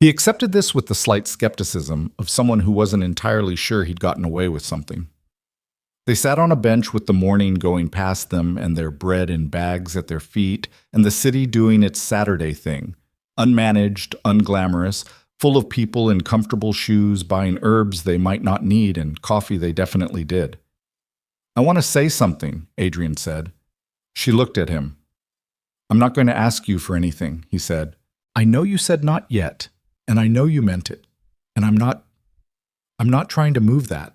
He accepted this with the slight skepticism of someone who wasn't entirely sure he'd gotten away with something. They sat on a bench with the morning going past them and their bread in bags at their feet and the city doing its Saturday thing, unmanaged, unglamorous, full of people in comfortable shoes buying herbs they might not need and coffee they definitely did. "I want to say something," Adrian said. She looked at him. "I'm not going to ask you for anything," he said. "I know you said not yet, and I know you meant it, and I'm not trying to move that."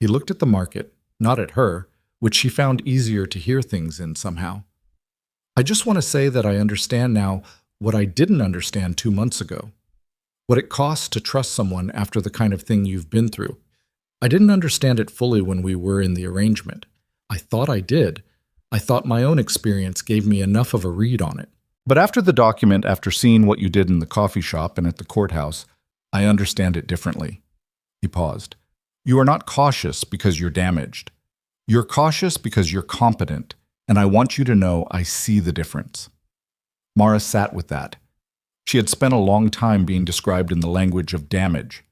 He looked at the market, not at her, which she found easier to hear things in somehow. "I just want to say that I understand now what I didn't understand 2 months ago. What it costs to trust someone after the kind of thing you've been through. I didn't understand it fully when we were in the arrangement. I thought I did. I thought my own experience gave me enough of a read on it. But after the document, after seeing what you did in the coffee shop and at the courthouse, I understand it differently." He paused. "You are not cautious because you're damaged. You're cautious because you're competent, and I want you to know I see the difference." Mara sat with that. She had spent a long time being described in the language of damage.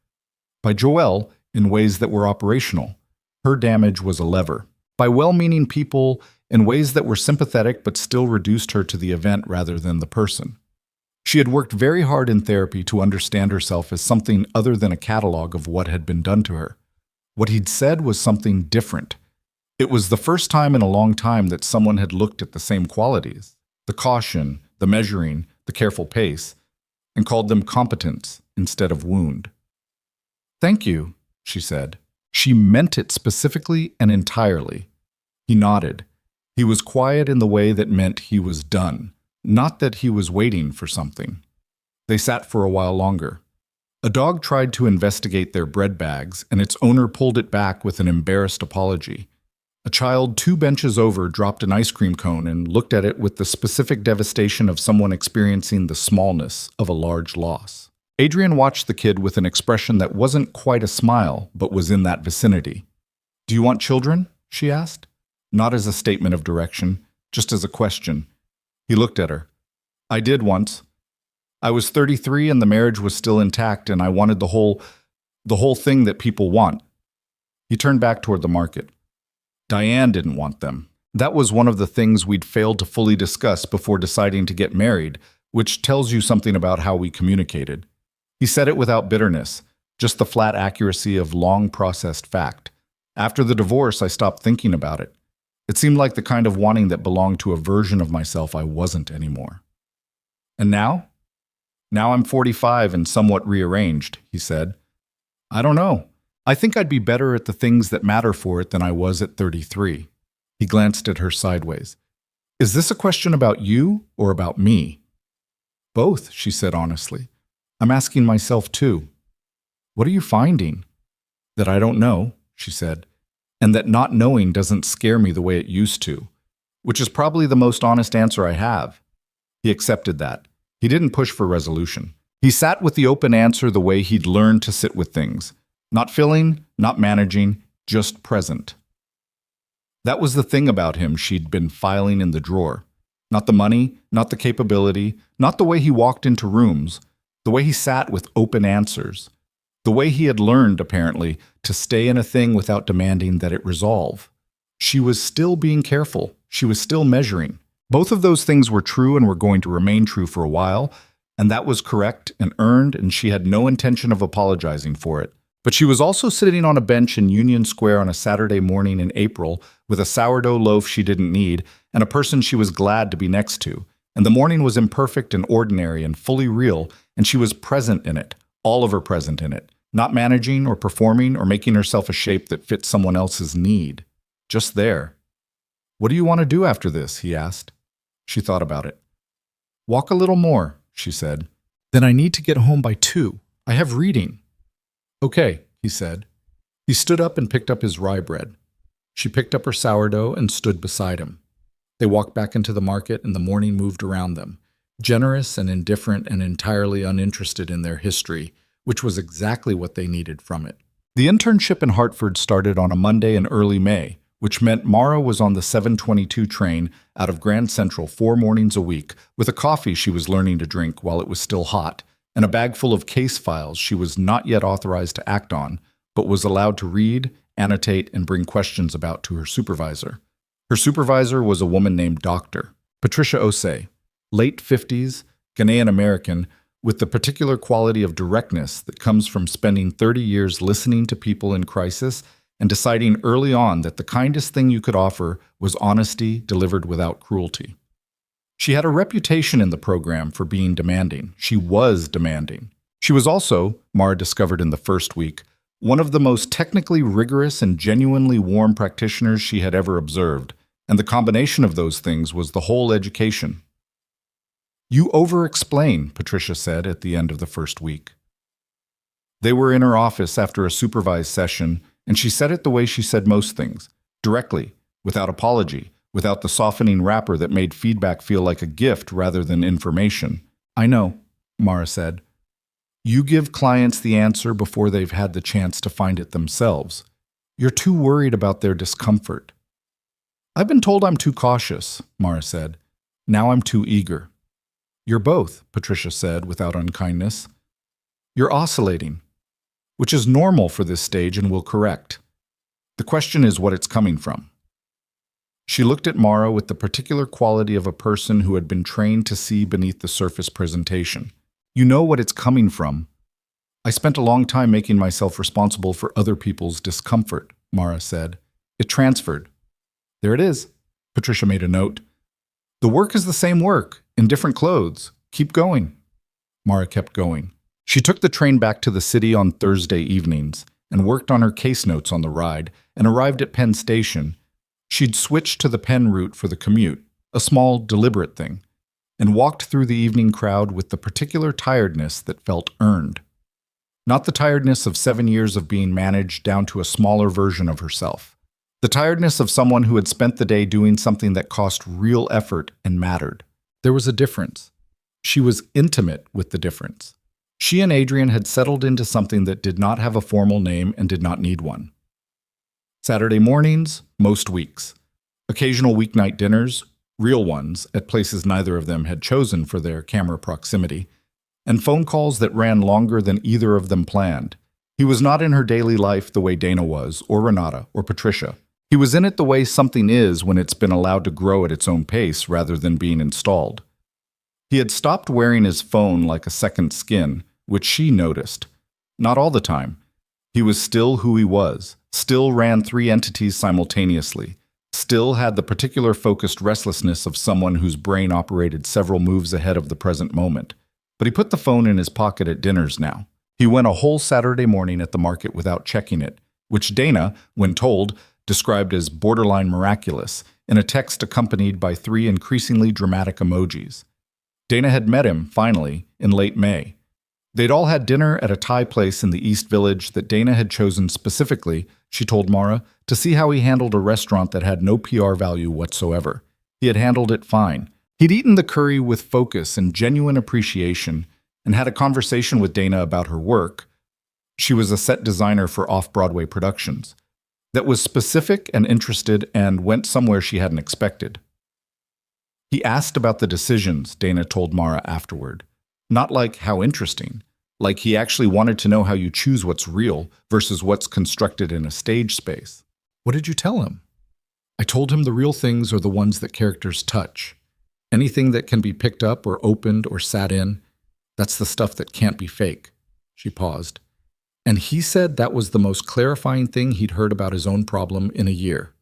By Joelle, in ways that were operational. Her damage was a lever. By well-meaning people, in ways that were sympathetic but still reduced her to the event rather than the person. She had worked very hard in therapy to understand herself as something other than a catalog of what had been done to her. What he'd said was something different. It was the first time in a long time that someone had looked at the same qualities, the caution, the measuring, the careful pace, and called them competence instead of wound. "Thank you," she said. She meant it specifically and entirely. He nodded. He was quiet in the way that meant he was done, not that he was waiting for something. They sat for a while longer. A dog tried to investigate their bread bags, and its owner pulled it back with an embarrassed apology. A child 2 benches over dropped an ice cream cone and looked at it with the specific devastation of someone experiencing the smallness of a large loss. Adrian watched the kid with an expression that wasn't quite a smile, but was in that vicinity. "Do you want children?" she asked. Not as a statement of direction, just as a question. He looked at her. "I did once. I was 33 and the marriage was still intact, and I wanted the whole thing that people want." He turned back toward the market. Diane didn't want them. That was one of the things we'd failed to fully discuss before deciding to get married, which tells you something about how we communicated. He said it without bitterness, just the flat accuracy of long-processed fact. After the divorce, I stopped thinking about it. It seemed like the kind of wanting that belonged to a version of myself I wasn't anymore. "And now? Now I'm 45 and somewhat rearranged," he said. "I don't know. I think I'd be better at the things that matter for it than I was at 33. He glanced at her sideways. "Is this a question about you or about me?" "Both," she said honestly. "I'm asking myself too." "What are you finding?" "That I don't know," she said, "and that not knowing doesn't scare me the way it used to, which is probably the most honest answer I have." He accepted that. He didn't push for resolution. He sat with the open answer the way he'd learned to sit with things. Not filling, not managing, just present. That was the thing about him she'd been filing in the drawer. Not the money, not the capability, not the way he walked into rooms, the way he sat with open answers. The way he had learned, apparently, to stay in a thing without demanding that it resolve. She was still being careful. She was still measuring. Both of those things were true and were going to remain true for a while, and that was correct and earned, and she had no intention of apologizing for it. But she was also sitting on a bench in Union Square on a Saturday morning in April with a sourdough loaf she didn't need and a person she was glad to be next to. And the morning was imperfect and ordinary and fully real, and she was present in it, all of her present in it, not managing or performing or making herself a shape that fit someone else's need. Just there. "What do you want to do after this?" he asked. She thought about it. "Walk a little more," she said. "Then I need to get home by 2. I have reading." "Okay," he said. He stood up and picked up his rye bread. She picked up her sourdough and stood beside him. They walked back into the market and the morning moved around them, generous and indifferent and entirely uninterested in their history, which was exactly what they needed from it. The internship in Hartford started on a Monday in early May, which meant Mara was on the 7:22 train out of Grand Central 4 mornings a week with a coffee she was learning to drink while it was still hot, and a bag full of case files she was not yet authorized to act on, but was allowed to read, annotate, and bring questions about to her supervisor. Her supervisor was a woman named Dr. Patricia Osei, late 50s, Ghanaian American, with the particular quality of directness that comes from spending 30 years listening to people in crisis and deciding early on that the kindest thing you could offer was honesty delivered without cruelty. She had a reputation in the program for being demanding. She was demanding. She was also, Mara discovered in the first week, one of the most technically rigorous and genuinely warm practitioners she had ever observed, and the combination of those things was the whole education. "You over-explain," Patricia said at the end of the first week. They were in her office after a supervised session, and she said it the way she said most things, directly, without apology, without the softening wrapper that made feedback feel like a gift rather than information. "I know," Mara said. "You give clients the answer before they've had the chance to find it themselves. You're too worried about their discomfort." "I've been told I'm too cautious," Mara said. "Now I'm too eager." "You're both," Patricia said without unkindness. "You're oscillating, which is normal for this stage and will correct. The question is what it's coming from." She looked at Mara with the particular quality of a person who had been trained to see beneath the surface presentation. "You know what it's coming from." "I spent a long time making myself responsible for other people's discomfort," Mara said. "It transferred." "There it is." Patricia made a note. "The work is the same work, in different clothes. Keep going." Mara kept going. She took the train back to the city on Thursday evenings and worked on her case notes on the ride and arrived at Penn Station. She'd switched to the Penn route for the commute, a small, deliberate thing, and walked through the evening crowd with the particular tiredness that felt earned. Not the tiredness of 7 years of being managed down to a smaller version of herself. The tiredness of someone who had spent the day doing something that cost real effort and mattered. There was a difference. She was intimate with the difference. She and Adrian had settled into something that did not have a formal name and did not need one. Saturday mornings, most weeks. Occasional weeknight dinners, real ones, at places neither of them had chosen for their camera proximity, and phone calls that ran longer than either of them planned. He was not in her daily life the way Dana was, or Renata, or Patricia. He was in it the way something is when it's been allowed to grow at its own pace rather than being installed. He had stopped wearing his phone like a second skin, which she noticed. Not all the time. He was still who he was, still ran 3 entities simultaneously, still had the particular focused restlessness of someone whose brain operated several moves ahead of the present moment. But he put the phone in his pocket at dinners now. He went a whole Saturday morning at the market without checking it, which Dana, when told, described as borderline miraculous, in a text accompanied by 3 increasingly dramatic emojis. Dana had met him, finally, in late May. They'd all had dinner at a Thai place in the East Village that Dana had chosen specifically, she told Mara, to see how he handled a restaurant that had no PR value whatsoever. He had handled it fine. He'd eaten the curry with focus and genuine appreciation and had a conversation with Dana about her work. She was a set designer for off-Broadway productions. That was specific and interested and went somewhere she hadn't expected. He asked about the decisions, Dana told Mara afterward. Not like how interesting, like he actually wanted to know how you choose what's real versus what's constructed in a stage space. What did you tell him? I told him the real things are the ones that characters touch. Anything that can be picked up or opened or sat in, that's the stuff that can't be fake. She paused. And he said that was the most clarifying thing he'd heard about his own problem in a year.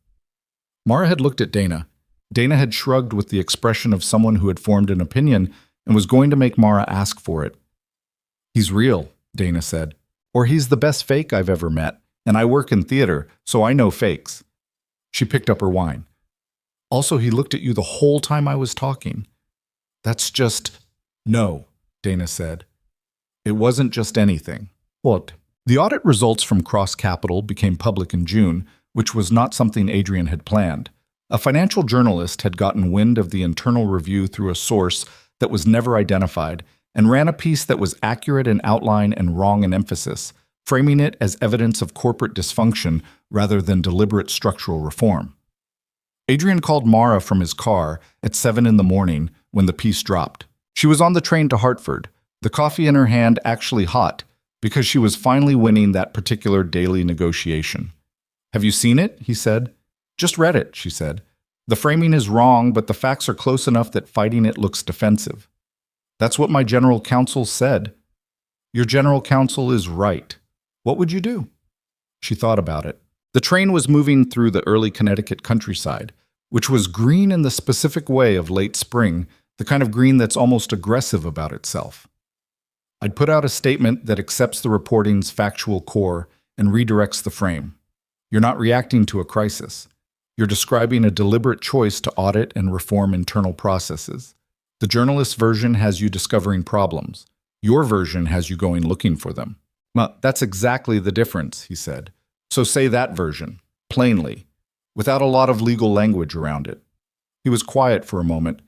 Mara had looked at Dana. Dana had shrugged with the expression of someone who had formed an opinion and was going to make Mara ask for it. He's real, Dana said. Or he's the best fake I've ever met, and I work in theater, so I know fakes. She picked up her wine. Also, he looked at you the whole time I was talking. That's just... No, Dana said. It wasn't just anything. What? The audit results from Cross Capital became public in June, which was not something Adrian had planned. A financial journalist had gotten wind of the internal review through a source that was never identified and ran a piece that was accurate in outline and wrong in emphasis, framing it as evidence of corporate dysfunction rather than deliberate structural reform. Adrian called Mara from his car at 7 a.m. when the piece dropped. She was on the train to Hartford, the coffee in her hand actually hot, because she was finally winning that particular daily negotiation. Have you seen it? He said. Just read it, she said. The framing is wrong, but the facts are close enough that fighting it looks defensive. That's what my general counsel said. Your general counsel is right. What would you do? She thought about it. The train was moving through the early Connecticut countryside, which was green in the specific way of late spring, the kind of green that's almost aggressive about itself. I'd put out a statement that accepts the reporting's factual core and redirects the frame. You're not reacting to a crisis. You're describing a deliberate choice to audit and reform internal processes. The journalist's version has you discovering problems. Your version has you going looking for them. Well, that's exactly the difference, he said. So say that version, plainly, without a lot of legal language around it. He was quiet for a moment.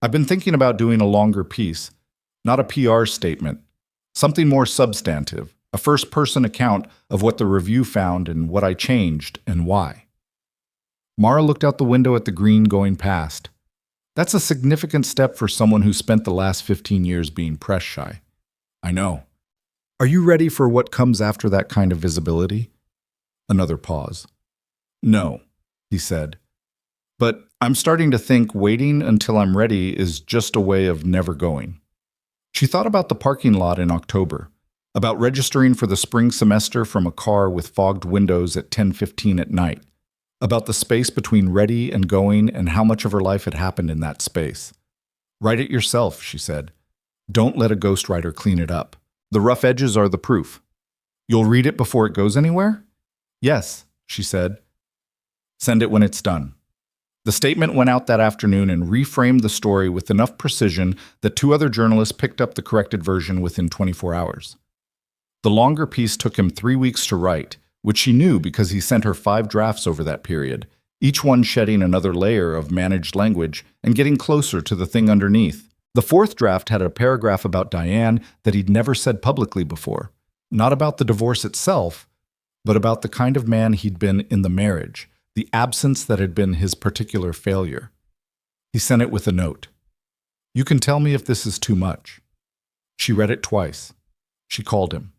I've been thinking about doing a longer piece, not a PR statement, something more substantive, a first-person account of what the review found and what I changed and why. Mara looked out the window at the green going past. That's a significant step for someone who spent the last 15 years being press shy. I know. Are you ready for what comes after that kind of visibility? Another pause. No, he said. But I'm starting to think waiting until I'm ready is just a way of never going. She thought about the parking lot in October, about registering for the spring semester from a car with fogged windows at 10:15 at night, about the space between ready and going and how much of her life had happened in that space. Write it yourself, she said. Don't let a ghostwriter clean it up. The rough edges are the proof. You'll read it before it goes anywhere? Yes, she said. Send it when it's done. The statement went out that afternoon and reframed the story with enough precision that 2 other journalists picked up the corrected version within 24 hours. The longer piece took him 3 weeks to write, which she knew because he sent her 5 drafts over that period, each one shedding another layer of managed language and getting closer to the thing underneath. The 4th draft had a paragraph about Diane that he'd never said publicly before, not about the divorce itself, but about the kind of man he'd been in the marriage, the absence that had been his particular failure. He sent it with a note. You can tell me if this is too much. She read it twice. She called him.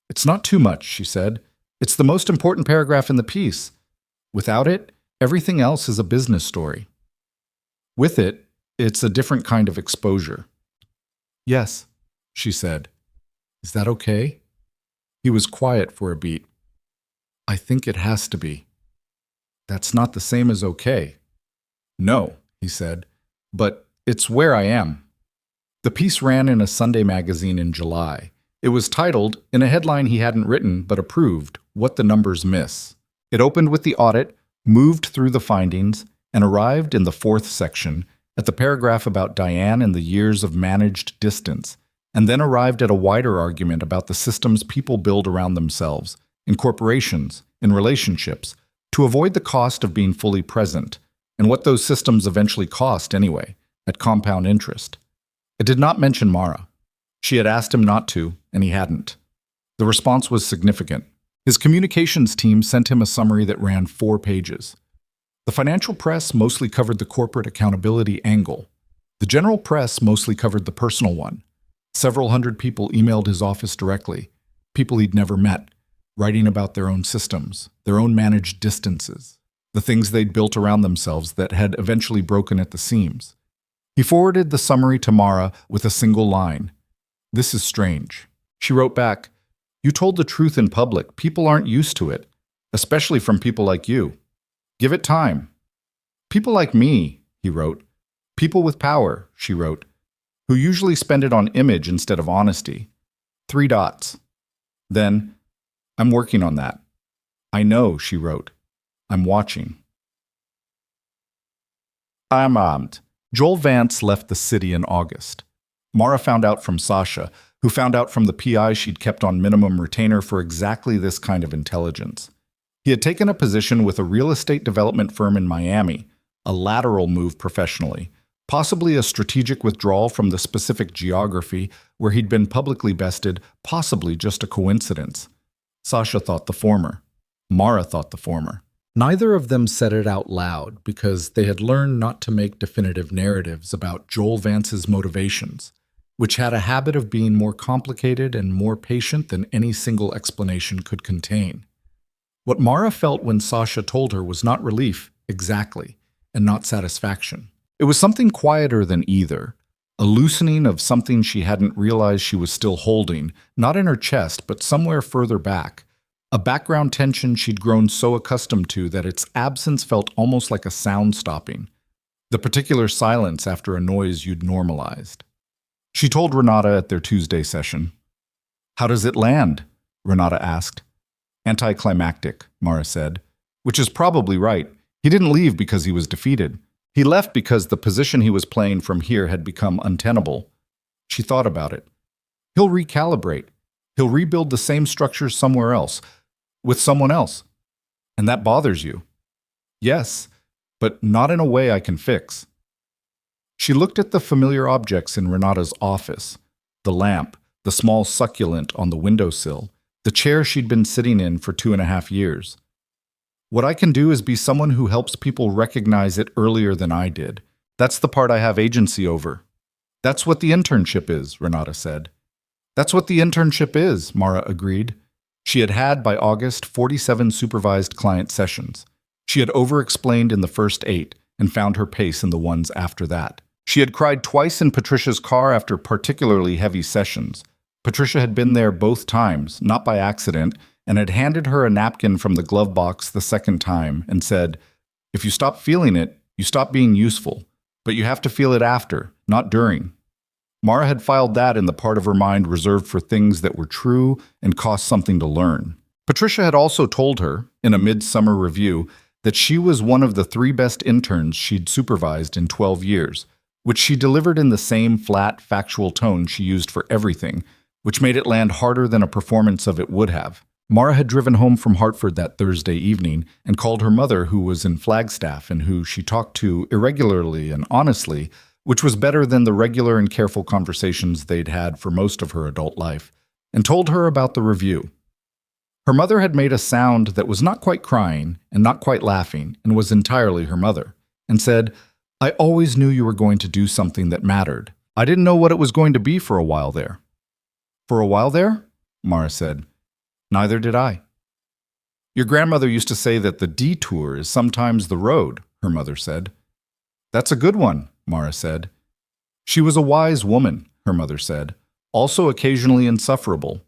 It's not too much, she said. It's the most important paragraph in the piece. Without it, everything else is a business story. With it, it's a different kind of exposure. Yes, she said. Is that okay? He was quiet for a beat. I think it has to be. That's not the same as okay. No, he said, but it's where I am. The piece ran in a Sunday magazine in July. It was titled, in a headline he hadn't written but approved, What the Numbers Miss. It opened with the audit, moved through the findings, and arrived in the 4th section at the paragraph about Diane and the years of managed distance, and then arrived at a wider argument about the systems people build around themselves, in corporations, in relationships, to avoid the cost of being fully present, and what those systems eventually cost anyway, at compound interest. It did not mention Mara. She had asked him not to, and he hadn't. The response was significant. His communications team sent him a summary that ran 4 pages. The financial press mostly covered the corporate accountability angle. The general press mostly covered the personal one. Several hundred people emailed his office directly, people he'd never met, writing about their own systems, their own managed distances, the things they'd built around themselves that had eventually broken at the seams. He forwarded the summary to Mara with a single line. This is strange. She wrote back, You told the truth in public. People aren't used to it, especially from people like you. Give it time. People like me, he wrote. People with power, she wrote, who usually spend it on image instead of honesty. 3 dots. Then, I'm working on that. I know, she wrote. I'm watching. I'm armed. Joel Vance left the city in August. Mara found out from Sasha, who found out from the PI she'd kept on minimum retainer for exactly this kind of intelligence. He had taken a position with a real estate development firm in Miami, a lateral move professionally, possibly a strategic withdrawal from the specific geography where he'd been publicly bested, possibly just a coincidence. Sasha thought the former. Mara thought the former. Neither of them said it out loud because they had learned not to make definitive narratives about Joel Vance's motivations, which had a habit of being more complicated and more patient than any single explanation could contain. What Mara felt when Sasha told her was not relief, exactly, and not satisfaction. It was something quieter than either, A loosening of something she hadn't realized she was still holding, not in her chest, but somewhere further back. A background tension she'd grown so accustomed to that its absence felt almost like a sound stopping. The particular silence after a noise you'd normalized. She told Renata at their Tuesday session. "How does it land?" Renata asked. "Anticlimactic," Mara said. Which is probably right. He didn't leave because he was defeated. He left because the position he was playing from here had become untenable. She thought about it. He'll recalibrate. He'll rebuild the same structures somewhere else, with someone else. And that bothers you. Yes, but not in a way I can fix. She looked at the familiar objects in Renata's office. The lamp, the small succulent on the windowsill, the chair she'd been sitting in for 2.5 years. What I can do is be someone who helps people recognize it earlier than I did. That's the part I have agency over. That's what the internship is, Renata said. That's what the internship is, Mara agreed. She had had, by August, 47 supervised client sessions. She had over-explained in the first 8 and found her pace in the ones after that. She had cried twice in Patricia's car after particularly heavy sessions. Patricia had been there both times, not by accident, and had handed her a napkin from the glove box the second time and said, "If you stop feeling it, you stop being useful, but you have to feel it after, not during." Mara had filed that in the part of her mind reserved for things that were true and cost something to learn. Patricia had also told her, in a midsummer review, that she was one of the 3 best interns she'd supervised in 12 years, which she delivered in the same flat, factual tone she used for everything, which made it land harder than a performance of it would have. Mara had driven home from Hartford that Thursday evening and called her mother, who was in Flagstaff and who she talked to irregularly and honestly, which was better than the regular and careful conversations they'd had for most of her adult life, and told her about the review. Her mother had made a sound that was not quite crying and not quite laughing and was entirely her mother, and said, "I always knew you were going to do something that mattered. I didn't know what it was going to be for a while there." "For a while there?" Mara said. "Neither did I." "Your grandmother used to say that the detour is sometimes the road," her mother said. "That's a good one," Mara said. She was a wise woman, her mother said, also occasionally insufferable,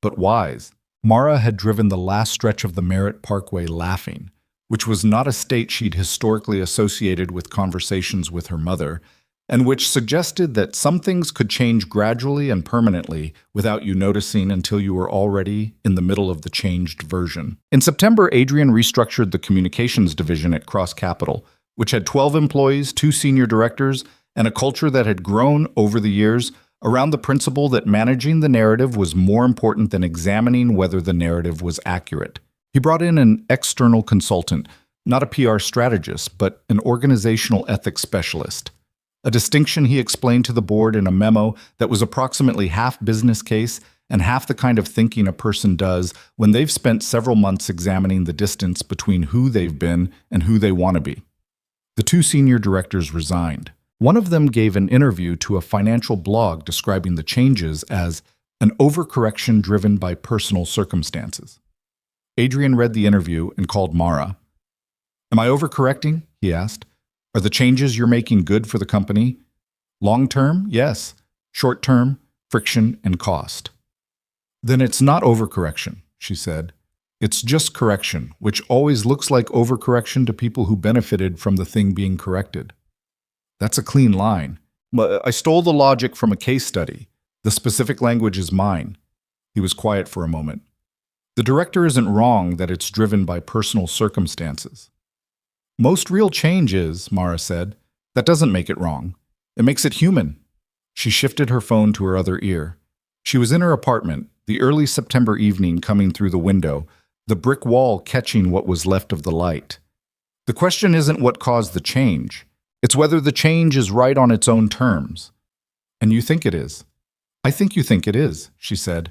but wise. Mara had driven the last stretch of the Merritt Parkway laughing, which was not a state she'd historically associated with conversations with her mother, and which suggested that some things could change gradually and permanently without you noticing until you were already in the middle of the changed version. In September, Adrian restructured the communications division at Cross Capital, which had 12 employees, 2 senior directors, and a culture that had grown over the years around the principle that managing the narrative was more important than examining whether the narrative was accurate. He brought in an external consultant, not a PR strategist, but an organizational ethics specialist. A distinction he explained to the board in a memo that was approximately half business case and half the kind of thinking a person does when they've spent several months examining the distance between who they've been and who they want to be. The 2 senior directors resigned. One of them gave an interview to a financial blog describing the changes as an overcorrection driven by personal circumstances. Adrian read the interview and called Mara. "Am I overcorrecting?" he asked. "Are the changes you're making good for the company? Long term, yes. Short term, friction and cost." "Then it's not overcorrection," she said. "It's just correction, which always looks like overcorrection to people who benefited from the thing being corrected." That's a clean line. "I stole the logic from a case study. The specific language is mine." He was quiet for a moment. "The director isn't wrong that it's driven by personal circumstances." "Most real change is," Mara said. "That doesn't make it wrong. It makes it human." She shifted her phone to her other ear. She was in her apartment, the early September evening coming through the window, the brick wall catching what was left of the light. The question isn't what caused the change. It's whether the change is right on its own terms. And you think it is. "I think you think it is," she said,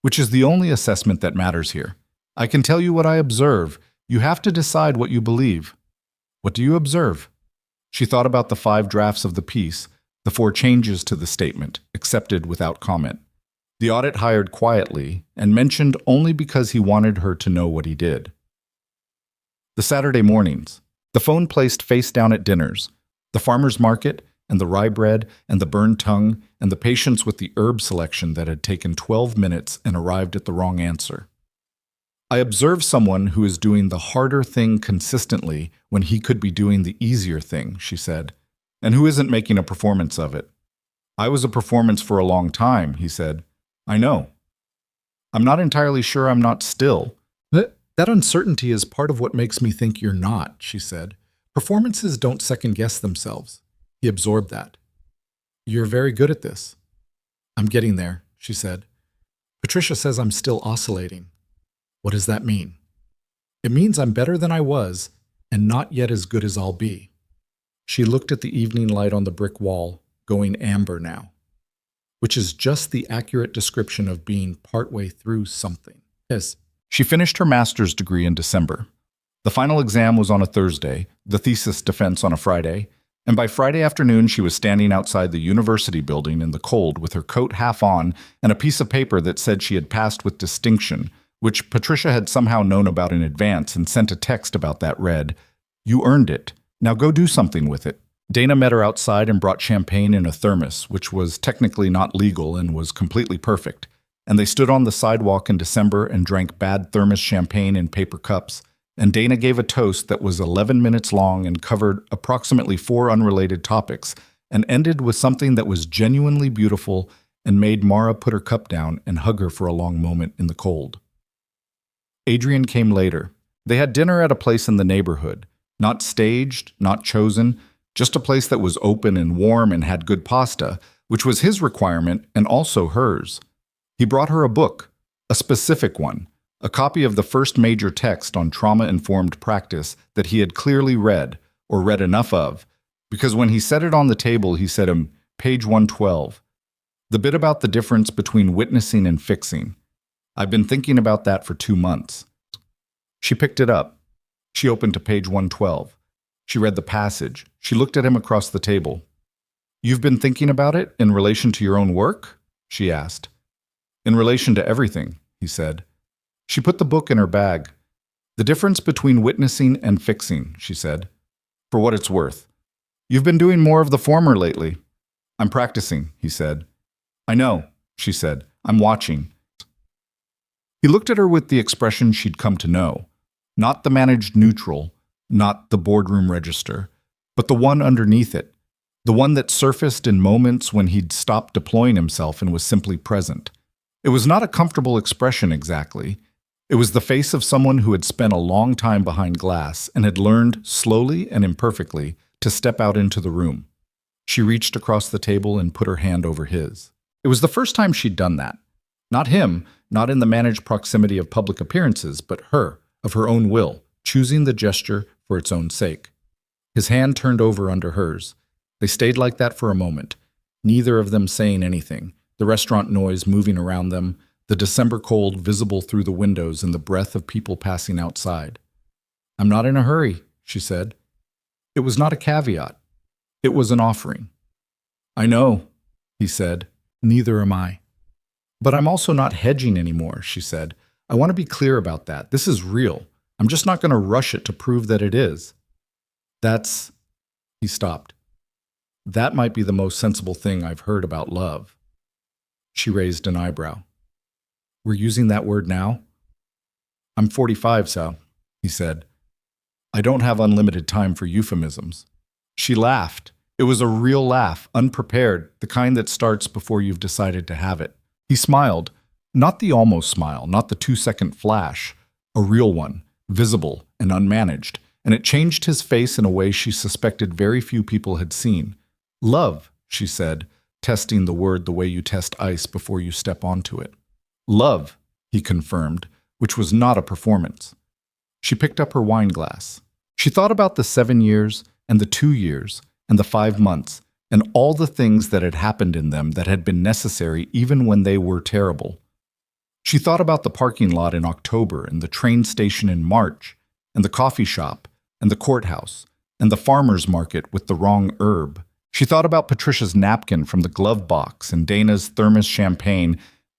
"which is the only assessment that matters here. I can tell you what I observe. You have to decide what you believe." "What do you observe?" She thought about the 5 drafts of the piece, the 4 changes to the statement, accepted without comment. The audit hired quietly and mentioned only because he wanted her to know what he did. The Saturday mornings. The phone placed face down at dinners, the farmer's market, and the rye bread, and the burned tongue, and the patience with the herb selection that had taken 12 minutes and arrived at the wrong answer. I observe someone who is doing the harder thing consistently when he could be doing the easier thing, she said, and who isn't making a performance of it. I was a performance for a long time, he said. I know. I'm not entirely sure I'm not still. That uncertainty is part of what makes me think you're not, she said. Performances don't second-guess themselves. He absorbed that. You're very good at this. I'm getting there, she said. Patricia says I'm still oscillating. What does that mean? It means I'm better than I was, and not yet as good as I'll be. She looked at the evening light on the brick wall, going amber now, which is just the accurate description of being partway through something. Yes. She finished her master's degree in December. The final exam was on a Thursday, the thesis defense on a Friday, and by Friday afternoon she was standing outside the university building in the cold with her coat half on and a piece of paper that said she had passed with distinction, which Patricia had somehow known about in advance and sent a text about that read, "You earned it. Now go do something with it." Dana met her outside and brought champagne in a thermos, which was technically not legal and was completely perfect. And they stood on the sidewalk in December and drank bad thermos champagne in paper cups, and Dana gave a toast that was 11 minutes long and covered approximately 4 unrelated topics, and ended with something that was genuinely beautiful and made Mara put her cup down and hug her for a long moment in the cold. Adrian came later. They had dinner at a place in the neighborhood, not staged, not chosen, just a place that was open and warm and had good pasta, which was his requirement and also hers. He brought her a book, a specific one, a copy of the first major text on trauma-informed practice that he had clearly read, or read enough of, because when he set it on the table, he said page 112, the bit about the difference between witnessing and fixing. I've been thinking about that for 2 months. She picked it up. She opened to page 112. She read the passage. She looked at him across the table. You've been thinking about it in relation to your own work? She asked. In relation to everything, he said. She put the book in her bag. The difference between witnessing and fixing, she said. For what it's worth. You've been doing more of the former lately. I'm practicing, he said. I know, she said. I'm watching. He looked at her with the expression she'd come to know. Not the managed neutral, not the boardroom register, but the one underneath it. The one that surfaced in moments when he'd stopped deploying himself and was simply present. It was not a comfortable expression exactly. It was the face of someone who had spent a long time behind glass and had learned, slowly and imperfectly, to step out into the room. She reached across the table and put her hand over his. It was the first time she'd done that. Not him, not in the managed proximity of public appearances, but her, of her own will, choosing the gesture for its own sake. His hand turned over under hers. They stayed like that for a moment, neither of them saying anything, the restaurant noise moving around them, the December cold visible through the windows and the breath of people passing outside. I'm not in a hurry, she said. It was not a caveat. It was an offering. I know, he said. Neither am I. But I'm also not hedging anymore, she said. I want to be clear about that. This is real. I'm just not going to rush it to prove that it is. That's... He stopped. That might be the most sensible thing I've heard about love. She raised an eyebrow. We're using that word now? I'm 45, Sal, he said. I don't have unlimited time for euphemisms. She laughed. It was a real laugh, unprepared, the kind that starts before you've decided to have it. He smiled, not the almost smile, not the 2-second flash, a real one, visible and unmanaged, and it changed his face in a way she suspected very few people had seen. Love, she said, testing the word the way you test ice before you step onto it. Love, he confirmed, which was not a performance. She picked up her wine glass. She thought about the 7 years and the 2 years and the 5 months and all the things that had happened in them that had been necessary even when they were terrible. She thought about the parking lot in October and the train station in March and the coffee shop and the courthouse and the farmer's market with the wrong herb. She thought about Patricia's napkin from the glove box and Dana's thermos champagne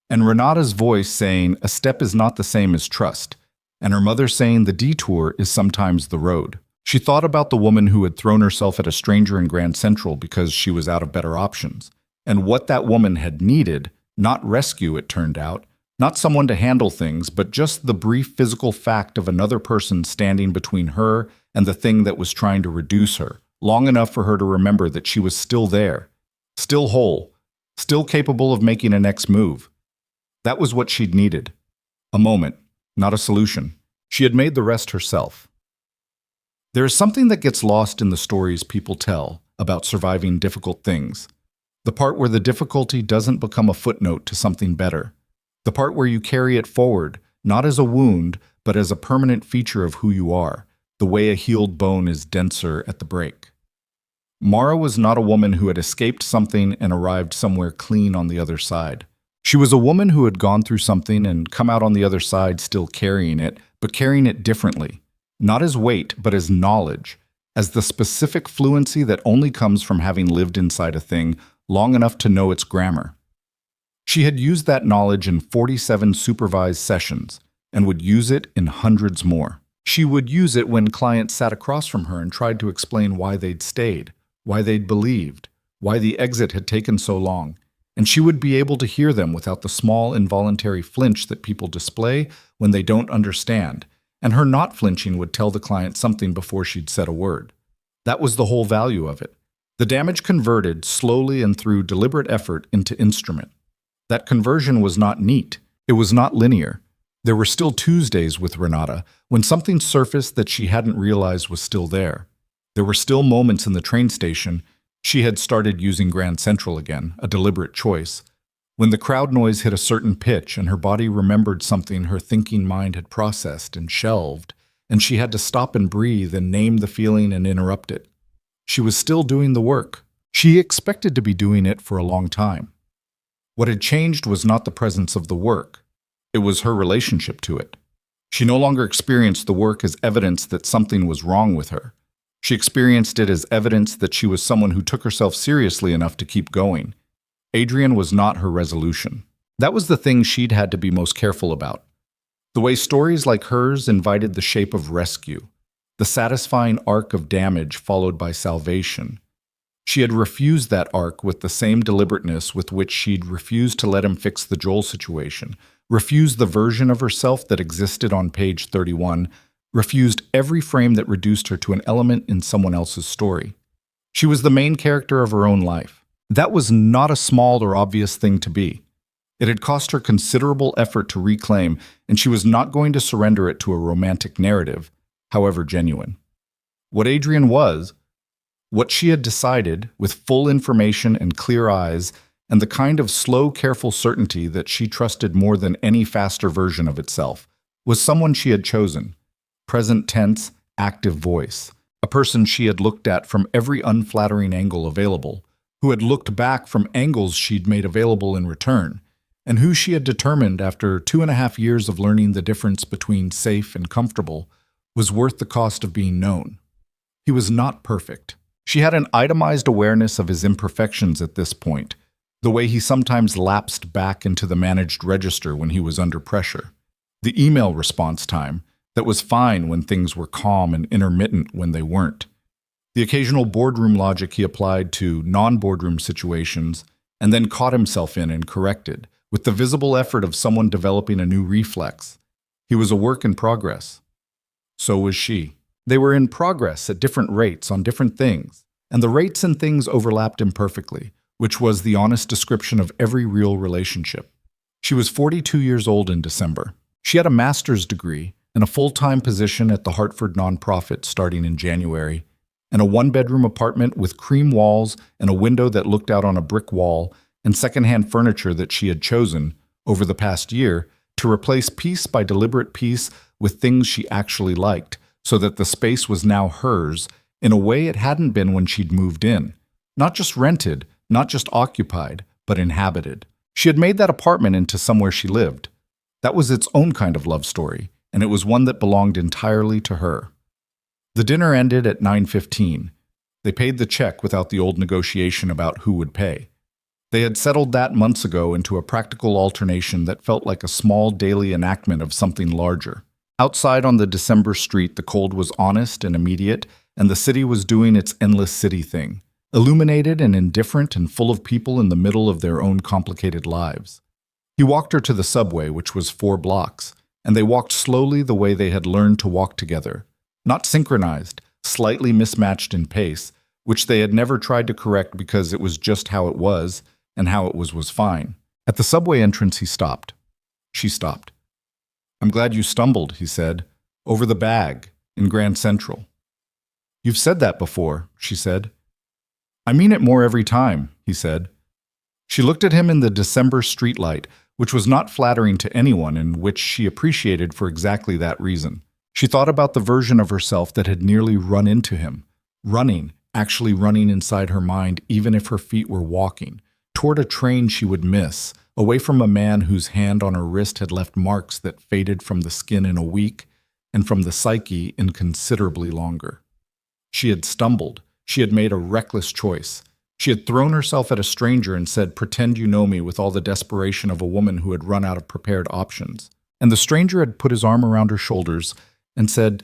and Renata's voice saying a step is not the same as trust, and her mother saying the detour is sometimes the road. She thought about the woman who had thrown herself at a stranger in Grand Central because she was out of better options, and what that woman had needed, not rescue, it turned out, not someone to handle things, but just the brief physical fact of another person standing between her and the thing that was trying to reduce her, long enough for her to remember that she was still there, still whole, still capable of making a next move. That was what she'd needed. A moment, not a solution. She had made the rest herself. There is something that gets lost in the stories people tell about surviving difficult things. The part where the difficulty doesn't become a footnote to something better. The part where you carry it forward, not as a wound, but as a permanent feature of who you are, the way a healed bone is denser at the break. Mara was not a woman who had escaped something and arrived somewhere clean on the other side. She was a woman who had gone through something and come out on the other side still carrying it, but carrying it differently. Not as weight, but as knowledge, as the specific fluency that only comes from having lived inside a thing long enough to know its grammar. She had used that knowledge in 47 supervised sessions and would use it in hundreds more. She would use it when clients sat across from her and tried to explain why they'd stayed, why they'd believed, why the exit had taken so long, and she would be able to hear them without the small involuntary flinch that people display when they don't understand, and her not flinching would tell the client something before she'd said a word. That was the whole value of it. The damage converted slowly and through deliberate effort into instrument. That conversion was not neat. It was not linear. There were still Tuesdays with Renata when something surfaced that she hadn't realized was still there. There were still moments in the train station. She had started using Grand Central again, a deliberate choice, when the crowd noise hit a certain pitch and her body remembered something her thinking mind had processed and shelved, and she had to stop and breathe and name the feeling and interrupt it. She was still doing the work. She expected to be doing it for a long time. What had changed was not the presence of the work. It was her relationship to it. She no longer experienced the work as evidence that something was wrong with her. She experienced it as evidence that she was someone who took herself seriously enough to keep going. Adrian was not her resolution. That was the thing she'd had to be most careful about. The way stories like hers invited the shape of rescue, the satisfying arc of damage followed by salvation. She had refused that arc with the same deliberateness with which she'd refused to let him fix the Joel situation, refused the version of herself that existed on page 31, refused every frame that reduced her to an element in someone else's story. She was the main character of her own life. That was not a small or obvious thing to be. It had cost her considerable effort to reclaim, and she was not going to surrender it to a romantic narrative, however genuine. What Adrian was, what she had decided, with full information and clear eyes, and the kind of slow, careful certainty that she trusted more than any faster version of itself, was someone she had chosen. Present tense, active voice. A person she had looked at from every unflattering angle available, who had looked back from angles she'd made available in return, and who she had determined after 2.5 years of learning the difference between safe and comfortable was worth the cost of being known. He was not perfect. She had an itemized awareness of his imperfections at this point, the way he sometimes lapsed back into the managed register when he was under pressure, the email response time that was fine when things were calm and intermittent when they weren't, the occasional boardroom logic he applied to non-boardroom situations and then caught himself in and corrected, with the visible effort of someone developing a new reflex. He was a work in progress. So was she. They were in progress at different rates on different things, and the rates and things overlapped imperfectly, which was the honest description of every real relationship. She was 42 years old in December. She had a master's degree and a full-time position at the Hartford nonprofit starting in January, and a one-bedroom apartment with cream walls and a window that looked out on a brick wall and secondhand furniture that she had chosen, over the past year, to replace piece by deliberate piece with things she actually liked, so that the space was now hers in a way it hadn't been when she'd moved in. Not just rented, not just occupied, but inhabited. She had made that apartment into somewhere she lived. That was its own kind of love story, and it was one that belonged entirely to her. The dinner ended at 9:15. They paid the check without the old negotiation about who would pay. They had settled that months ago into a practical alternation that felt like a small daily enactment of something larger. Outside on the December street, the cold was honest and immediate, and the city was doing its endless city thing, illuminated and indifferent and full of people in the middle of their own complicated lives. He walked her to the subway, which was 4 blocks, and they walked slowly the way they had learned to walk together, not synchronized, slightly mismatched in pace, which they had never tried to correct because it was just how it was, and how it was fine. At the subway entrance, he stopped. She stopped. "I'm glad you stumbled," he said, "over the bag in Grand Central." "You've said that before," she said. "I mean it more every time," he said. She looked at him in the December streetlight, which was not flattering to anyone and which she appreciated for exactly that reason. She thought about the version of herself that had nearly run into him, running, actually running inside her mind even if her feet were walking, toward a train she would miss, away from a man whose hand on her wrist had left marks that faded from the skin in a week and from the psyche in considerably longer. She had stumbled. She had made a reckless choice. She had thrown herself at a stranger and said, "Pretend you know me," with all the desperation of a woman who had run out of prepared options. And the stranger had put his arm around her shoulders and said,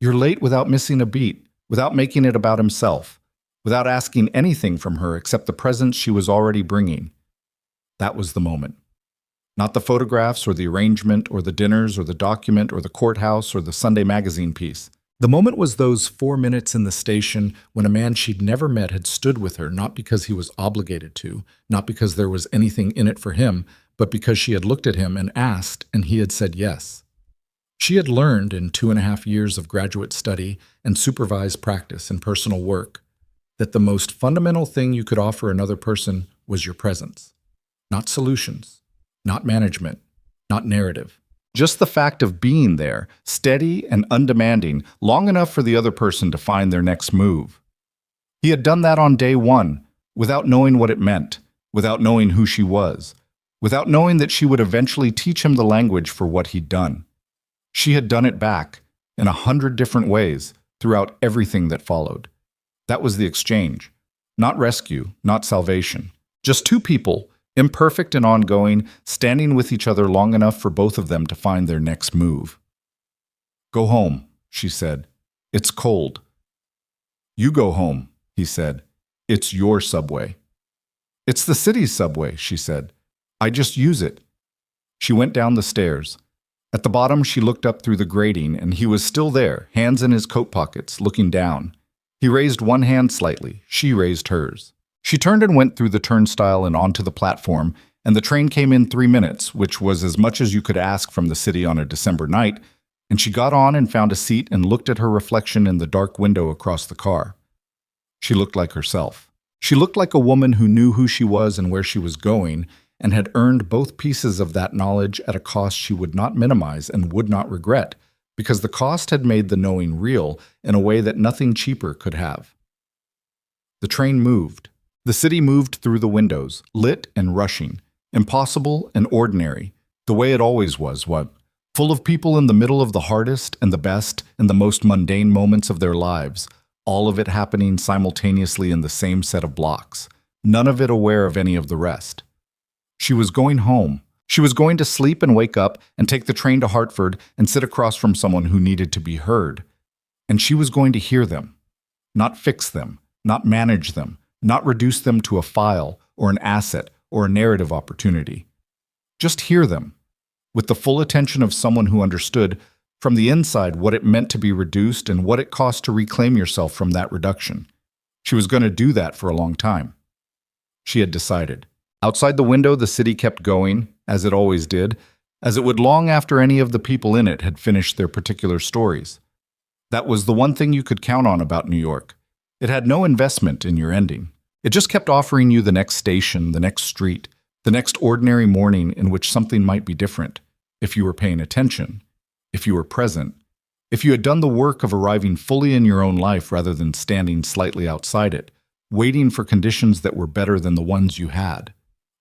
"You're late," without missing a beat, without making it about himself, without asking anything from her except the presence she was already bringing. That was the moment. Not the photographs or the arrangement or the dinners or the document or the courthouse or the Sunday magazine piece. The moment was those 4 minutes in the station when a man she'd never met had stood with her, not because he was obligated to, not because there was anything in it for him, but because she had looked at him and asked, and he had said yes. She had learned in 2.5 years of graduate study and supervised practice and personal work that the most fundamental thing you could offer another person was your presence. Not solutions, not management, not narrative. Just the fact of being there, steady and undemanding, long enough for the other person to find their next move. He had done that on day 1, without knowing what it meant, without knowing who she was, without knowing that she would eventually teach him the language for what he'd done. She had done it back, in 100 different ways, throughout everything that followed. That was the exchange. Not rescue, not salvation. Just 2 people, imperfect and ongoing, standing with each other long enough for both of them to find their next move. "Go home," she said. "It's cold." "You go home," he said. "It's your subway." "It's the city's subway," she said. "I just use it." She went down the stairs. At the bottom, she looked up through the grating, and he was still there, hands in his coat pockets, looking down. He raised one hand slightly. She raised hers. She turned and went through the turnstile and onto the platform, and the train came in 3 minutes, which was as much as you could ask from the city on a December night, and she got on and found a seat and looked at her reflection in the dark window across the car. She looked like herself. She looked like a woman who knew who she was and where she was going, and had earned both pieces of that knowledge at a cost she would not minimize and would not regret, because the cost had made the knowing real in a way that nothing cheaper could have. The train moved. The city moved through the windows, lit and rushing, impossible and ordinary, the way it always was, full of people in the middle of the hardest and the best and the most mundane moments of their lives, all of it happening simultaneously in the same set of blocks, none of it aware of any of the rest. She was going home. She was going to sleep and wake up and take the train to Hartford and sit across from someone who needed to be heard. And she was going to hear them, not fix them, not manage them, not reduce them to a file or an asset or a narrative opportunity. Just hear them, with the full attention of someone who understood from the inside what it meant to be reduced and what it cost to reclaim yourself from that reduction. She was going to do that for a long time. She had decided. Outside the window, the city kept going, as it always did, as it would long after any of the people in it had finished their particular stories. That was the one thing you could count on about New York. It had no investment in your ending. It just kept offering you the next station, the next street, the next ordinary morning in which something might be different, if you were paying attention, if you were present, if you had done the work of arriving fully in your own life rather than standing slightly outside it, waiting for conditions that were better than the ones you had.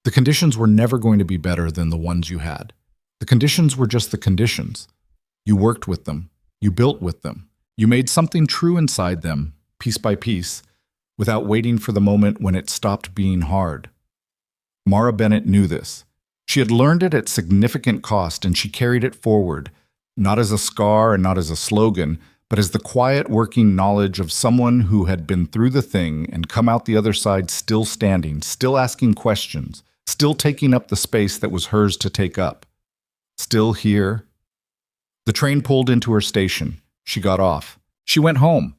The conditions were never going to be better than the ones you had. The conditions were just the conditions. You worked with them. You built with them. You made something true inside them, piece by piece, without waiting for the moment when it stopped being hard. Mara Bennett knew this. She had learned it at significant cost, and she carried it forward, not as a scar and not as a slogan, but as the quiet working knowledge of someone who had been through the thing and come out the other side still standing, still asking questions, still taking up the space that was hers to take up. Still here. The train pulled into her station. She got off. She went home.